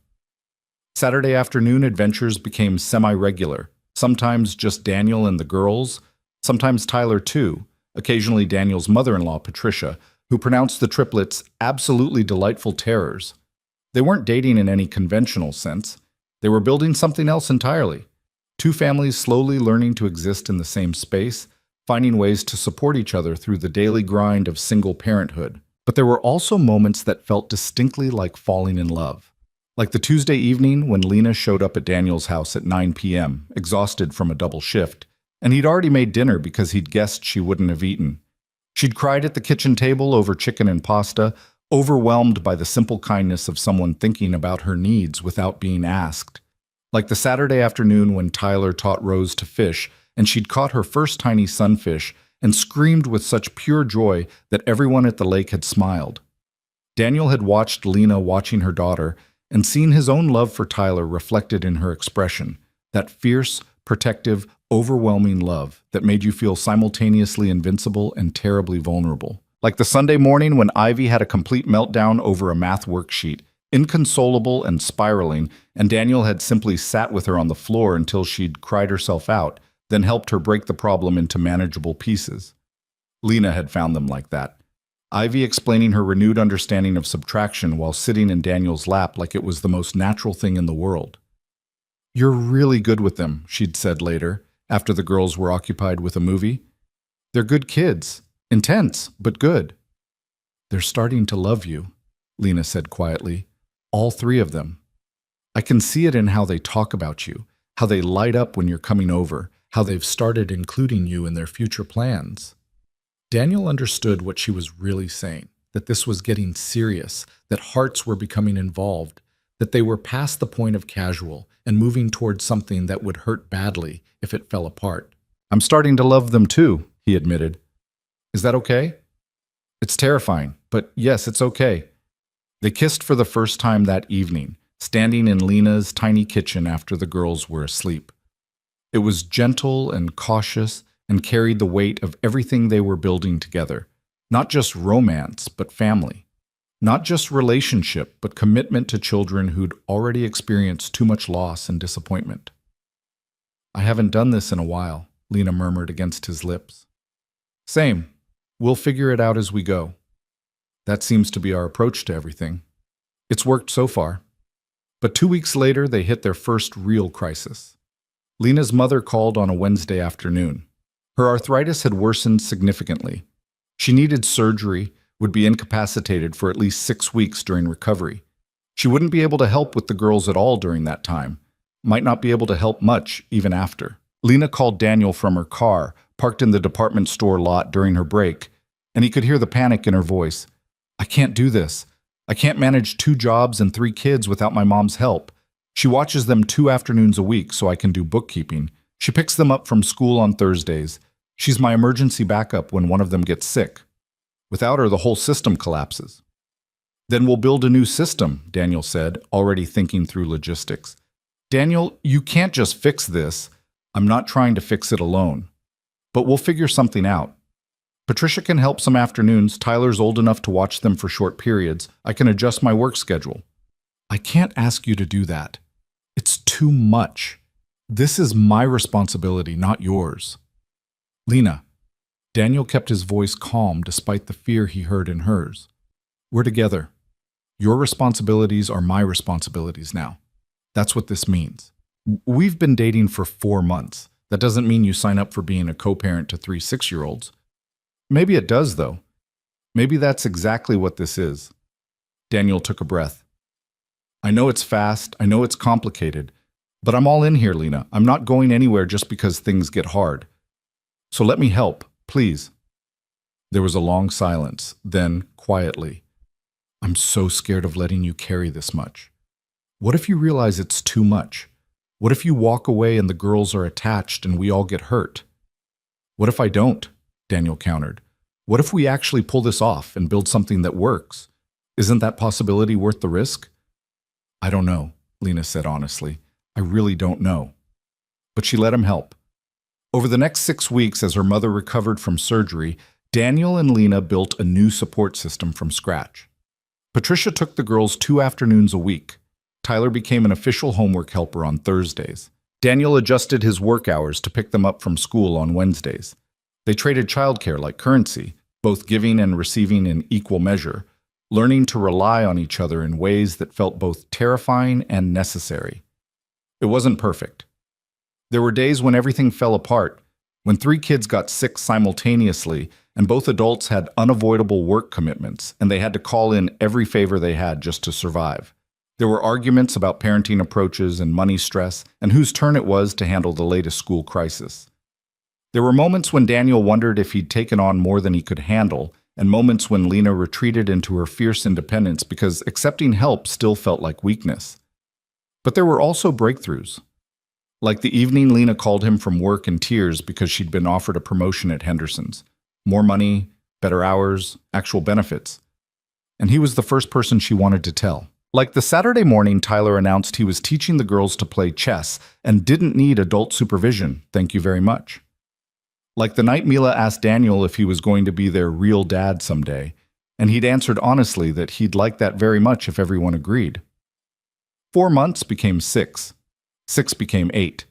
Saturday afternoon adventures became semi-regular, sometimes just Daniel and the girls, sometimes Tyler too, occasionally Daniel's mother-in-law, Patricia, who pronounced the triplets absolutely delightful terrors. They weren't dating in any conventional sense. They were building something else entirely. 2 families slowly learning to exist in the same space, finding ways to support each other through the daily grind of single parenthood. But there were also moments that felt distinctly like falling in love. Like the Tuesday evening when Lena showed up at Daniel's house at 9 p.m., exhausted from a double shift, and he'd already made dinner because he'd guessed she wouldn't have eaten. She'd cried at the kitchen table over chicken and pasta, overwhelmed by the simple kindness of someone thinking about her needs without being asked. Like the Saturday afternoon when Tyler taught Rose to fish, and she'd caught her first tiny sunfish and screamed with such pure joy that everyone at the lake had smiled. Daniel had watched Lena watching her daughter and seen his own love for Tyler reflected in her expression, that fierce, protective, overwhelming love that made you feel simultaneously invincible and terribly vulnerable. Like the Sunday morning when Ivy had a complete meltdown over a math worksheet, inconsolable and spiraling, and Daniel had simply sat with her on the floor until she'd cried herself out, then helped her break the problem into manageable pieces. Lena had found them like that. Ivy explaining her renewed understanding of subtraction while sitting in Daniel's lap like it was the most natural thing in the world. "You're really good with them," she'd said later, after the girls were occupied with a movie. "They're good kids. Intense, but good." "They're starting to love you," Lena said quietly. "All 3 of them. I can see it in how they talk about you, how they light up when you're coming over, how they've started including you in their future plans." Daniel understood what she was really saying, that this was getting serious, that hearts were becoming involved, that they were past the point of casual and moving towards something that would hurt badly if it fell apart. "I'm starting to love them too," he admitted. "Is that okay?" "It's terrifying, but yes, it's okay." They kissed for the first time that evening, standing in Lena's tiny kitchen after the girls were asleep. It was gentle and cautious and carried the weight of everything they were building together. Not just romance, but family. Not just relationship, but commitment to children who'd already experienced too much loss and disappointment. "I haven't done this in a while," Lena murmured against his lips. "Same. We'll figure it out as we go." That seems to be our approach to everything. It's worked so far. But 2 weeks later, they hit their first real crisis. Lena's mother called on a Wednesday afternoon. Her arthritis had worsened significantly. She needed surgery, would be incapacitated for at least 6 weeks during recovery. She wouldn't be able to help with the girls at all during that time, might not be able to help much even after. Lena called Daniel from her car, parked in the department store lot during her break, and he could hear the panic in her voice. "I can't do this. I can't manage 2 jobs and 3 kids without my mom's help. She watches them 2 afternoons a week so I can do bookkeeping. She picks them up from school on Thursdays. She's my emergency backup when one of them gets sick. Without her, the whole system collapses." "Then we'll build a new system," Daniel said, already thinking through logistics. "Daniel, you can't just fix this. I'm not trying to fix it alone. But we'll figure something out." Patricia can help some afternoons. Tyler's old enough to watch them for short periods. I can adjust my work schedule. I can't ask you to do that. It's too much. This is my responsibility, not yours. Lena. Daniel kept his voice calm despite the fear he heard in hers. We're together. Your responsibilities are my responsibilities now. That's what this means. We've been dating for 4 months. That doesn't mean you sign up for being a co-parent to 3 6-year-olds. Maybe it does, though. Maybe that's exactly what this is. Daniel took a breath. I know it's fast, I know it's complicated, but I'm all in here, Lena. I'm not going anywhere just because things get hard. So let me help, please. There was a long silence, then, quietly, I'm so scared of letting you carry this much. What if you realize it's too much? What if you walk away and the girls are attached and we all get hurt? What if I don't? Daniel countered. What if we actually pull this off and build something that works? Isn't that possibility worth the risk? I don't know, Lena said honestly. I really don't know. But she let him help. Over the next 6 weeks, as her mother recovered from surgery, Daniel and Lena built a new support system from scratch. Patricia took the girls 2 afternoons a week. Tyler became an official homework helper on Thursdays. Daniel adjusted his work hours to pick them up from school on Wednesdays. They traded childcare like currency, both giving and receiving in equal measure, learning to rely on each other in ways that felt both terrifying and necessary. It wasn't perfect. There were days when everything fell apart, when 3 kids got sick simultaneously and both adults had unavoidable work commitments and they had to call in every favor they had just to survive. There were arguments about parenting approaches and money stress and whose turn it was to handle the latest school crisis. There were moments when Daniel wondered if he'd taken on more than he could handle, and moments when Lena retreated into her fierce independence because accepting help still felt like weakness. But there were also breakthroughs. Like the evening Lena called him from work in tears because she'd been offered a promotion at Henderson's. More money, better hours, actual benefits. And he was the first person she wanted to tell. Like the Saturday morning Tyler announced he was teaching the girls to play chess and didn't need adult supervision, thank you very much. Like the night Mila asked Daniel if he was going to be their real dad someday, and he'd answered honestly that he'd like that very much if everyone agreed. 4 months became 6. 6 became 8.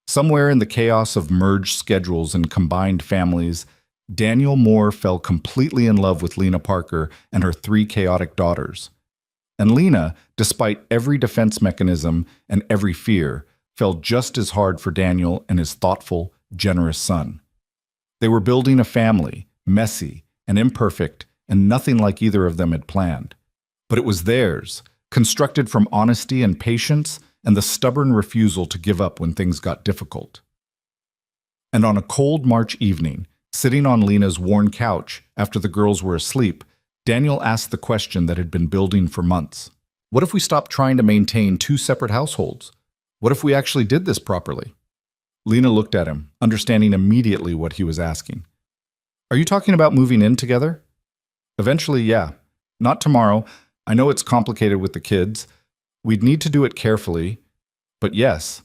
Somewhere in the chaos of merged schedules and combined families, Daniel Moore fell completely in love with Lena Parker and her 3 chaotic daughters. And Lena, despite every defense mechanism and every fear, fell just as hard for Daniel and his thoughtful, generous son. They were building a family, messy and imperfect, and nothing like either of them had planned. But it was theirs, constructed from honesty and patience and the stubborn refusal to give up when things got difficult. And on a cold March evening, sitting on Lena's worn couch after the girls were asleep, Daniel asked the question that had been building for months. What if we stopped trying to maintain 2 separate households? What if we actually did this properly? Lena looked at him, understanding immediately what he was asking. Are you talking about moving in together? Eventually, yeah. Not tomorrow. I know it's complicated with the kids. We'd need to do it carefully. But yes,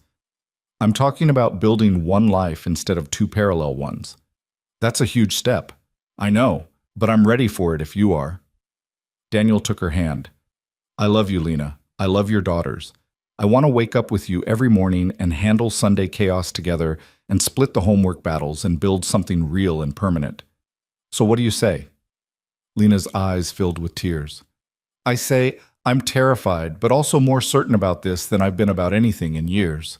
I'm talking about building one life instead of 2 parallel ones. That's a huge step. I know, but I'm ready for it if you are. Daniel took her hand. I love you, Lena. I love your daughters. I want to wake up with you every morning and handle Sunday chaos together and split the homework battles and build something real and permanent. So what do you say? Lena's eyes filled with tears. I say, I'm terrified, but also more certain about this than I've been about anything in years.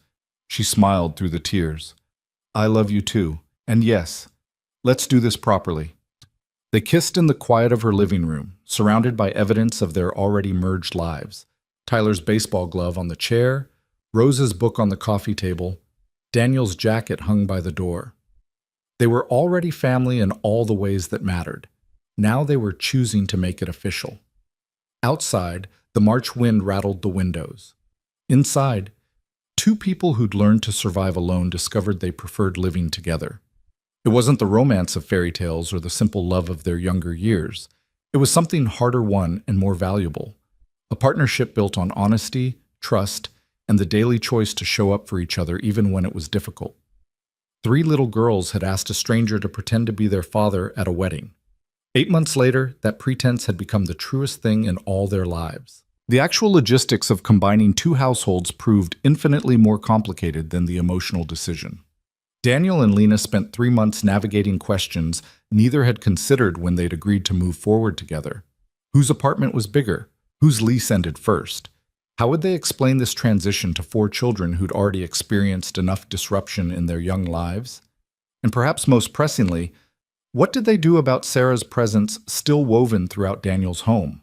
She smiled through the tears. I love you too. And yes, let's do this properly. They kissed in the quiet of her living room, surrounded by evidence of their already merged lives. Tyler's baseball glove on the chair, Rose's book on the coffee table, Daniel's jacket hung by the door. They were already family in all the ways that mattered. Now they were choosing to make it official. Outside, the March wind rattled the windows. Inside, 2 people who'd learned to survive alone discovered they preferred living together. It wasn't the romance of fairy tales or the simple love of their younger years. It was something harder won and more valuable. A partnership built on honesty, trust, and the daily choice to show up for each other even when it was difficult. 3 little girls had asked a stranger to pretend to be their father at a wedding. 8 months later, that pretense had become the truest thing in all their lives. The actual logistics of combining 2 households proved infinitely more complicated than the emotional decision. Daniel and Lena spent 3 months navigating questions neither had considered when they'd agreed to move forward together. Whose apartment was bigger? Whose lease ended first? How would they explain this transition to 4 children who'd already experienced enough disruption in their young lives? And perhaps most pressingly, what did they do about Sarah's presence still woven throughout Daniel's home?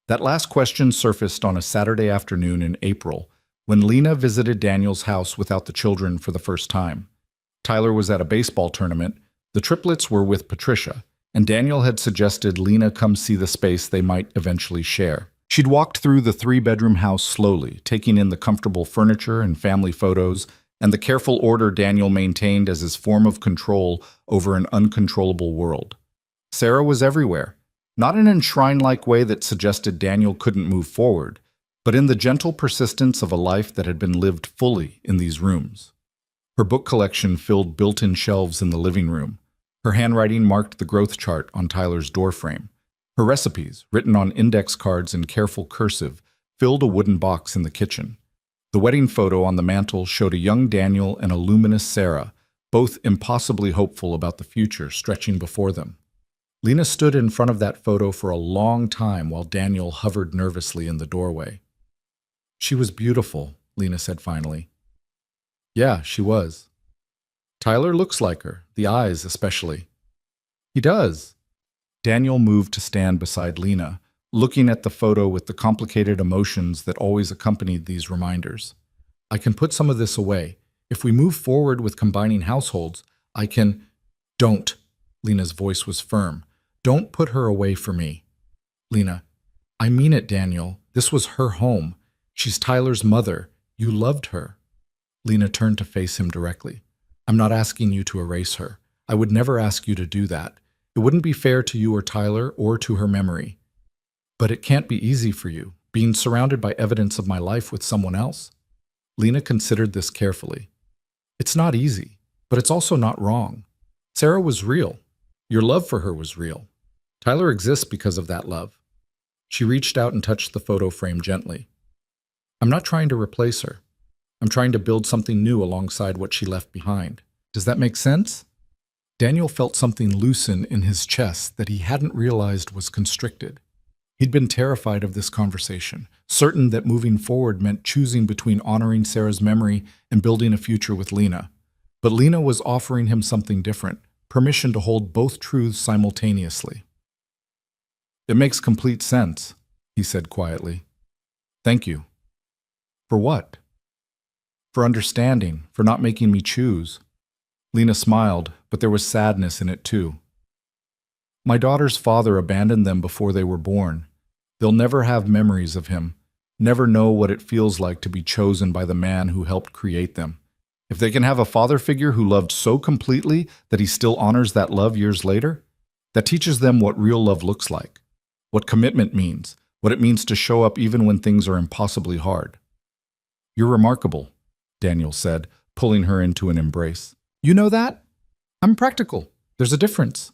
That last question surfaced on a Saturday afternoon in April, when Lena visited Daniel's house without the children for the first time. Tyler was at a baseball tournament, the triplets were with Patricia, and Daniel had suggested Lena come see the space they might eventually share. She'd walked through the 3-bedroom house slowly, taking in the comfortable furniture and family photos, and the careful order Daniel maintained as his form of control over an uncontrollable world. Sarah was everywhere, not in an enshrine-like way that suggested Daniel couldn't move forward, but in the gentle persistence of a life that had been lived fully in these rooms. Her book collection filled built-in shelves in the living room. Her handwriting marked the growth chart on Tyler's doorframe. Her recipes, written on index cards in careful cursive, filled a wooden box in the kitchen. The wedding photo on the mantel showed a young Daniel and a luminous Sarah, both impossibly hopeful about the future stretching before them. Lena stood in front of that photo for a long time while Daniel hovered nervously in the doorway. "She was beautiful," Lena said finally. "Yeah, she was. Tyler looks like her, the eyes especially." "He does." Daniel moved to stand beside Lena, looking at the photo with the complicated emotions that always accompanied these reminders. "I can put some of this away. If we move forward with combining households, I can—" "Don't." Lena's voice was firm. "Don't put her away for me." "Lena, I mean it, Daniel. This was her home. She's Tyler's mother. You loved her." Lena turned to face him directly. "I'm not asking you to erase her. I would never ask you to do that. It wouldn't be fair to you or Tyler or to her memory. But it can't be easy for you, being surrounded by evidence of my life with someone else." Lena considered this carefully. "It's not easy, but it's also not wrong. Sarah was real. Your love for her was real. Tyler exists because of that love." She reached out and touched the photo frame gently. "I'm not trying to replace her. I'm trying to build something new alongside what she left behind. Does that make sense?" Daniel felt something loosen in his chest that he hadn't realized was constricted. He'd been terrified of this conversation, certain that moving forward meant choosing between honoring Sarah's memory and building a future with Lena. But Lena was offering him something different, permission to hold both truths simultaneously. "It makes complete sense," he said quietly. "Thank you." "For what?" "For understanding, for not making me choose." Lena smiled, but there was sadness in it too. "My daughter's father abandoned them before they were born. They'll never have memories of him, never know what it feels like to be chosen by the man who helped create them. If they can have a father figure who loved so completely that he still honors that love years later, that teaches them what real love looks like, what commitment means, what it means to show up even when things are impossibly hard." "You're remarkable," Daniel said, pulling her into an embrace. "You know that? I'm practical. There's a difference."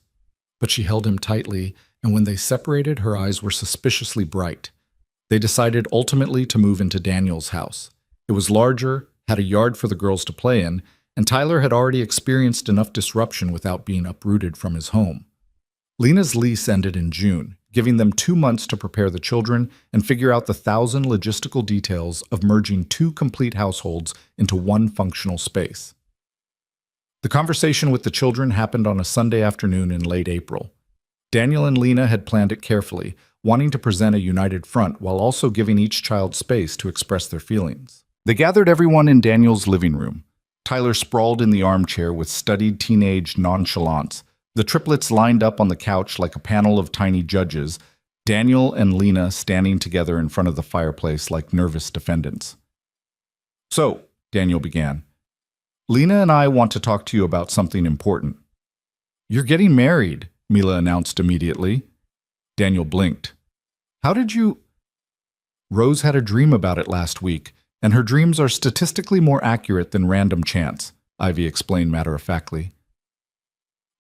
But she held him tightly, and when they separated, her eyes were suspiciously bright. They decided ultimately to move into Daniel's house. It was larger, had a yard for the girls to play in, and Tyler had already experienced enough disruption without being uprooted from his home. Lena's lease ended in June, giving them 2 months to prepare the children and figure out the 1,000 logistical details of merging 2 complete households into one functional space. The conversation with the children happened on a Sunday afternoon in late April. Daniel and Lena had planned it carefully, wanting to present a united front while also giving each child space to express their feelings. They gathered everyone in Daniel's living room. Tyler sprawled in the armchair with studied teenage nonchalance. The triplets lined up on the couch like a panel of tiny judges, Daniel and Lena standing together in front of the fireplace like nervous defendants. "So," Daniel began, "Lena and I want to talk to you about something important." "You're getting married," Mila announced immediately. Daniel blinked. "How did you—" "Rose had a dream about it last week, and her dreams are statistically more accurate than random chance," Ivy explained matter-of-factly.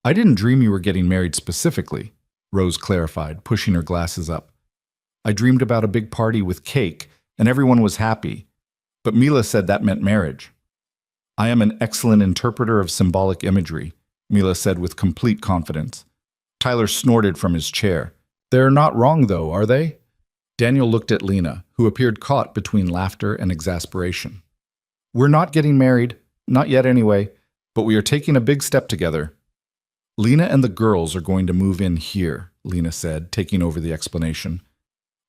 I didn't dream you were getting married specifically, Rose clarified, pushing her glasses up. I dreamed about a big party with cake, and everyone was happy. But Mila said that meant marriage. I am an excellent interpreter of symbolic imagery, Mila said with complete confidence. Tyler snorted from his chair. They're not wrong, though, are they? Daniel looked at Lena, who appeared caught between laughter and exasperation. We're not getting married, not yet anyway, but we are taking a big step together. Lena and the girls are going to move in here, Lena said, taking over the explanation.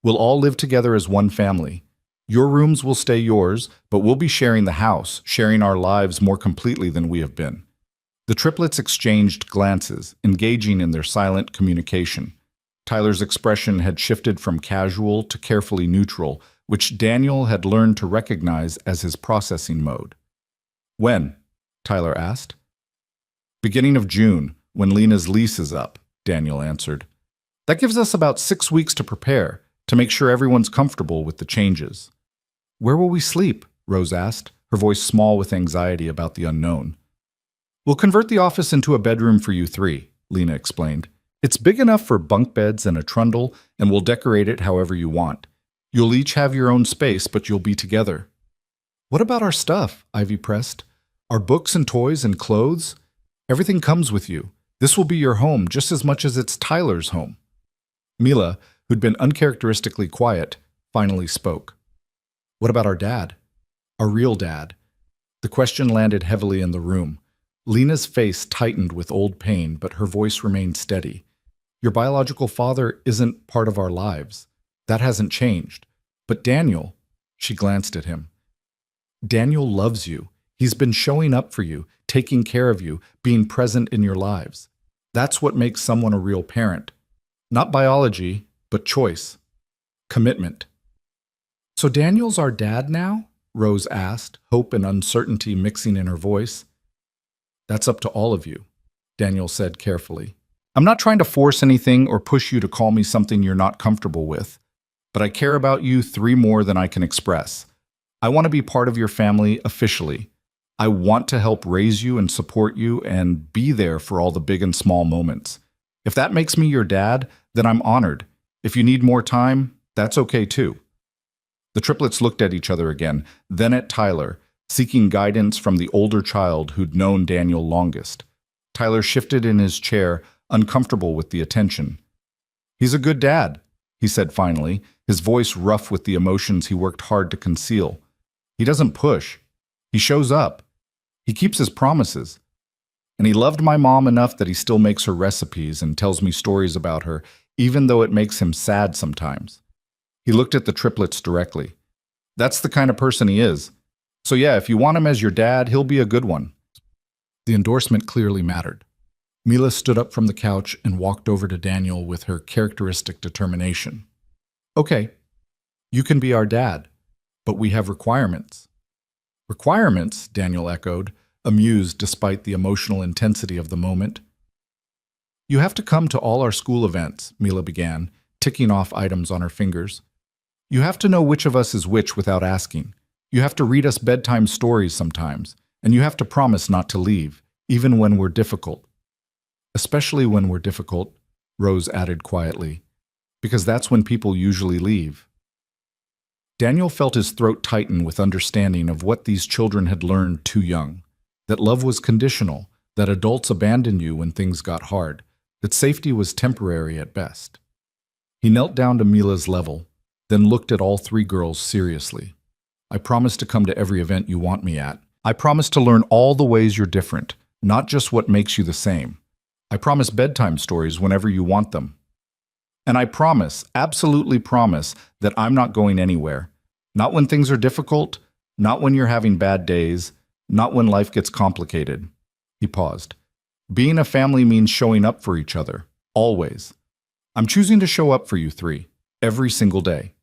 We'll all live together as one family. Your rooms will stay yours, but we'll be sharing the house, sharing our lives more completely than we have been. The triplets exchanged glances, engaging in their silent communication. Tyler's expression had shifted from casual to carefully neutral, which Daniel had learned to recognize as his processing mode. When? Tyler asked. Beginning of June, when Lena's lease is up, Daniel answered. That gives us about 6 weeks to prepare, to make sure everyone's comfortable with the changes. Where will we sleep? Rose asked, her voice small with anxiety about the unknown. We'll convert the office into a bedroom for you three, Lena explained. It's big enough for bunk beds and a trundle, and we'll decorate it however you want. You'll each have your own space, but you'll be together. What about our stuff? Ivy pressed. Our books and toys and clothes? Everything comes with you. This will be your home just as much as it's Tyler's home. Mila, who'd been uncharacteristically quiet, finally spoke. What about our dad? Our real dad? The question landed heavily in the room. Lena's face tightened with old pain, but her voice remained steady. Your biological father isn't part of our lives. That hasn't changed. But Daniel, she glanced at him. Daniel loves you. He's been showing up for you, taking care of you, being present in your lives. That's what makes someone a real parent. Not biology, but choice. Commitment. So Daniel's our dad now? Rose asked, hope and uncertainty mixing in her voice. That's up to all of you, Daniel said carefully. I'm not trying to force anything or push you to call me something you're not comfortable with, but I care about you three more than I can express. I want to be part of your family officially. I want to help raise you and support you and be there for all the big and small moments. If that makes me your dad, then I'm honored. If you need more time, that's okay too. The triplets looked at each other again, then at Tyler, seeking guidance from the older child who'd known Daniel longest. Tyler shifted in his chair, uncomfortable with the attention. He's a good dad, he said finally, his voice rough with the emotions he worked hard to conceal. He doesn't push. He shows up. He keeps his promises. And he loved my mom enough that he still makes her recipes and tells me stories about her, even though it makes him sad sometimes. He looked at the triplets directly. That's the kind of person he is. So yeah, if you want him as your dad, he'll be a good one. The endorsement clearly mattered. Mila stood up from the couch and walked over to Daniel with her characteristic determination. Okay, you can be our dad, but we have requirements. Requirements? Daniel echoed, amused despite the emotional intensity of the moment. You have to come to all our school events, Mila began, ticking off items on her fingers. You have to know which of us is which without asking. You have to read us bedtime stories sometimes, and you have to promise not to leave, even when we're difficult. Especially when we're difficult, Rose added quietly, because that's when people usually leave. Daniel felt his throat tighten with understanding of what these children had learned too young, that love was conditional, that adults abandoned you when things got hard, that safety was temporary at best. He knelt down to Mila's level, then looked at all three girls seriously. I promise to come to every event you want me at. I promise to learn all the ways you're different, not just what makes you the same. I promise bedtime stories whenever you want them. And I promise, absolutely promise, that I'm not going anywhere. Not when things are difficult, not when you're having bad days, not when life gets complicated. He paused. Being a family means showing up for each other, always. I'm choosing to show up for you three, every single day.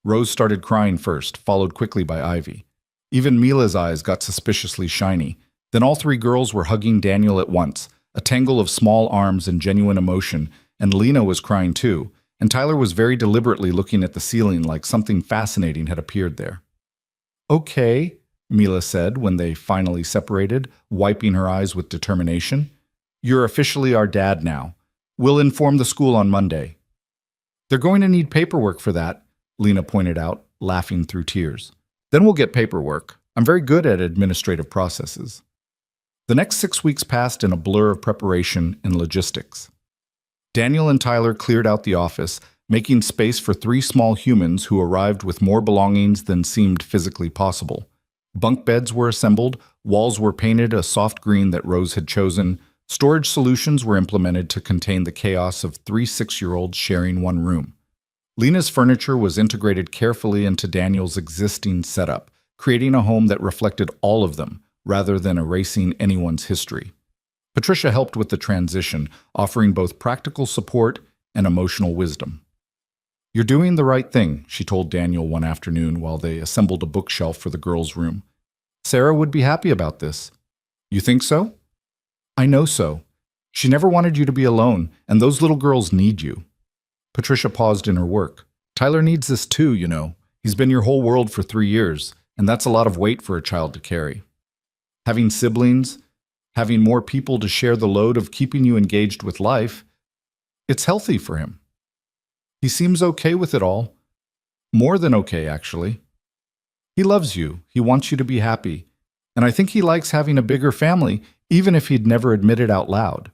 Rose started crying first, followed quickly by Ivy. Even Mila's eyes got suspiciously shiny. Then all three girls were hugging Daniel at once, a tangle of small arms and genuine emotion, and Lena was crying too, and Tyler was very deliberately looking at the ceiling like something fascinating had appeared there. Okay, Mila said when they finally separated, wiping her eyes with determination. You're officially our dad now. We'll inform the school on Monday. They're going to need paperwork for that, Lena pointed out, laughing through tears. Then we'll get paperwork. I'm very good at administrative processes. The next 6 weeks passed in a blur of preparation and logistics. Daniel and Tyler cleared out the office, making space for 3 small humans who arrived with more belongings than seemed physically possible. Bunk beds were assembled, walls were painted a soft green that Rose had chosen, storage solutions were implemented to contain the chaos of 3 6-year-olds sharing one room. Lena's furniture was integrated carefully into Daniel's existing setup, creating a home that reflected all of them, rather than erasing anyone's history. Patricia helped with the transition, offering both practical support and emotional wisdom. You're doing the right thing, she told Daniel one afternoon while they assembled a bookshelf for the girls' room. Sarah would be happy about this. You think so? I know so. She never wanted you to be alone, and those little girls need you. Patricia paused in her work. Tyler needs this too, you know. He's been your whole world for 3 years, and that's a lot of weight for a child to carry. Having siblings, having more people to share the load of keeping you engaged with life, it's healthy for him. He seems okay with it all. More than okay, actually. He loves you. He wants you to be happy. And I think he likes having a bigger family, even if he'd never admit it out loud.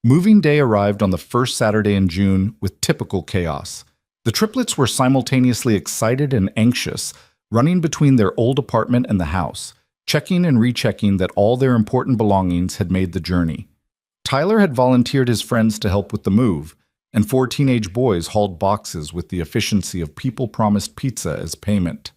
Moving day arrived on the first Saturday in June with typical chaos. The triplets were simultaneously excited and anxious, running between their old apartment and the house, checking and rechecking that all their important belongings had made the journey. Tyler had volunteered his friends to help with the move, and 4 teenage boys hauled boxes with the efficiency of people promised pizza as payment.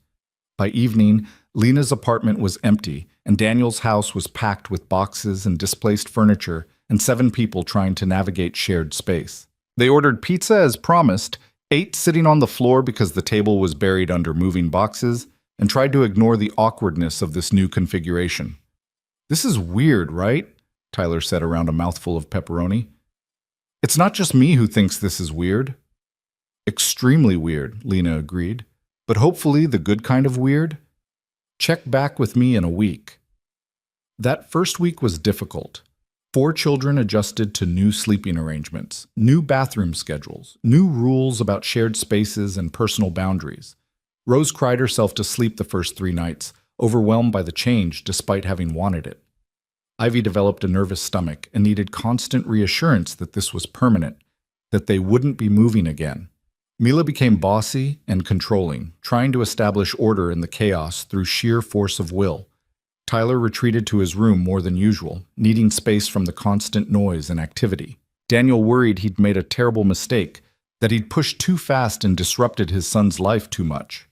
By evening, Lena's apartment was empty, and Daniel's house was packed with boxes and displaced furniture and 7 people trying to navigate shared space. They ordered pizza as promised, 8 sitting on the floor because the table was buried under moving boxes, and tried to ignore the awkwardness of this new configuration. This is weird, right? Tyler said around a mouthful of pepperoni. It's not just me who thinks this is weird. Extremely weird, Lena agreed. But hopefully the good kind of weird. Check back with me in a week. That first week was difficult. 4 children adjusted to new sleeping arrangements, new bathroom schedules, new rules about shared spaces and personal boundaries. Rose cried herself to sleep the first 3 nights, overwhelmed by the change despite having wanted it. Ivy developed a nervous stomach and needed constant reassurance that this was permanent, that they wouldn't be moving again. Mila became bossy and controlling, trying to establish order in the chaos through sheer force of will. Tyler retreated to his room more than usual, needing space from the constant noise and activity. Daniel worried he'd made a terrible mistake, that he'd pushed too fast and disrupted his son's life too much.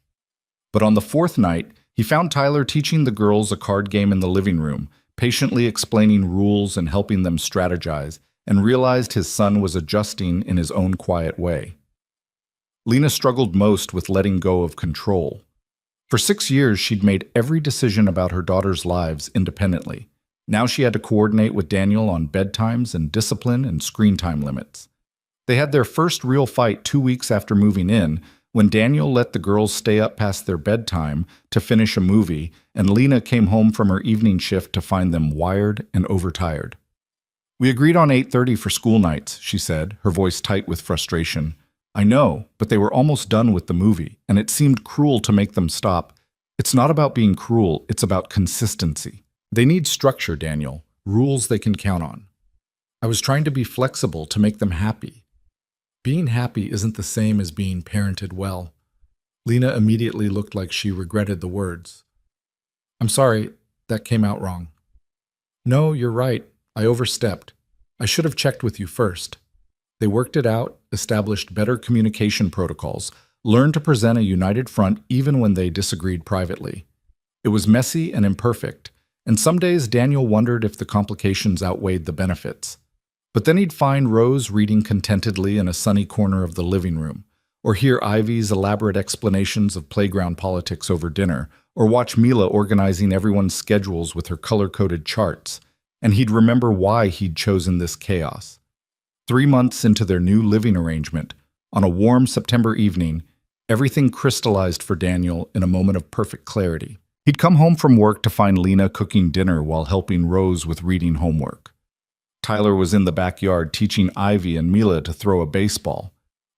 But on the 4th night, he found Tyler teaching the girls a card game in the living room, patiently explaining rules and helping them strategize, and realized his son was adjusting in his own quiet way. Lena struggled most with letting go of control. For 6 years, she'd made every decision about her daughter's lives independently. Now she had to coordinate with Daniel on bedtimes and discipline and screen time limits. They had their first real fight 2 weeks after moving in, when Daniel let the girls stay up past their bedtime to finish a movie, and Lena came home from her evening shift to find them wired and overtired. We agreed on 8:30 for school nights, she said, her voice tight with frustration. I know, but they were almost done with the movie, and it seemed cruel to make them stop. It's not about being cruel, it's about consistency. They need structure, Daniel, rules they can count on. I was trying to be flexible to make them happy. Being happy isn't the same as being parented well. Lena immediately looked like she regretted the words. I'm sorry, that came out wrong. No, you're right. I overstepped. I should have checked with you first. They worked it out, established better communication protocols, learned to present a united front even when they disagreed privately. It was messy and imperfect, and some days Daniel wondered if the complications outweighed the benefits. But then he'd find Rose reading contentedly in a sunny corner of the living room, or hear Ivy's elaborate explanations of playground politics over dinner, or watch Mila organizing everyone's schedules with her color-coded charts, and he'd remember why he'd chosen this chaos. 3 months into their new living arrangement, on a warm September evening, everything crystallized for Daniel in a moment of perfect clarity. He'd come home from work to find Lena cooking dinner while helping Rose with reading homework. Tyler was in the backyard teaching Ivy and Mila to throw a baseball.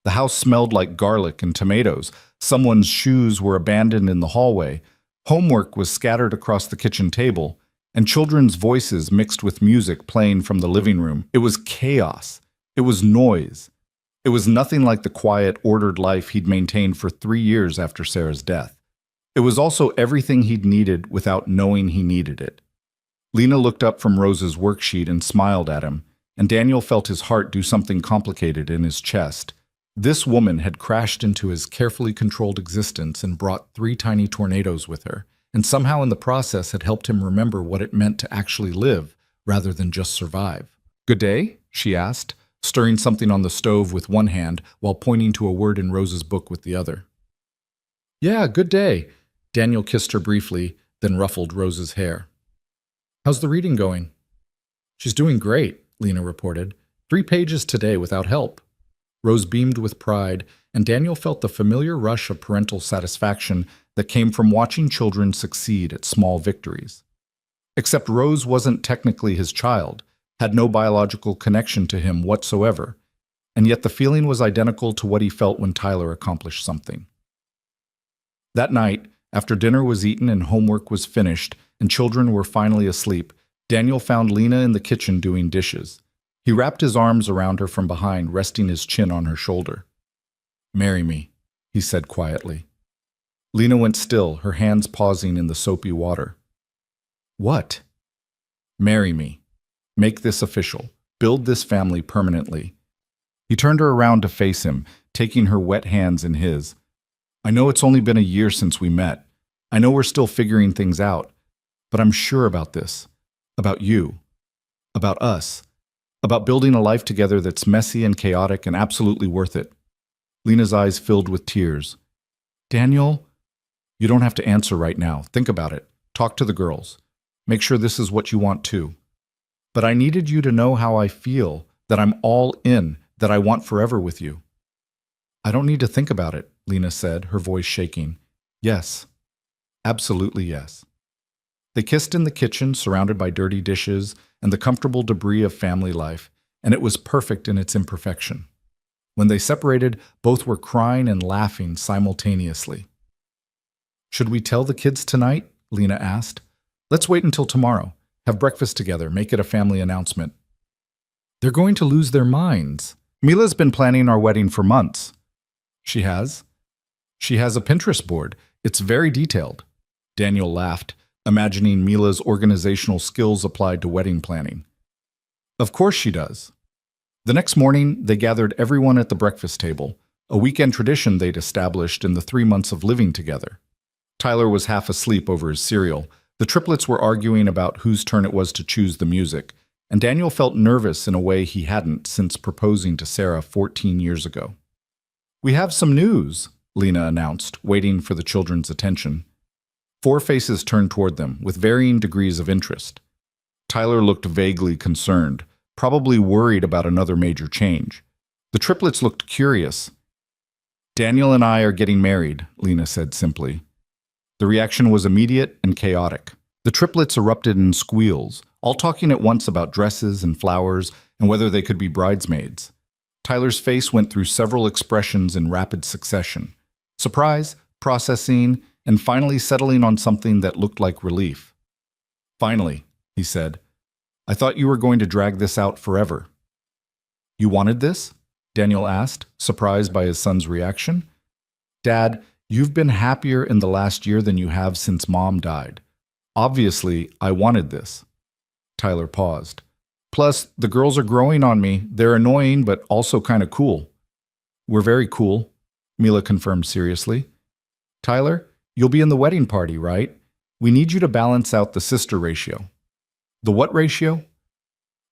The house smelled like garlic and tomatoes. Someone's shoes were abandoned in the hallway. Homework was scattered across the kitchen table, and children's voices mixed with music playing from the living room. It was chaos. It was noise. It was nothing like the quiet, ordered life he'd maintained for 3 years after Sarah's death. It was also everything he'd needed without knowing he needed it. Lena looked up from Rose's worksheet and smiled at him, and Daniel felt his heart do something complicated in his chest. This woman had crashed into his carefully controlled existence and brought 3 tiny tornadoes with her, and somehow in the process had helped him remember what it meant to actually live rather than just survive. "Good day?" she asked, stirring something on the stove with one hand while pointing to a word in Rose's book with the other. "Yeah, good day." Daniel kissed her briefly, then ruffled Rose's hair. "How's the reading going?" "She's doing great," Lena reported. 3 pages today without help." Rose beamed with pride, and Daniel felt the familiar rush of parental satisfaction that came from watching children succeed at small victories. Except Rose wasn't technically his child, had no biological connection to him whatsoever, and yet the feeling was identical to what he felt when Tyler accomplished something. That night, after dinner was eaten and homework was finished and children were finally asleep, Daniel found Lena in the kitchen doing dishes. He wrapped his arms around her from behind, resting his chin on her shoulder. "Marry me," he said quietly. Lena went still, her hands pausing in the soapy water. "What?" "Marry me. Make this official. Build this family permanently." He turned her around to face him, taking her wet hands in his. "I know it's only been a year since we met. I know we're still figuring things out. But I'm sure about this. About you. About us. About building a life together that's messy and chaotic and absolutely worth it." Lena's eyes filled with tears. "Daniel, you don't have to answer right now. Think about it. Talk to the girls. Make sure this is what you want too. But I needed you to know how I feel, that I'm all in, that I want forever with you." "I don't need to think about it," Lena said, her voice shaking. "Yes. Absolutely yes." They kissed in the kitchen, surrounded by dirty dishes and the comfortable debris of family life, and it was perfect in its imperfection. When they separated, both were crying and laughing simultaneously. "Should we tell the kids tonight?" Lena asked. "Let's wait until tomorrow. Have breakfast together, make it a family announcement." "They're going to lose their minds. Mila's been planning our wedding for months." "She has?" "She has a Pinterest board. It's very detailed." Daniel laughed, imagining Mila's organizational skills applied to wedding planning. "Of course she does." The next morning, they gathered everyone at the breakfast table, a weekend tradition they'd established in the 3 months of living together. Tyler was half asleep over his cereal. The triplets were arguing about whose turn it was to choose the music, and Daniel felt nervous in a way he hadn't since proposing to Sarah 14 years ago. "We have some news," Lena announced, waiting for the children's attention. 4 faces turned toward them, with varying degrees of interest. Tyler looked vaguely concerned, probably worried about another major change. The triplets looked curious. "Daniel and I are getting married," Lena said simply. The reaction was immediate and chaotic. The triplets erupted in squeals, all talking at once about dresses and flowers and whether they could be bridesmaids. Tyler's face went through several expressions in rapid succession. Surprise, processing, and finally settling on something that looked like relief. "Finally," he said. "I thought you were going to drag this out forever." "You wanted this?" Daniel asked, surprised by his son's reaction. "Dad, you've been happier in the last year than you have since Mom died. Obviously, I wanted this." Tyler paused. "Plus, the girls are growing on me. They're annoying, but also kind of cool." "We're very cool," Mila confirmed seriously. "Tyler, you'll be in the wedding party, right? We need you to balance out the sister ratio." "The what ratio?"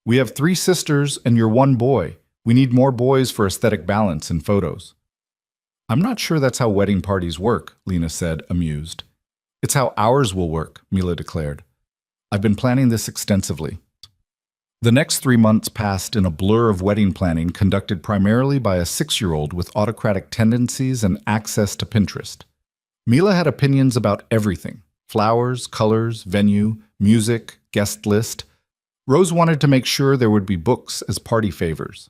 "We have 3 sisters and you're 1 boy. We need more boys for aesthetic balance in photos." "I'm not sure that's how wedding parties work," Lena said, amused. "It's how ours will work," Mila declared. "I've been planning this extensively." The next 3 months passed in a blur of wedding planning conducted primarily by a 6-year-old with autocratic tendencies and access to Pinterest. Mila had opinions about everything, Flowers, colors, venue, music, guest list. Rose wanted to make sure there would be books as party favors.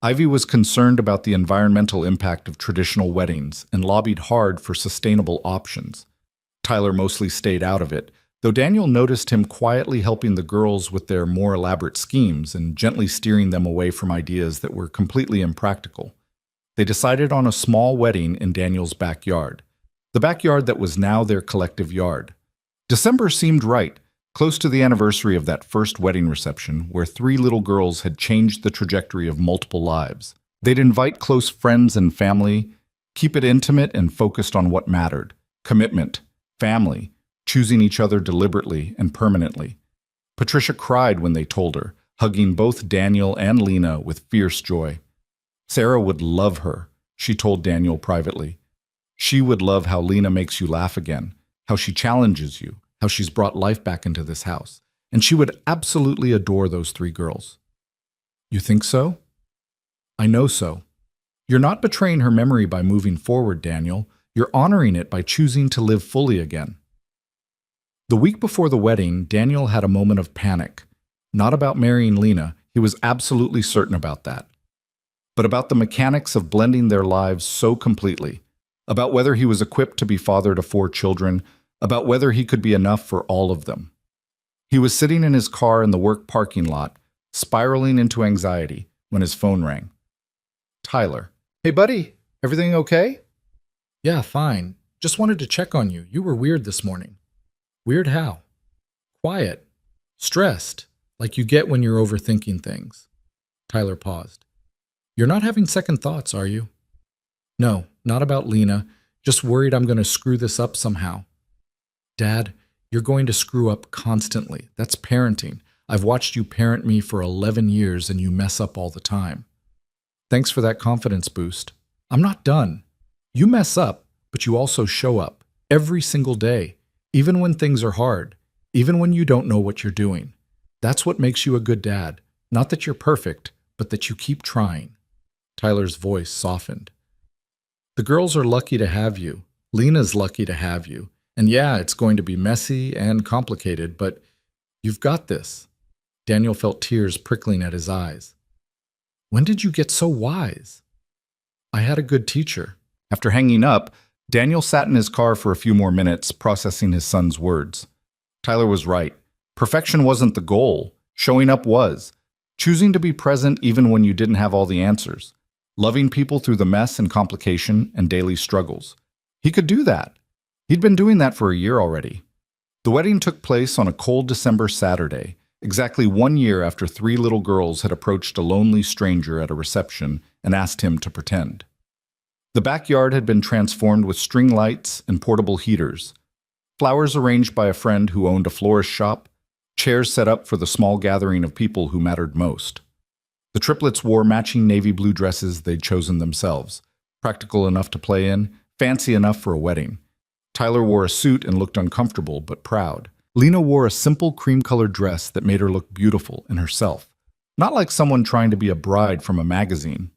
Ivy was concerned about the environmental impact of traditional weddings and lobbied hard for sustainable options. Tyler mostly stayed out of it, though Daniel noticed him quietly helping the girls with their more elaborate schemes and gently steering them away from ideas that were completely impractical. They decided on a small wedding in Daniel's backyard, the backyard that was now their collective yard. December seemed right, close to the anniversary of that first wedding reception where 3 little girls had changed the trajectory of multiple lives. They'd invite close friends and family, keep it intimate and focused on what mattered: commitment, family, choosing each other deliberately and permanently. Patricia cried when they told her, hugging both Daniel and Lena with fierce joy. Sarah would love her, she told Daniel privately. She would love how Lena makes you laugh again, how she challenges you, how she's brought life back into this house, and she would absolutely adore those 3 girls. You think so? I know so. You're not betraying her memory by moving forward, Daniel. You're honoring it by choosing to live fully again. The week before the wedding, Daniel had a moment of panic. Not about marrying Lena, he was absolutely certain about that. But about the mechanics of blending their lives so completely. About whether he was equipped to be father to 4 children, about whether he could be enough for all of them. He was sitting in his car in the work parking lot, spiraling into anxiety, when his phone rang. Tyler. Hey buddy, everything okay? Yeah, fine. Just wanted to check on you. You were weird this morning. Weird how? Quiet. Stressed, like you get when you're overthinking things. Tyler paused. You're not having second thoughts, are you? No, not about Lena. Just worried I'm going to screw this up somehow. Dad, you're going to screw up constantly. That's parenting. I've watched you parent me for 11 years and you mess up all the time. Thanks for that confidence boost. I'm not done. You mess up, but you also show up every single day, even when things are hard, even when you don't know what you're doing. That's what makes you a good dad. Not that you're perfect, but that you keep trying. Tyler's voice softened. The girls are lucky to have you. Lena's lucky to have you. And yeah, it's going to be messy and complicated, but you've got this. Daniel felt tears prickling at his eyes. When did you get so wise? I had a good teacher. After hanging up, Daniel sat in his car for a few more minutes, processing his son's words. Tyler was right. Perfection wasn't the goal. Showing up was. Choosing to be present even when you didn't have all the answers. Loving people through the mess and complication and daily struggles. He could do that. He'd been doing that for a year already. The wedding took place on a cold December Saturday, exactly 1 year after 3 little girls had approached a lonely stranger at a reception and asked him to pretend. The backyard had been transformed with string lights and portable heaters, flowers arranged by a friend who owned a florist shop, chairs set up for the small gathering of people who mattered most. The triplets wore matching navy blue dresses they'd chosen themselves, practical enough to play in, fancy enough for a wedding. Tyler wore a suit and looked uncomfortable but proud. Lena wore a simple cream-colored dress that made her look beautiful and herself, not like someone trying to be a bride from a magazine.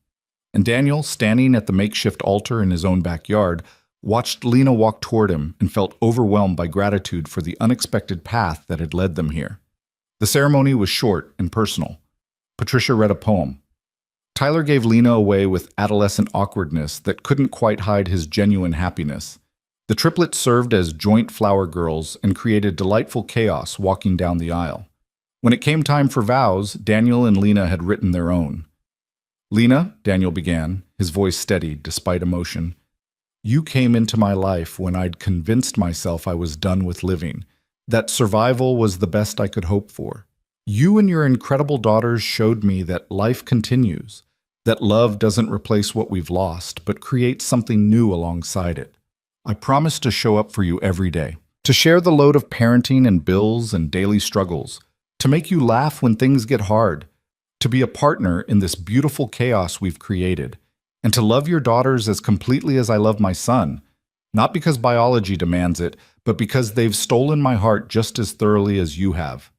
And Daniel, standing at the makeshift altar in his own backyard, watched Lena walk toward him and felt overwhelmed by gratitude for the unexpected path that had led them here. The ceremony was short and personal. Patricia read a poem. Tyler gave Lena away with adolescent awkwardness that couldn't quite hide his genuine happiness. The triplets served as joint flower girls and created delightful chaos walking down the aisle. When it came time for vows, Daniel and Lena had written their own. Lena, Daniel began, his voice steady despite emotion, you came into my life when I'd convinced myself I was done with living, that survival was the best I could hope for. You and your incredible daughters showed me that life continues, that love doesn't replace what we've lost, but creates something new alongside it. I promise to show up for you every day, to share the load of parenting and bills and daily struggles, to make you laugh when things get hard, to be a partner in this beautiful chaos we've created, and to love your daughters as completely as I love my son, not because biology demands it, but because they've stolen my heart just as thoroughly as you have.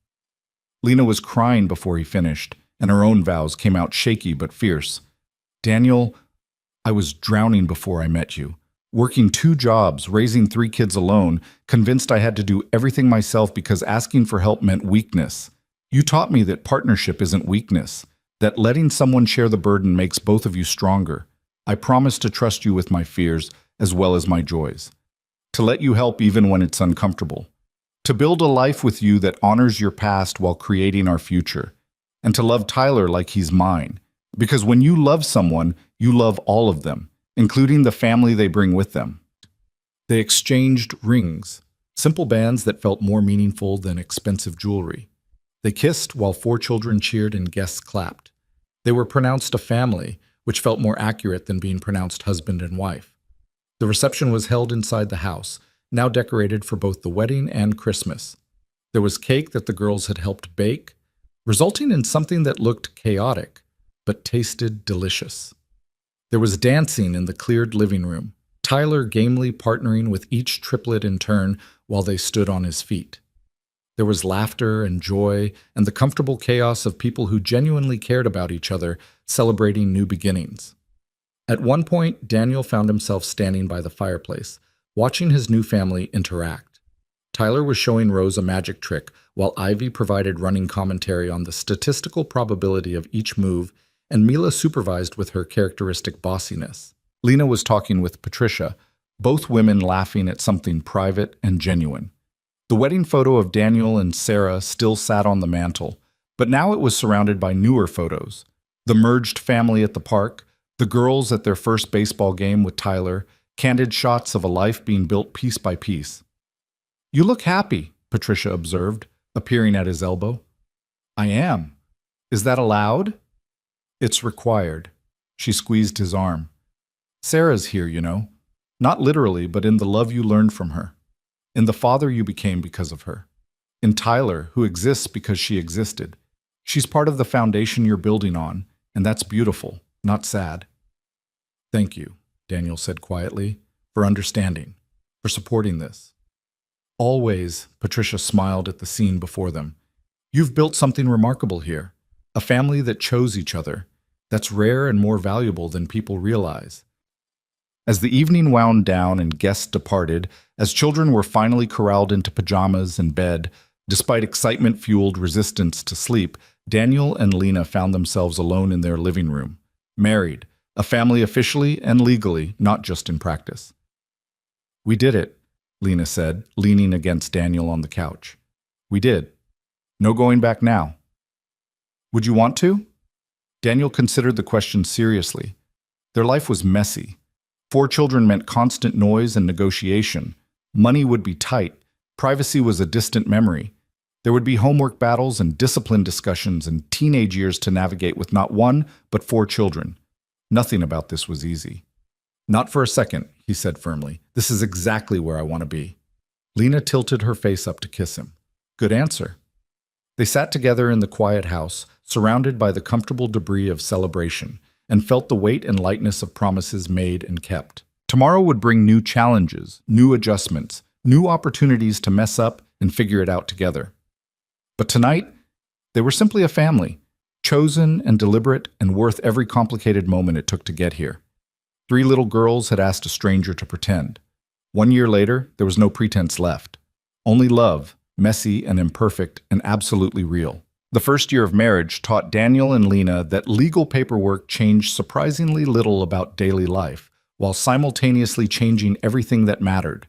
Lena was crying before he finished, and her own vows came out shaky but fierce. Daniel, I was drowning before I met you. Working 2 jobs, raising 3 kids alone, convinced I had to do everything myself because asking for help meant weakness. You taught me that partnership isn't weakness, that letting someone share the burden makes both of you stronger. I promise to trust you with my fears as well as my joys, to let you help even when it's uncomfortable, to build a life with you that honors your past while creating our future, and to love Tyler like he's mine. Because when you love someone, you love all of them, including the family they bring with them. They exchanged rings, simple bands that felt more meaningful than expensive jewelry. They kissed while 4 children cheered and guests clapped. They were pronounced a family, which felt more accurate than being pronounced husband and wife. The reception was held inside the house, now decorated for both the wedding and Christmas. There was cake that the girls had helped bake, resulting in something that looked chaotic, but tasted delicious. There was dancing in the cleared living room, Tyler gamely partnering with each triplet in turn while they stood on his feet. There was laughter and joy and the comfortable chaos of people who genuinely cared about each other, celebrating new beginnings. At one point, Daniel found himself standing by the fireplace, watching his new family interact. Tyler was showing Rose a magic trick, while Ivy provided running commentary on the statistical probability of each move, and Mila supervised with her characteristic bossiness. Lena was talking with Patricia, both women laughing at something private and genuine. The wedding photo of Daniel and Sarah still sat on the mantle, but now it was surrounded by newer photos. The merged family at the park, the girls at their first baseball game with Tyler, candid shots of a life being built piece by piece. "You look happy," Patricia observed, appearing at his elbow. "I am. Is that allowed?" "It's required." She squeezed his arm. "Sarah's here, you know. Not literally, but in the love you learned from her. In the father you became because of her. In Tyler, who exists because she existed. She's part of the foundation you're building on, and that's beautiful, not sad." "Thank you," Daniel said quietly, "for understanding, for supporting this." "Always," Patricia smiled at the scene before them. "You've built something remarkable here, a family that chose each other. That's rare and more valuable than people realize." As the evening wound down and guests departed, as children were finally corralled into pajamas and bed, despite excitement-fueled resistance to sleep, Daniel and Lena found themselves alone in their living room, married, a family officially and legally, not just in practice. "We did it," Lena said, leaning against Daniel on the couch. "We did. No going back now." "Would you want to?" Daniel considered the question seriously. Their life was messy. 4 children meant constant noise and negotiation. Money would be tight. Privacy was a distant memory. There would be homework battles and discipline discussions and teenage years to navigate with not 1, but 4 children. Nothing about this was easy. "Not for a second," he said firmly. "This is exactly where I want to be." Lena tilted her face up to kiss him. "Good answer." They sat together in the quiet house, surrounded by the comfortable debris of celebration, and felt the weight and lightness of promises made and kept. Tomorrow would bring new challenges, new adjustments, new opportunities to mess up and figure it out together. But tonight, they were simply a family, chosen and deliberate and worth every complicated moment it took to get here. 3 little girls had asked a stranger to pretend. 1 year later, there was no pretense left. Only love, messy and imperfect and absolutely real. The first year of marriage taught Daniel and Lena that legal paperwork changed surprisingly little about daily life, while simultaneously changing everything that mattered.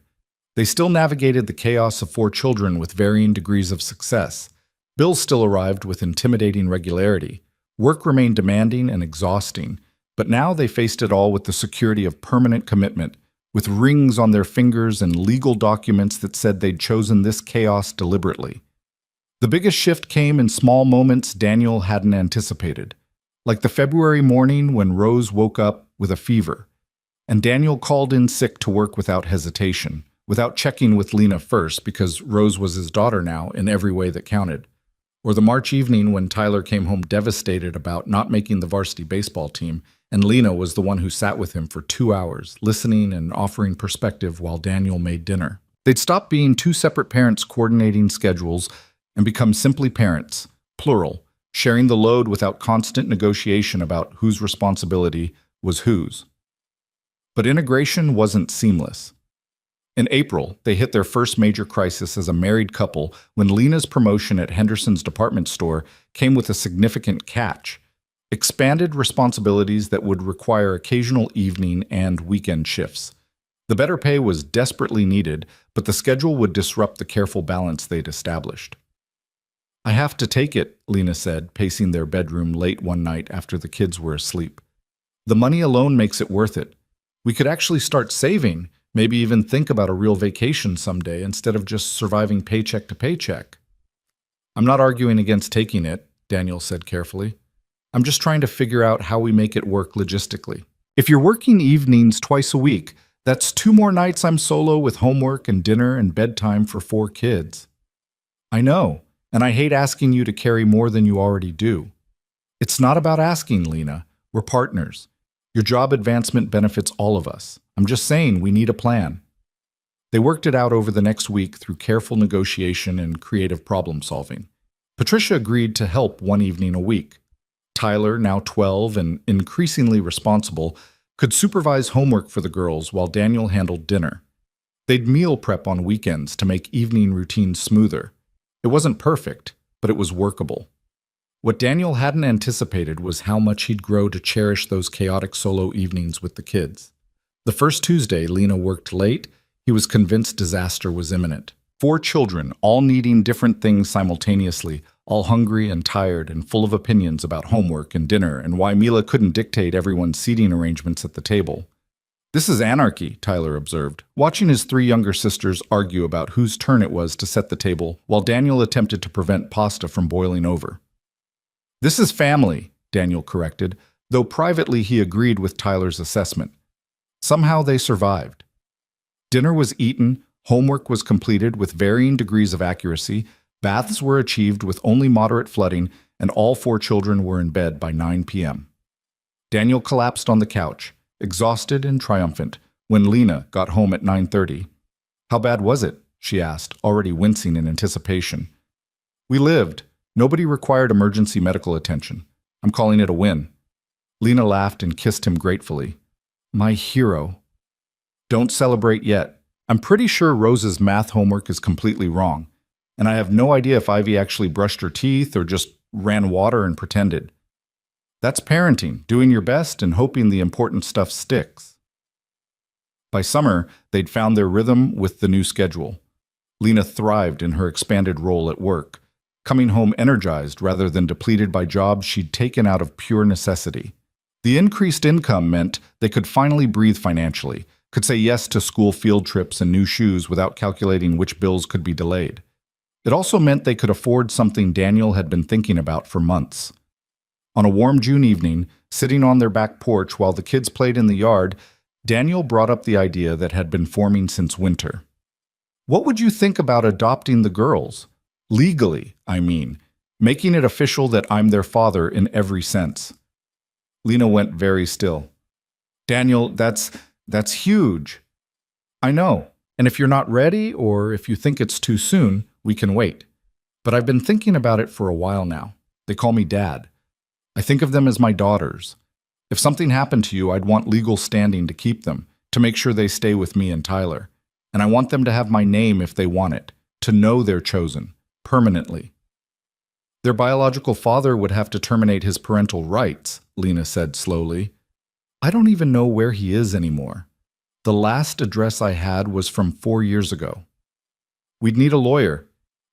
They still navigated the chaos of 4 children with varying degrees of success. Bills still arrived with intimidating regularity. Work remained demanding and exhausting, but now they faced it all with the security of permanent commitment, with rings on their fingers and legal documents that said they'd chosen this chaos deliberately. The biggest shift came in small moments Daniel hadn't anticipated, like the February morning when Rose woke up with a fever, and Daniel called in sick to work without hesitation, without checking with Lena first because Rose was his daughter now in every way that counted. Or the March evening when Tyler came home devastated about not making the varsity baseball team, and Lena was the one who sat with him for 2 hours, listening and offering perspective while Daniel made dinner. They'd stopped being 2 separate parents coordinating schedules and become simply parents, plural, sharing the load without constant negotiation about whose responsibility was whose. But integration wasn't seamless. In April, they hit their first major crisis as a married couple when Lena's promotion at Henderson's department store came with a significant catch: expanded responsibilities that would require occasional evening and weekend shifts. The better pay was desperately needed, but the schedule would disrupt the careful balance they'd established. "I have to take it," Lena said, pacing their bedroom late one night after the kids were asleep. "The money alone makes it worth it. We could actually start saving, maybe even think about a real vacation someday instead of just surviving paycheck to paycheck." "I'm not arguing against taking it," Daniel said carefully. "I'm just trying to figure out how we make it work logistically. If you're working evenings twice a week, that's 2 more nights I'm solo with homework and dinner and bedtime for 4 kids." "I know, and I hate asking you to carry more than you already do." "It's not about asking, Lena. We're partners. Your job advancement benefits all of us. I'm just saying we need a plan." They worked it out over the next week through careful negotiation and creative problem solving. Patricia agreed to help one evening a week. Tyler, now 12 and increasingly responsible, could supervise homework for the girls while Daniel handled dinner. They'd meal prep on weekends to make evening routines smoother. It wasn't perfect, but it was workable. What Daniel hadn't anticipated was how much he'd grow to cherish those chaotic solo evenings with the kids. The first Tuesday Lena worked late, he was convinced disaster was imminent. 4 children, all needing different things simultaneously, all hungry and tired and full of opinions about homework and dinner and why Mila couldn't dictate everyone's seating arrangements at the table. "This is anarchy," Tyler observed, watching his 3 younger sisters argue about whose turn it was to set the table while Daniel attempted to prevent pasta from boiling over. "This is family," Daniel corrected, though privately he agreed with Tyler's assessment. Somehow they survived. Dinner was eaten, homework was completed with varying degrees of accuracy, baths were achieved with only moderate flooding, and all 4 children were in bed by 9 p.m. Daniel collapsed on the couch, exhausted and triumphant, when Lena got home at 9:30. "How bad was it?" she asked, already wincing in anticipation. "We lived. Nobody required emergency medical attention. I'm calling it a win." Lena laughed and kissed him gratefully. "My hero." "Don't celebrate yet. I'm pretty sure Rose's math homework is completely wrong, and I have no idea if Ivy actually brushed her teeth or just ran water and pretended. That's parenting, doing your best and hoping the important stuff sticks." By summer, they'd found their rhythm with the new schedule. Lena thrived in her expanded role at work, coming home energized rather than depleted by jobs she'd taken out of pure necessity. The increased income meant they could finally breathe financially, could say yes to school field trips and new shoes without calculating which bills could be delayed. It also meant they could afford something Daniel had been thinking about for months. On a warm June evening, sitting on their back porch while the kids played in the yard, Daniel brought up the idea that had been forming since winter. "What would you think about adopting the girls? Legally, I mean, making it official that I'm their father in every sense." Lena went very still. "Daniel, that's huge." "I know, and if you're not ready or if you think it's too soon, we can wait. But I've been thinking about it for a while now. They call me Dad. I think of them as my daughters. If something happened to you, I'd want legal standing to keep them, to make sure they stay with me and Tyler. And I want them to have my name if they want it, to know they're chosen, permanently." "Their biological father would have to terminate his parental rights," Lena said slowly. "I don't even know where he is anymore. The last address I had was from 4 years ago. We'd need a lawyer.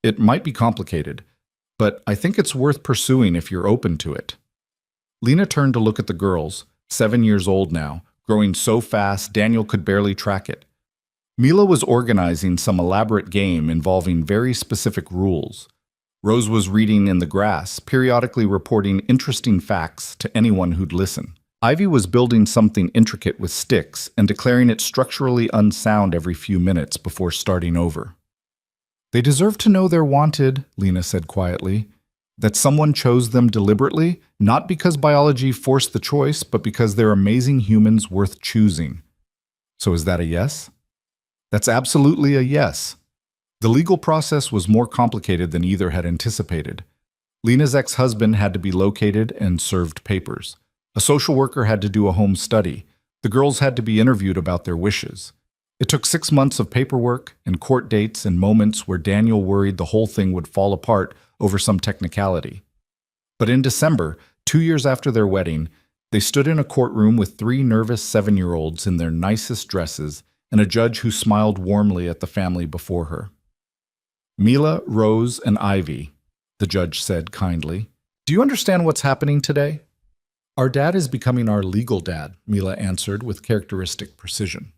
It might be complicated, but I think it's worth pursuing if you're open to it." Lena turned to look at the girls, 7 years old now, growing so fast Daniel could barely track it. Mila was organizing some elaborate game involving very specific rules. Rose was reading in the grass, periodically reporting interesting facts to anyone who'd listen. Ivy was building something intricate with sticks and declaring it structurally unsound every few minutes before starting over. "They deserve to know they're wanted," Lena said quietly. "That someone chose them deliberately, not because biology forced the choice, but because they're amazing humans worth choosing." "So is that a yes?" "That's absolutely a yes." The legal process was more complicated than either had anticipated. Lena's ex-husband had to be located and served papers. A social worker had to do a home study. The girls had to be interviewed about their wishes. It took 6 months of paperwork and court dates and moments where Daniel worried the whole thing would fall apart over some technicality. But in December, 2 years after their wedding, they stood in a courtroom with 3 nervous 7-year-olds in their nicest dresses and a judge who smiled warmly at the family before her. "Mila, Rose, and Ivy," the judge said kindly. "Do you understand what's happening today?" "Our dad is becoming our legal dad," Mila answered with characteristic precision.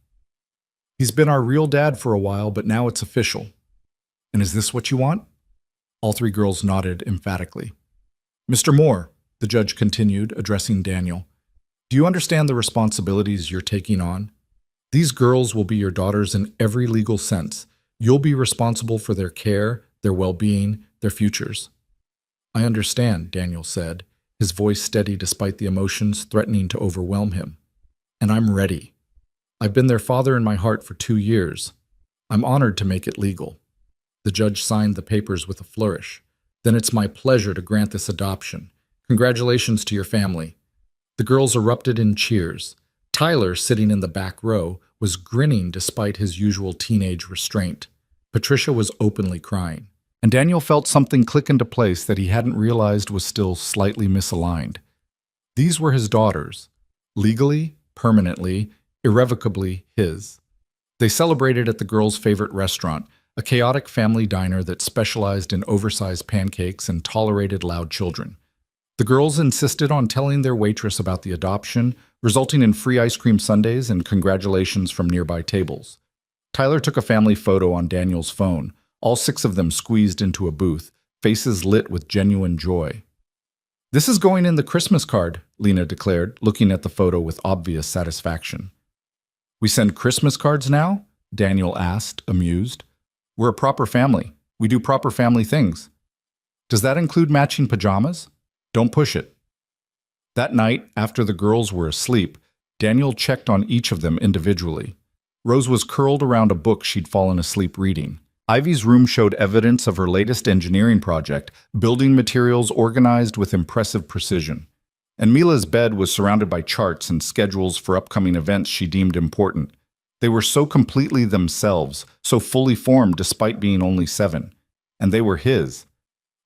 "He's been our real dad for a while, but now it's official." "And is this what you want?" All 3 girls nodded emphatically. "Mr. Moore," the judge continued, addressing Daniel, "do you understand the responsibilities you're taking on? These girls will be your daughters in every legal sense. You'll be responsible for their care, their well-being, their futures." "I understand," Daniel said, his voice steady despite the emotions threatening to overwhelm him. "And I'm ready. I've been their father in my heart for 2 years. I'm honored to make it legal." The judge signed the papers with a flourish. "Then it's my pleasure to grant this adoption. Congratulations to your family." The girls erupted in cheers. Tyler, sitting in the back row, was grinning despite his usual teenage restraint. Patricia was openly crying. And Daniel felt something click into place that he hadn't realized was still slightly misaligned. These were his daughters, legally, permanently, irrevocably his. They celebrated at the girls' favorite restaurant, a chaotic family diner that specialized in oversized pancakes and tolerated loud children. The girls insisted on telling their waitress about the adoption, resulting in free ice cream sundaes and congratulations from nearby tables. Tyler took a family photo on Daniel's phone, all 6 of them squeezed into a booth, faces lit with genuine joy. "This is going in the Christmas card," Lena declared, looking at the photo with obvious satisfaction. "We send Christmas cards now?" Daniel asked, amused. "We're a proper family. We do proper family things." "Does that include matching pajamas?" "Don't push it." That night, after the girls were asleep, Daniel checked on each of them individually. Rose was curled around a book she'd fallen asleep reading. Ivy's room showed evidence of her latest engineering project, building materials organized with impressive precision. And Mila's bed was surrounded by charts and schedules for upcoming events she deemed important. They were so completely themselves, so fully formed despite being only 7. And they were his.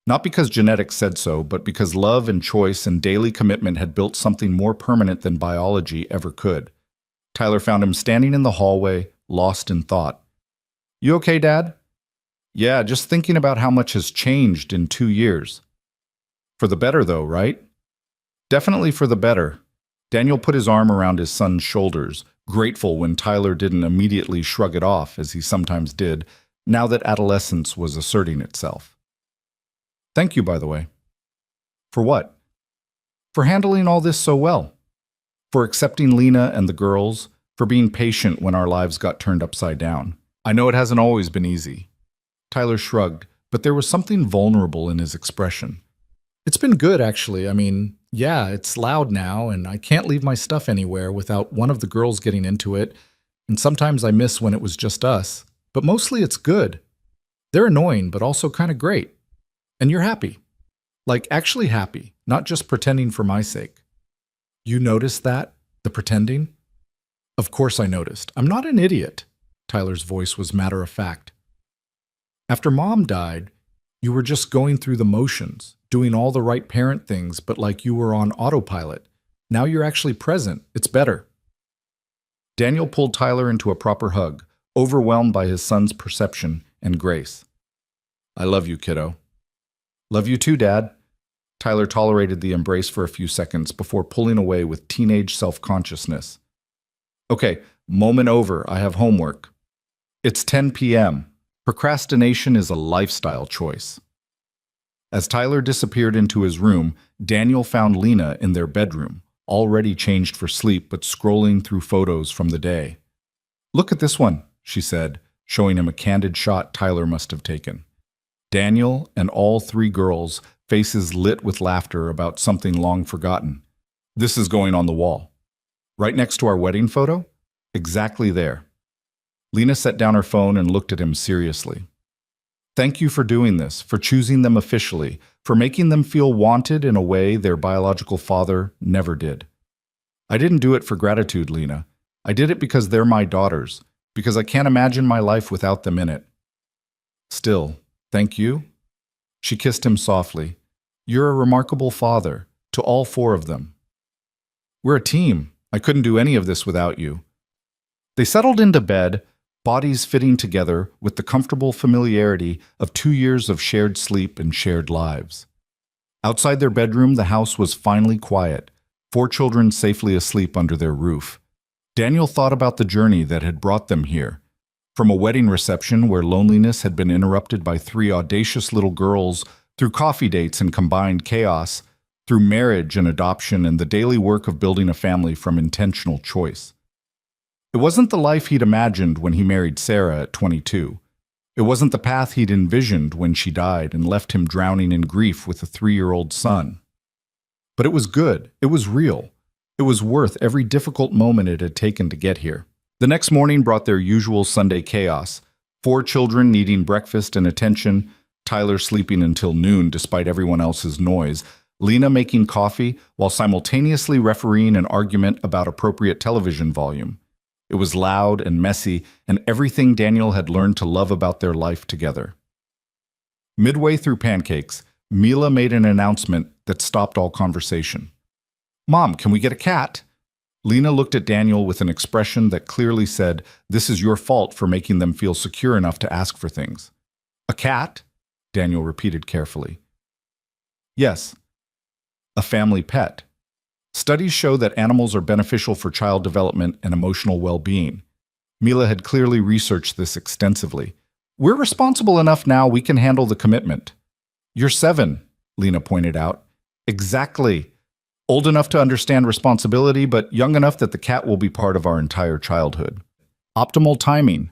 Not because genetics said so, but because love and choice and daily commitment had built something more permanent than biology ever could. Tyler found him standing in the hallway, lost in thought. "You okay, Dad?" "Yeah, just thinking about how much has changed in 2 years." "For the better, though, right?" "Definitely for the better." Daniel put his arm around his son's shoulders, grateful when Tyler didn't immediately shrug it off, as he sometimes did, now that adolescence was asserting itself. "Thank you, by the way." "For what?" "For handling all this so well. For accepting Lena and the girls, for being patient when our lives got turned upside down. I know it hasn't always been easy." Tyler shrugged, but there was something vulnerable in his expression. "It's been good, actually. I mean, yeah, it's loud now, and I can't leave my stuff anywhere without one of the girls getting into it, and sometimes I miss when it was just us. But mostly it's good. They're annoying, but also kind of great. And you're happy. Like, actually happy, not just pretending for my sake." "You noticed that? The pretending?" "Of course I noticed. I'm not an idiot." Tyler's voice was matter-of-fact. "After Mom died, you were just going through the motions, doing all the right parent things, but like you were on autopilot. Now you're actually present. It's better." Daniel pulled Tyler into a proper hug, overwhelmed by his son's perception and grace. "I love you, kiddo." "Love you too, Dad." Tyler tolerated the embrace for a few seconds before pulling away with teenage self-consciousness. "Okay, moment over. I have homework." It's 10 p.m. Procrastination is a lifestyle choice. As Tyler disappeared into his room, Daniel found Lena in their bedroom, already changed for sleep but scrolling through photos from the day. "Look at this one," she said, showing him a candid shot Tyler must have taken. Daniel and all 3 girls, faces lit with laughter about something long forgotten. "This is going on the wall." "Right next to our wedding photo?" "Exactly there." Lena set down her phone and looked at him seriously. "Thank you for doing this, for choosing them officially, for making them feel wanted in a way their biological father never did." I didn't do it for gratitude, Lena. I did it because they're my daughters, because I can't imagine my life without them in it. Still, thank you. She kissed him softly. You're a remarkable father, to all four of them. We're a team. I couldn't do any of this without you. They settled into bed, bodies fitting together with the comfortable familiarity of 2 years of shared sleep and shared lives. Outside their bedroom, the house was finally quiet, 4 children safely asleep under their roof. Daniel thought about the journey that had brought them here. From a wedding reception where loneliness had been interrupted by 3 audacious little girls, through coffee dates and combined chaos, through marriage and adoption and the daily work of building a family from intentional choice. It wasn't the life he'd imagined when he married Sarah at 22. It wasn't the path he'd envisioned when she died and left him drowning in grief with a 3-year-old son. But it was good. It was real. It was worth every difficult moment it had taken to get here. The next morning brought their usual Sunday chaos. 4 children needing breakfast and attention, Tyler sleeping until noon despite everyone else's noise, Lena making coffee while simultaneously refereeing an argument about appropriate television volume. It was loud and messy, and everything Daniel had learned to love about their life together. Midway through pancakes, Mila made an announcement that stopped all conversation. Mom, can we get a cat? Lena looked at Daniel with an expression that clearly said, this is your fault for making them feel secure enough to ask for things. A cat? Daniel repeated carefully. Yes, a family pet. Studies show that animals are beneficial for child development and emotional well-being. Mila had clearly researched this extensively. We're responsible enough now we can handle the commitment. You're 7, Lena pointed out. Exactly. Old enough to understand responsibility, but young enough that the cat will be part of our entire childhood. Optimal timing.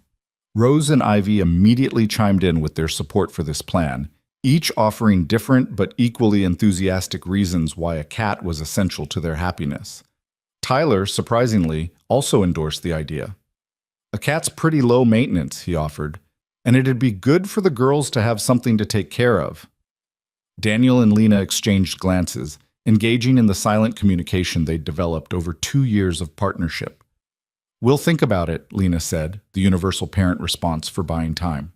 Rose and Ivy immediately chimed in with their support for this plan, each offering different but equally enthusiastic reasons why a cat was essential to their happiness. Tyler, surprisingly, also endorsed the idea. A cat's pretty low maintenance, he offered, and it'd be good for the girls to have something to take care of. Daniel and Lena exchanged glances, engaging in the silent communication they'd developed over 2 years of partnership. We'll think about it, Lena said, the universal parent response for buying time.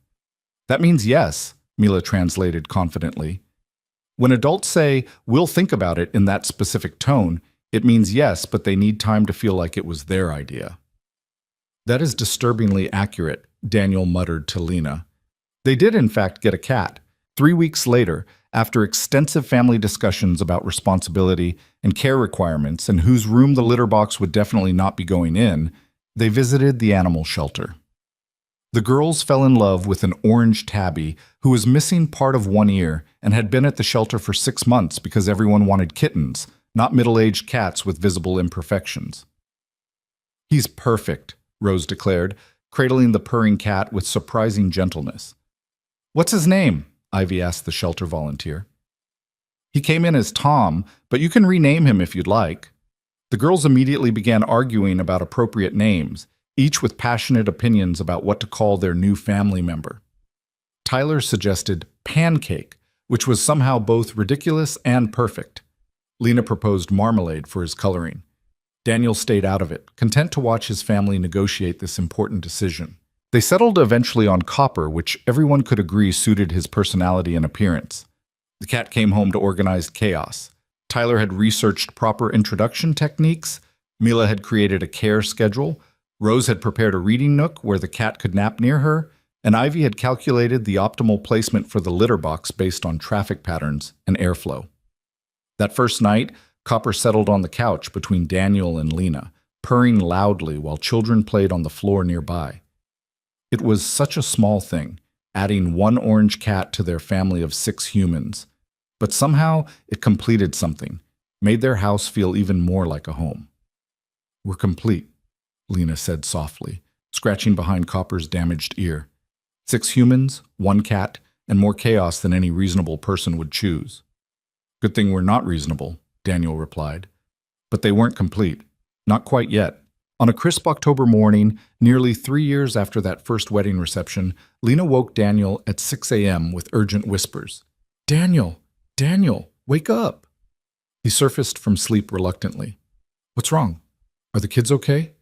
That means yes, Mila translated confidently. When adults say, we'll think about it in that specific tone, it means yes, but they need time to feel like it was their idea. That is disturbingly accurate, Daniel muttered to Lena. They did in fact get a cat. 3 weeks later, after extensive family discussions about responsibility and care requirements and whose room the litter box would definitely not be going in, they visited the animal shelter. The girls fell in love with an orange tabby who was missing part of one ear and had been at the shelter for 6 months because everyone wanted kittens, not middle-aged cats with visible imperfections. He's perfect, Rose declared, cradling the purring cat with surprising gentleness. What's his name? Ivy asked the shelter volunteer. He came in as Tom, but you can rename him if you'd like. The girls immediately began arguing about appropriate names, each with passionate opinions about what to call their new family member. Tyler suggested Pancake, which was somehow both ridiculous and perfect. Lena proposed Marmalade for his coloring. Daniel stayed out of it, content to watch his family negotiate this important decision. They settled eventually on Copper, which everyone could agree suited his personality and appearance. The cat came home to organized chaos. Tyler had researched proper introduction techniques, Mila had created a care schedule, Rose had prepared a reading nook where the cat could nap near her, and Ivy had calculated the optimal placement for the litter box based on traffic patterns and airflow. That first night, Copper settled on the couch between Daniel and Lena, purring loudly while children played on the floor nearby. It was such a small thing, adding 1 orange cat to their family of 6 humans. But somehow it completed something, made their house feel even more like a home. We're complete, Lena said softly, scratching behind Copper's damaged ear. 6 humans, 1 cat, and more chaos than any reasonable person would choose. Good thing we're not reasonable, Daniel replied. But they weren't complete. Not quite yet. On a crisp October morning, nearly 3 years after that first wedding reception, Lena woke Daniel at 6 a.m. with urgent whispers. Daniel, wake up! He surfaced from sleep reluctantly. What's wrong? Are the kids okay?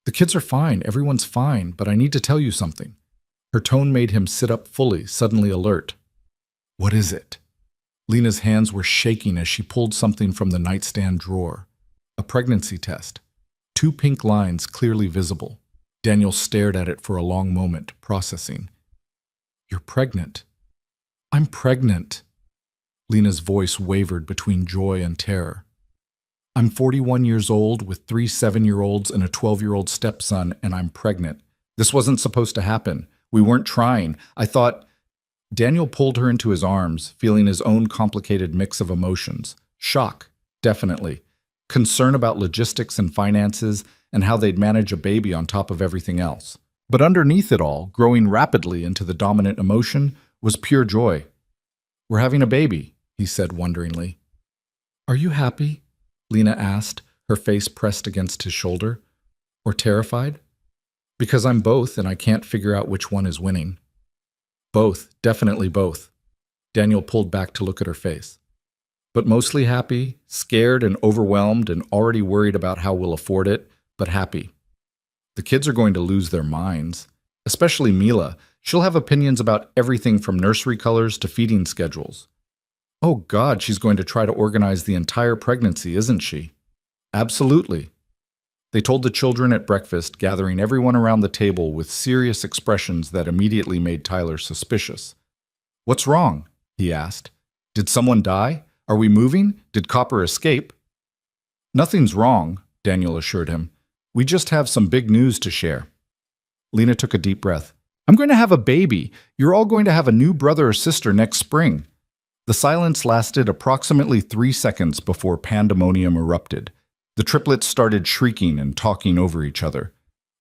The kids are fine. Everyone's fine, but I need to tell you something. Her tone made him sit up fully, suddenly alert. What is it? Lena's hands were shaking as she pulled something from the nightstand drawer. A pregnancy test. 2 pink lines clearly visible. Daniel stared at it for a long moment, processing. You're pregnant. I'm pregnant. Lena's voice wavered between joy and terror. I'm 41 years old with 3 7-year-olds and a 12-year-old stepson, and I'm pregnant. This wasn't supposed to happen. We weren't trying. I thought... Daniel pulled her into his arms, feeling his own complicated mix of emotions. Shock, definitely. Concern about logistics and finances, and how they'd manage a baby on top of everything else. But underneath it all, growing rapidly into the dominant emotion, was pure joy. We're having a baby, he said wonderingly. Are you happy? Lena asked, her face pressed against his shoulder. Or terrified? Because I'm both, and I can't figure out which one is winning. Both, definitely both. Daniel pulled back to look at her face. But mostly happy, scared and overwhelmed and already worried about how we'll afford it, but happy. The kids are going to lose their minds, especially Mila. She'll have opinions about everything from nursery colors to feeding schedules. Oh God, she's going to try to organize the entire pregnancy, isn't she? Absolutely. They told the children at breakfast, gathering everyone around the table with serious expressions that immediately made Tyler suspicious. What's wrong? He asked. Did someone die? Are we moving? Did Copper escape? Nothing's wrong, Daniel assured him. We just have some big news to share. Lena took a deep breath. I'm going to have a baby. You're all going to have a new brother or sister next spring. The silence lasted approximately 3 seconds before pandemonium erupted. The triplets started shrieking and talking over each other.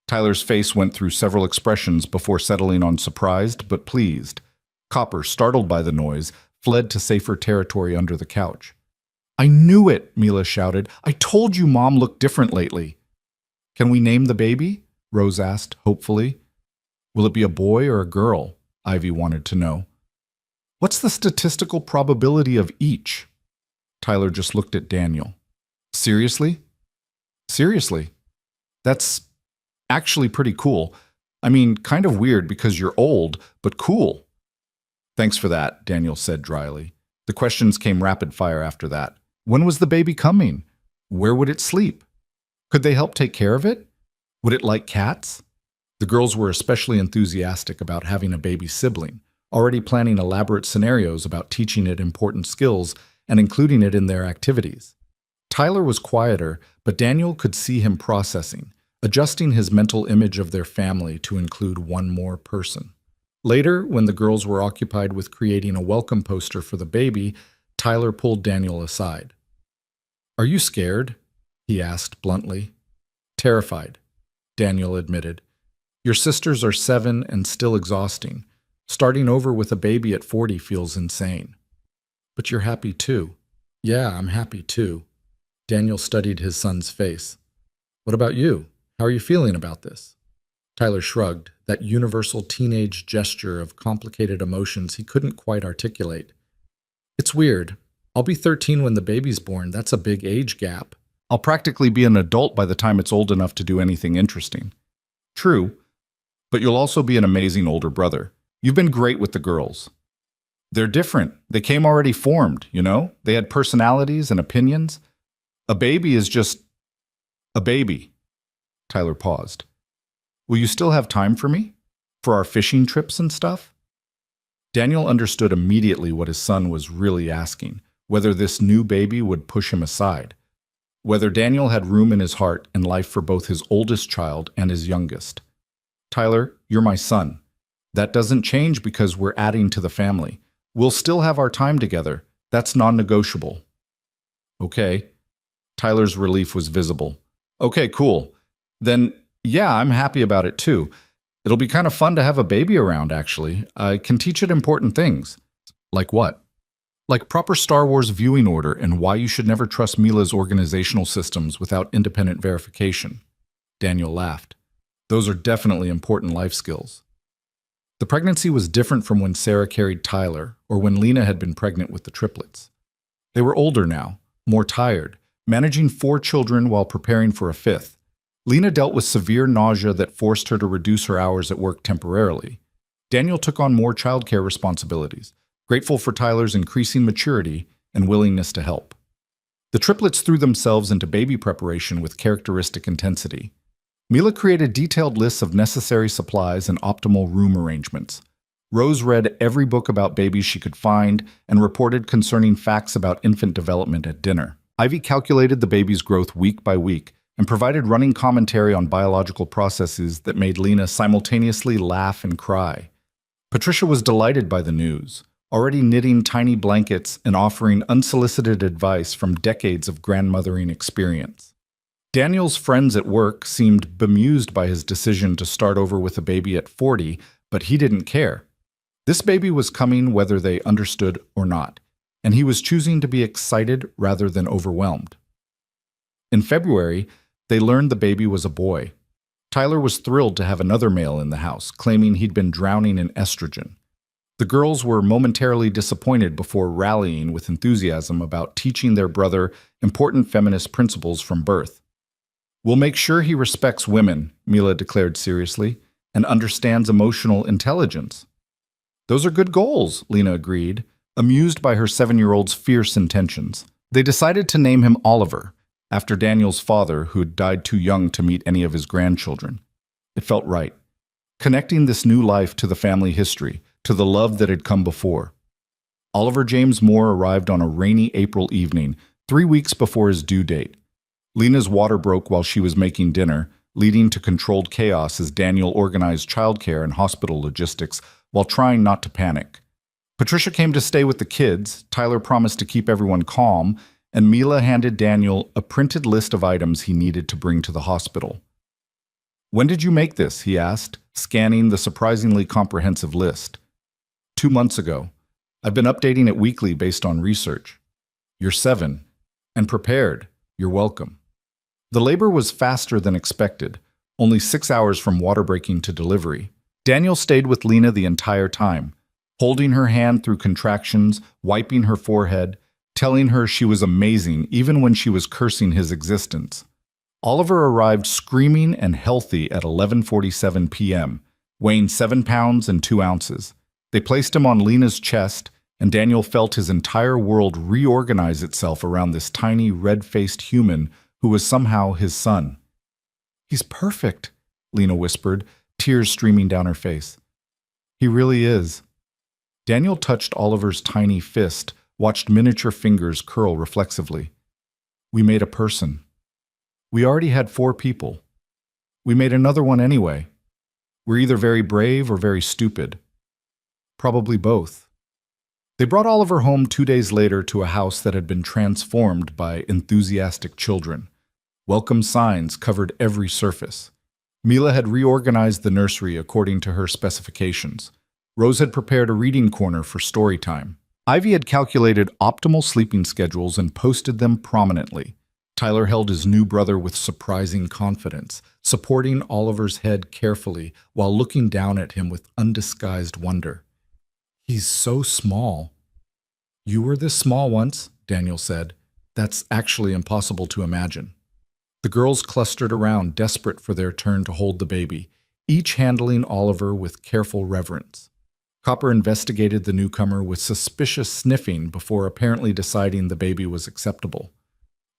Tyler's face went through several expressions before settling on surprised but pleased. Copper, startled by the noise, fled to safer territory under the couch. I knew it, Mila shouted. I told you Mom looked different lately. Can we name the baby? Rose asked, hopefully. Will it be a boy or a girl? Ivy wanted to know. What's the statistical probability of each? Tyler just looked at Daniel. Seriously? Seriously. That's actually pretty cool. I mean, kind of weird because you're old, but cool. Thanks for that, Daniel said dryly. The questions came rapid fire after that. When was the baby coming? Where would it sleep? Could they help take care of it? Would it like cats? The girls were especially enthusiastic about having a baby sibling, already planning elaborate scenarios about teaching it important skills and including it in their activities. Tyler was quieter, but Daniel could see him processing, adjusting his mental image of their family to include one more person. Later, when the girls were occupied with creating a welcome poster for the baby, Tyler pulled Daniel aside. Are you scared? He asked bluntly. Terrified, Daniel admitted. Your sisters are 7 and still exhausting. Starting over with a baby at 40 feels insane. But you're happy too. Yeah, I'm happy too. Daniel studied his son's face. What about you? How are you feeling about this? Tyler shrugged, that universal teenage gesture of complicated emotions he couldn't quite articulate. It's weird. I'll be 13 when the baby's born. That's a big age gap. I'll practically be an adult by the time it's old enough to do anything interesting. True, but you'll also be an amazing older brother. You've been great with the girls. They're different. They came already formed, you know? They had personalities and opinions. A baby is just a baby. Tyler paused. Will you still have time for me? For our fishing trips and stuff? Daniel understood immediately what his son was really asking, whether this new baby would push him aside, whether Daniel had room in his heart and life for both his oldest child and his youngest. Tyler, you're my son. That doesn't change because we're adding to the family. We'll still have our time together. That's non-negotiable. Okay. Tyler's relief was visible. Okay, cool. Then, yeah, I'm happy about it too. It'll be kind of fun to have a baby around, actually. I can teach it important things. Like what? Like proper Star Wars viewing order and why you should never trust Mila's organizational systems without independent verification. Daniel laughed. Those are definitely important life skills. The pregnancy was different from when Sarah carried Tyler or when Lena had been pregnant with the triplets. They were older now, more tired, managing 4 children while preparing for a 5th. Lena dealt with severe nausea that forced her to reduce her hours at work temporarily. Daniel took on more childcare responsibilities, grateful for Tyler's increasing maturity and willingness to help. The triplets threw themselves into baby preparation with characteristic intensity. Mila created detailed lists of necessary supplies and optimal room arrangements. Rose read every book about babies she could find and reported concerning facts about infant development at dinner. Ivy calculated the baby's growth week by week and provided running commentary on biological processes that made Lena simultaneously laugh and cry. Patricia was delighted by the news, already knitting tiny blankets and offering unsolicited advice from decades of grandmothering experience. Daniel's friends at work seemed bemused by his decision to start over with a baby at 40, but he didn't care. This baby was coming whether they understood or not, and he was choosing to be excited rather than overwhelmed. In February, they learned the baby was a boy. Tyler was thrilled to have another male in the house, claiming he'd been drowning in estrogen. The girls were momentarily disappointed before rallying with enthusiasm about teaching their brother important feminist principles from birth. "We'll make sure he respects women," Mila declared seriously, "and understands emotional intelligence." "Those are good goals," Lena agreed, amused by her 7-year-old's fierce intentions. They decided to name him Oliver, after Daniel's father, who had died too young to meet any of his grandchildren. It felt right, connecting this new life to the family history, to the love that had come before. Oliver James Moore arrived on a rainy April evening, 3 weeks before his due date. Lena's water broke while she was making dinner, leading to controlled chaos as Daniel organized childcare and hospital logistics while trying not to panic. Patricia came to stay with the kids, Tyler promised to keep everyone calm, and Mila handed Daniel a printed list of items he needed to bring to the hospital. "When did you make this?" he asked, scanning the surprisingly comprehensive list. 2 months ago. I've been updating it weekly based on research." "You're 7. And prepared. You're welcome." The labor was faster than expected, only 6 hours from water breaking to delivery. Daniel stayed with Lena the entire time, holding her hand through contractions, wiping her forehead, telling her she was amazing even when she was cursing his existence. Oliver arrived screaming and healthy at 11:47 p.m., weighing 7 pounds and 2 ounces. They placed him on Lena's chest, and Daniel felt his entire world reorganize itself around this tiny, red-faced human who was somehow his son. "He's perfect," Lena whispered, tears streaming down her face. "He really is." Daniel touched Oliver's tiny fist, watched miniature fingers curl reflexively. "We made a person. We already had 4 people. We made another one anyway. We're either very brave or very stupid. Probably both." They brought Oliver home 2 days later to a house that had been transformed by enthusiastic children. Welcome signs covered every surface. Mila had reorganized the nursery according to her specifications. Rose had prepared a reading corner for story time. Ivy had calculated optimal sleeping schedules and posted them prominently. Tyler held his new brother with surprising confidence, supporting Oliver's head carefully while looking down at him with undisguised wonder. "He's so small." "You were this small once," Daniel said. "That's actually impossible to imagine." The girls clustered around, desperate for their turn to hold the baby, each handling Oliver with careful reverence. Copper investigated the newcomer with suspicious sniffing before apparently deciding the baby was acceptable.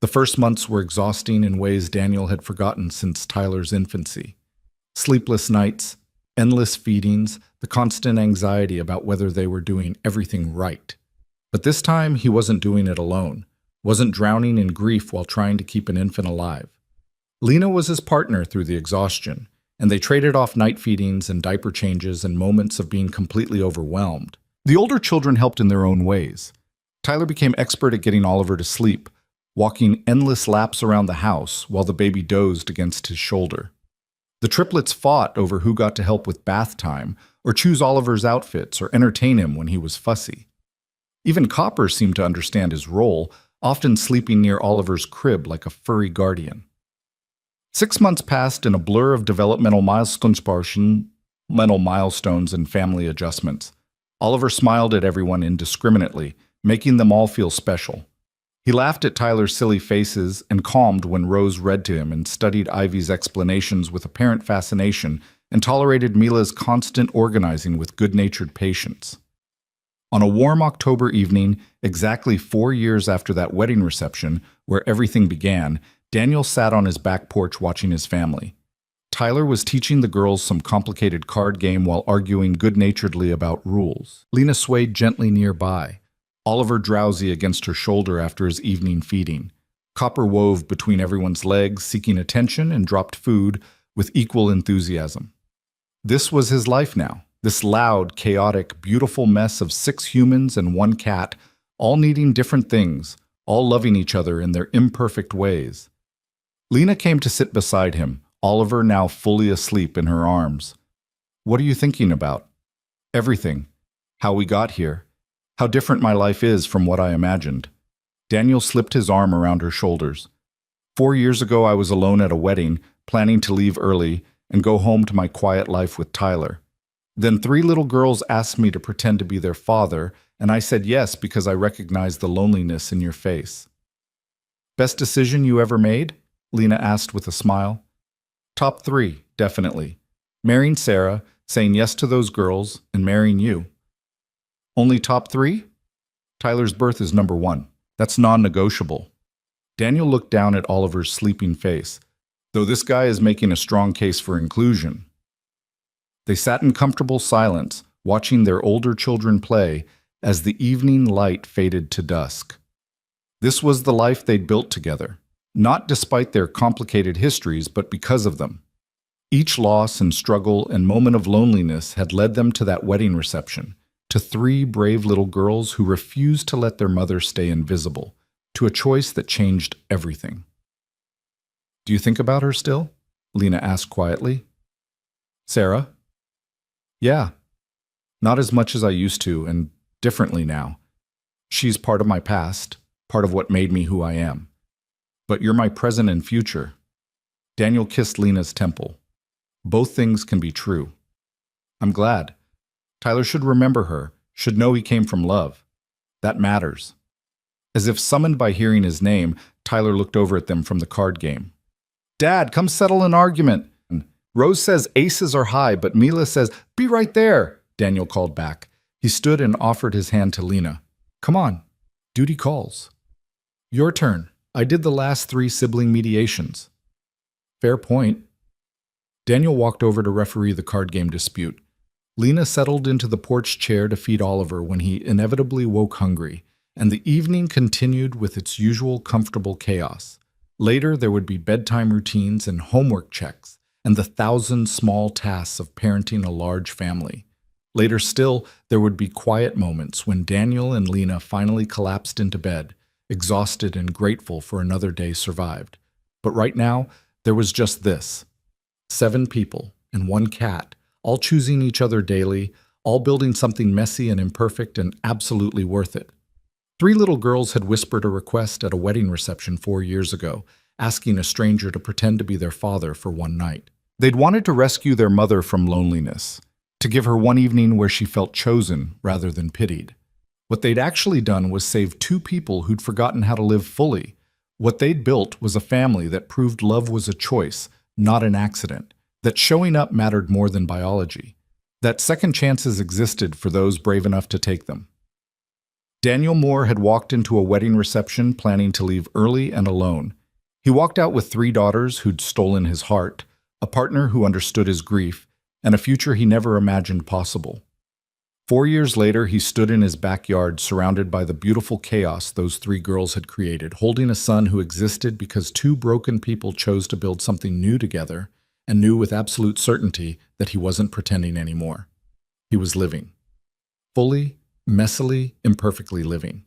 The first months were exhausting in ways Daniel had forgotten since Tyler's infancy. Sleepless nights, endless feedings, the constant anxiety about whether they were doing everything right. But this time he wasn't doing it alone, wasn't drowning in grief while trying to keep an infant alive. Lena was his partner through the exhaustion, and they traded off night feedings and diaper changes and moments of being completely overwhelmed. The older children helped in their own ways. Tyler became expert at getting Oliver to sleep, walking endless laps around the house while the baby dozed against his shoulder. The triplets fought over who got to help with bath time, or choose Oliver's outfits, or entertain him when he was fussy. Even Copper seemed to understand his role, often sleeping near Oliver's crib like a furry guardian. 6 months passed in a blur of developmental milestones and family adjustments. Oliver smiled at everyone indiscriminately, making them all feel special. He laughed at Tyler's silly faces and calmed when Rose read to him and studied Ivy's explanations with apparent fascination and tolerated Mila's constant organizing with good-natured patience. On a warm October evening, exactly 4 years after that wedding reception, where everything began, Daniel sat on his back porch watching his family. Tyler was teaching the girls some complicated card game while arguing good-naturedly about rules. Lena swayed gently nearby, Oliver drowsy against her shoulder after his evening feeding. Copper wove between everyone's legs, seeking attention, and dropped food with equal enthusiasm. This was his life now, this loud, chaotic, beautiful mess of 6 humans and 1 cat, all needing different things, all loving each other in their imperfect ways. Lena came to sit beside him, Oliver now fully asleep in her arms. "What are you thinking about?" "Everything. How we got here. How different my life is from what I imagined." Daniel slipped his arm around her shoulders. 4 years ago I was alone at a wedding, planning to leave early and go home to my quiet life with Tyler. Then 3 little girls asked me to pretend to be their father, and I said yes because I recognized the loneliness in your face. "Best decision you ever made?" Lena asked with a smile. "Top 3, definitely. Marrying Sarah, saying yes to those girls, and marrying you." "Only top 3? Tyler's birth is number 1. That's non-negotiable." Daniel looked down at Oliver's sleeping face. "Though this guy is making a strong case for inclusion." They sat in comfortable silence, watching their older children play as the evening light faded to dusk. This was the life they'd built together, not despite their complicated histories, but because of them. Each loss and struggle and moment of loneliness had led them to that wedding reception, to 3 brave little girls who refused to let their mother stay invisible, to a choice that changed everything. "Do you think about her still?" Lena asked quietly. "Sarah?" "Yeah. Not as much as I used to, and differently now. She's part of my past, part of what made me who I am. But you're my present and future." Daniel kissed Lena's temple. "Both things can be true." "I'm glad. Tyler should remember her, should know he came from love. That matters." As if summoned by hearing his name, Tyler looked over at them from the card game. "Dad, come settle an argument." "Rose says aces are high, but Mila says, be right there," Daniel called back. He stood and offered his hand to Lena. "Come on, duty calls." "Your turn. I did the last 3 sibling mediations." "Fair point." Daniel walked over to referee the card game dispute. Lena settled into the porch chair to feed Oliver when he inevitably woke hungry, and the evening continued with its usual comfortable chaos. Later, there would be bedtime routines and homework checks, and the 1,000 small tasks of parenting a large family. Later still, there would be quiet moments when Daniel and Lena finally collapsed into bed, exhausted and grateful for another day survived. But right now, there was just this. 7 people and 1 cat, all choosing each other daily, all building something messy and imperfect and absolutely worth it. 3 little girls had whispered a request at a wedding reception 4 years ago, asking a stranger to pretend to be their father for 1 night. They'd wanted to rescue their mother from loneliness, to give her 1 evening where she felt chosen rather than pitied. What they'd actually done was save 2 people who'd forgotten how to live fully. What they'd built was a family that proved love was a choice, not an accident, that showing up mattered more than biology, that second chances existed for those brave enough to take them. Daniel Moore had walked into a wedding reception planning to leave early and alone. He walked out with 3 daughters who'd stolen his heart, a partner who understood his grief, and a future he never imagined possible. 4 years later, he stood in his backyard surrounded by the beautiful chaos those 3 girls had created, holding a son who existed because 2 broken people chose to build something new together and knew with absolute certainty that he wasn't pretending anymore. He was living. Fully, messily, imperfectly living.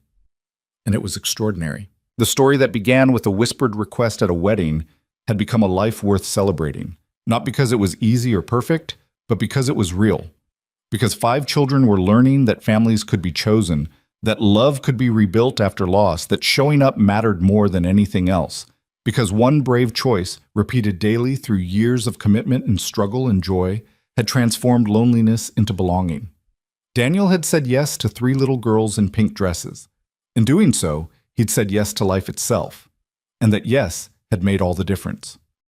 And it was extraordinary. The story that began with a whispered request at a wedding had become a life worth celebrating, not because it was easy or perfect, but because it was real. Because 5 children were learning that families could be chosen, that love could be rebuilt after loss, that showing up mattered more than anything else. Because 1 brave choice, repeated daily through years of commitment and struggle and joy, had transformed loneliness into belonging. Daniel had said yes to 3 little girls in pink dresses. In doing so, he'd said yes to life itself, and that yes had made all the difference.